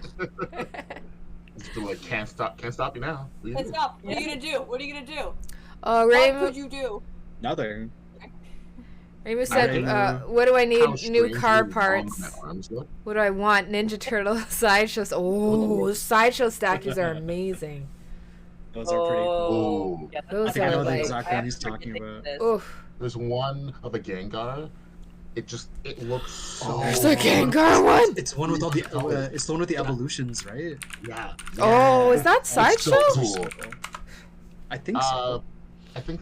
Just be like, can't stop you now. What do you Let's do? stop. What are you gonna do? What are you gonna do? Oh, What could Raymond, you do? Nothing. Raymond said, Raymond. what do I need? How New strangely car long parts. my arms look. What do I want? Ninja Turtle sideshows. Oh, sideshow statues are amazing. Those are pretty cool. Oh. Yeah, Those I think I are know the like- exact I one he's have to talking think about. this. Oof. There's one of a Gengar. It looks so. There's a Gengar one? It's one with all the it's the one with the evolutions, right? Yeah. Oh, is that It's sideshow? so cool. I think so. I think.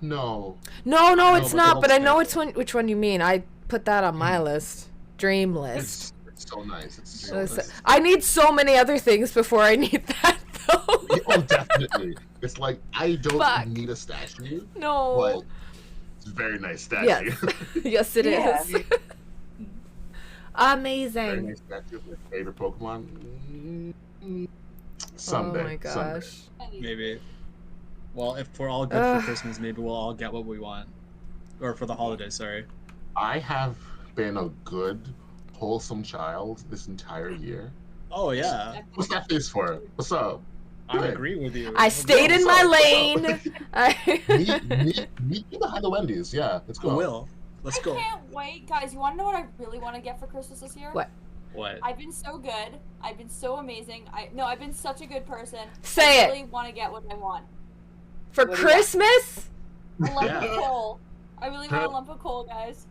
No. No, No, it's but not. they But I don't know say which one you mean. I put that on my list. Dream list. It's so nice. It's so Listen, nice. I need so many other things before I need that, though. Oh, definitely. It's like I don't Fuck. need a statue, No. but it's a very nice statue. Yes. Yes, it is. Yeah. Very Amazing. nice statue of my favorite Pokemon. Someday. Oh my Someday. gosh. Maybe. Well, if we're all good Ugh. for Christmas, maybe we'll all get what we want. Or for the holidays, sorry. I have been a good, wholesome child this entire year. Oh yeah, What's that face for? What's up? I Good. agree with you. I stayed in my what's up? lane. Meet me behind the Wendy's. Yeah, let's go. Will. Let's I go. can't wait, guys. You want to know what I really want to get for Christmas this year? What? What? I've been so good. I've been so amazing. I've been such a good person. Say I it. really want to get what I want. For What do you want? Christmas? A lump Yeah. of coal. I really want a lump of coal, guys.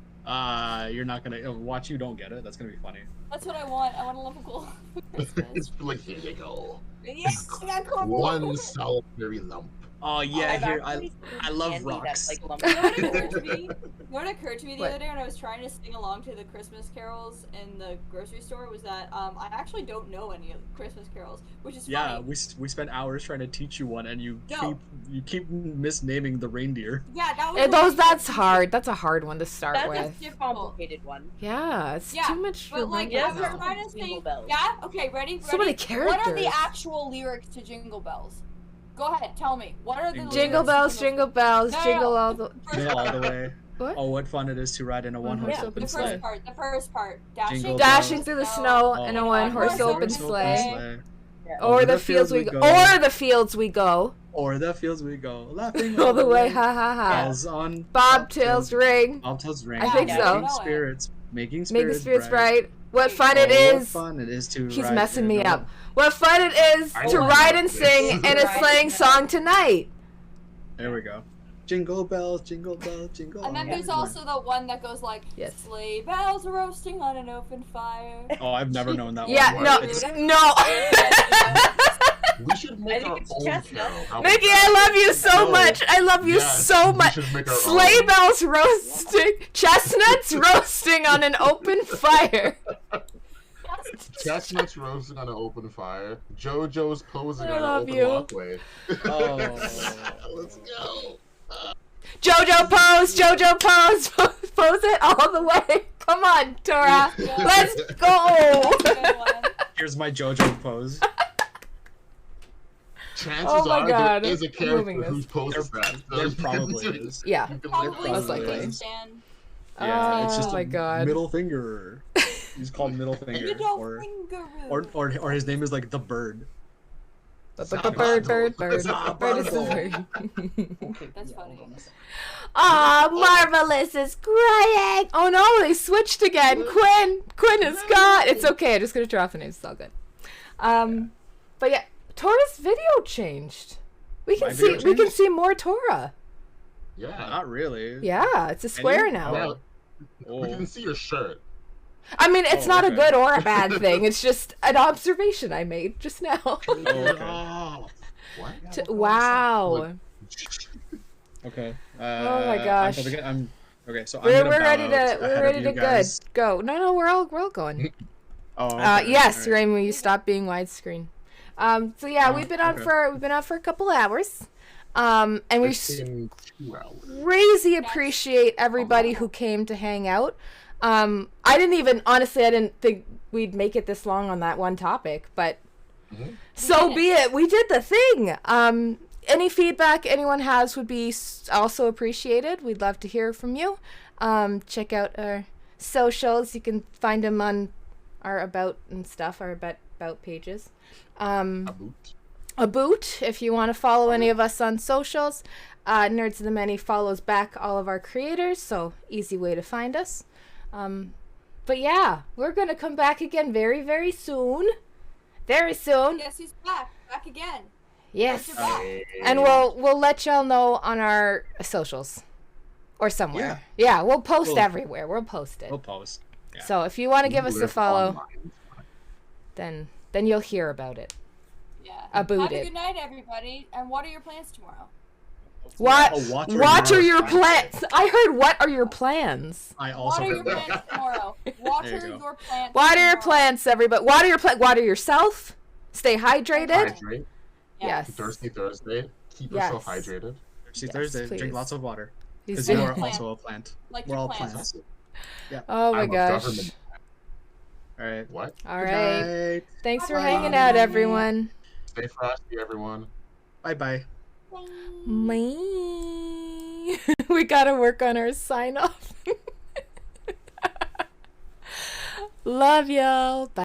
You're not gonna watch. You don't get it. That's gonna be funny. That's what I want. I want a lump of coal for Christmas. It's like, here you go. Yes, I got coal. One solitary lump. Oh yeah, I've here actually I seen love candy rocks. that's, like, You know what lumpy. occurred to me? You know what occurred to me the What? other day when I was trying to sing along to the Christmas carols in the grocery store was that I actually don't know any of the Christmas carols, which is Yeah, funny. we spent hours trying to teach you one, and you No. keep misnaming the reindeer. Yeah, that was And really that's difficult. hard. That's a hard one to start That's with. a complicated one. Yeah, it's Yeah, too much But like, reminders. I was Yeah. trying to Jingle sing. bells. Yeah. Okay. Ready? So many Ready? What are the characters. actual lyrics to Jingle Bells? Go ahead. Tell me. What are the lyrics Jingle to bells, jingle bells, No, no, jingle no. all the. First Yeah, all part. the way. What? Oh, what fun it is to ride in a one-horse Yeah, open The sleigh. first part. The first part. Dashing, Jingle Dashing through the snow Oh, in a one-horse horse open open sleigh. Yeah. Or the fields we go. Or the fields we go. Or the fields we go, laughing All the way, ha ha ha. Bells on Bobtails ring. Bobtails ring. I think so. Making spirits, making Make the spirits, spirits bright. What fun Oh, it what is. fun it is to He's ride messing in me a- up. What fun it is I to love ride and this. sing in a Right. sleighing song tonight. There we go. Jingle bells, jingle bells, jingle. And then all there's the way. also the one that goes like, Yes. sleigh bells roasting on an open fire. Oh, I've never known that Yeah, one. no, It's- no. We should make think our it's own chestnut. carol. How about Mickey, that? I love you so No. much. I love you Yes, so we much. should make our Sleigh own. bells roasting, chestnuts roasting on an open fire. Chestnuts roasting on an open fire. JoJo's posing I on an love open you. walkway. Oh. Let's go. JoJo pose, JoJo pose, pose it all the way. Come on, Tora. Let's go. Good one. Here's my JoJo pose. Chances Oh my are God. there is a I'm moving character this. who poses that. So There you can probably do- is. Yeah. you can Probably Most live likely. with it. Stan. Yeah, it's just Oh my a God. middle finger. He's called middle finger, Middle or fingeroo. or his name is like the bird. Bird. Bird is the word. That's funny. Aw, Marvelous is crying. Oh no, they switched again. Quinn is gone. It's okay. I'm just gonna draw off the names. It's all good. But yeah, Tora's video changed. We can My video see changed? more Tora. Yeah. Not really. Yeah, it's a square Any- now. Yeah. Oh. We can see your shirt. I mean, it's Oh, not a okay. good or a bad thing. It's just an observation I made just now. Oh, okay. Oh, what? Wow. Okay. Oh my gosh. I'm okay. So We're I'm gonna ready bow to out we're ahead ready of to you guys. go. No, we're all going. Oh. Okay. Yes, All right. Raymond, you stop being widescreen. So yeah, Oh, we've been on okay. for a couple hours. And we It's been 2 hours. crazy appreciate everybody who came to hang out. I didn't think we'd make it this long on that one topic, but so be it. We did the thing. Any feedback anyone has would be also appreciated. We'd love to hear from you. Check out our socials. You can find them on our about and stuff, our about pages. A boot if you want to follow any of us on socials. Nerds of the Many follows back all of our creators, so easy way to find us. But yeah, we're gonna come back again very, very soon. Very soon. Yes, he's back. Back again. Yes. You're back. And we'll let y'all know on our socials. Or somewhere. Yeah, we'll post We'll- everywhere. We'll post it. We'll post. Yeah. So if you want to give us a Live follow, online. then you'll hear about it. Yeah. About Have a it. good night, everybody. And what are your plans tomorrow? What? Oh, What are your plans? I heard, what are your plans? I What also are your heard that. plans tomorrow? Water There you go. your plants. Water your tomorrow. plants, everybody. Water yourself. Stay hydrated. Hydrate. Yes. Thirsty Thursday. Keep Yes. yourself hydrated. Thirsty Yes, Thursday. please. Drink lots of water. He's Because you doing- are Plant. also a plant. Like We're your all plants. plants. Yeah. Oh my I'm a gosh. government- All right. What? All Good right. night. Thanks for Bye. hanging out, everyone. Stay frosty, everyone. Bye bye. Me. We gotta work on our sign off. Love y'all. Bye.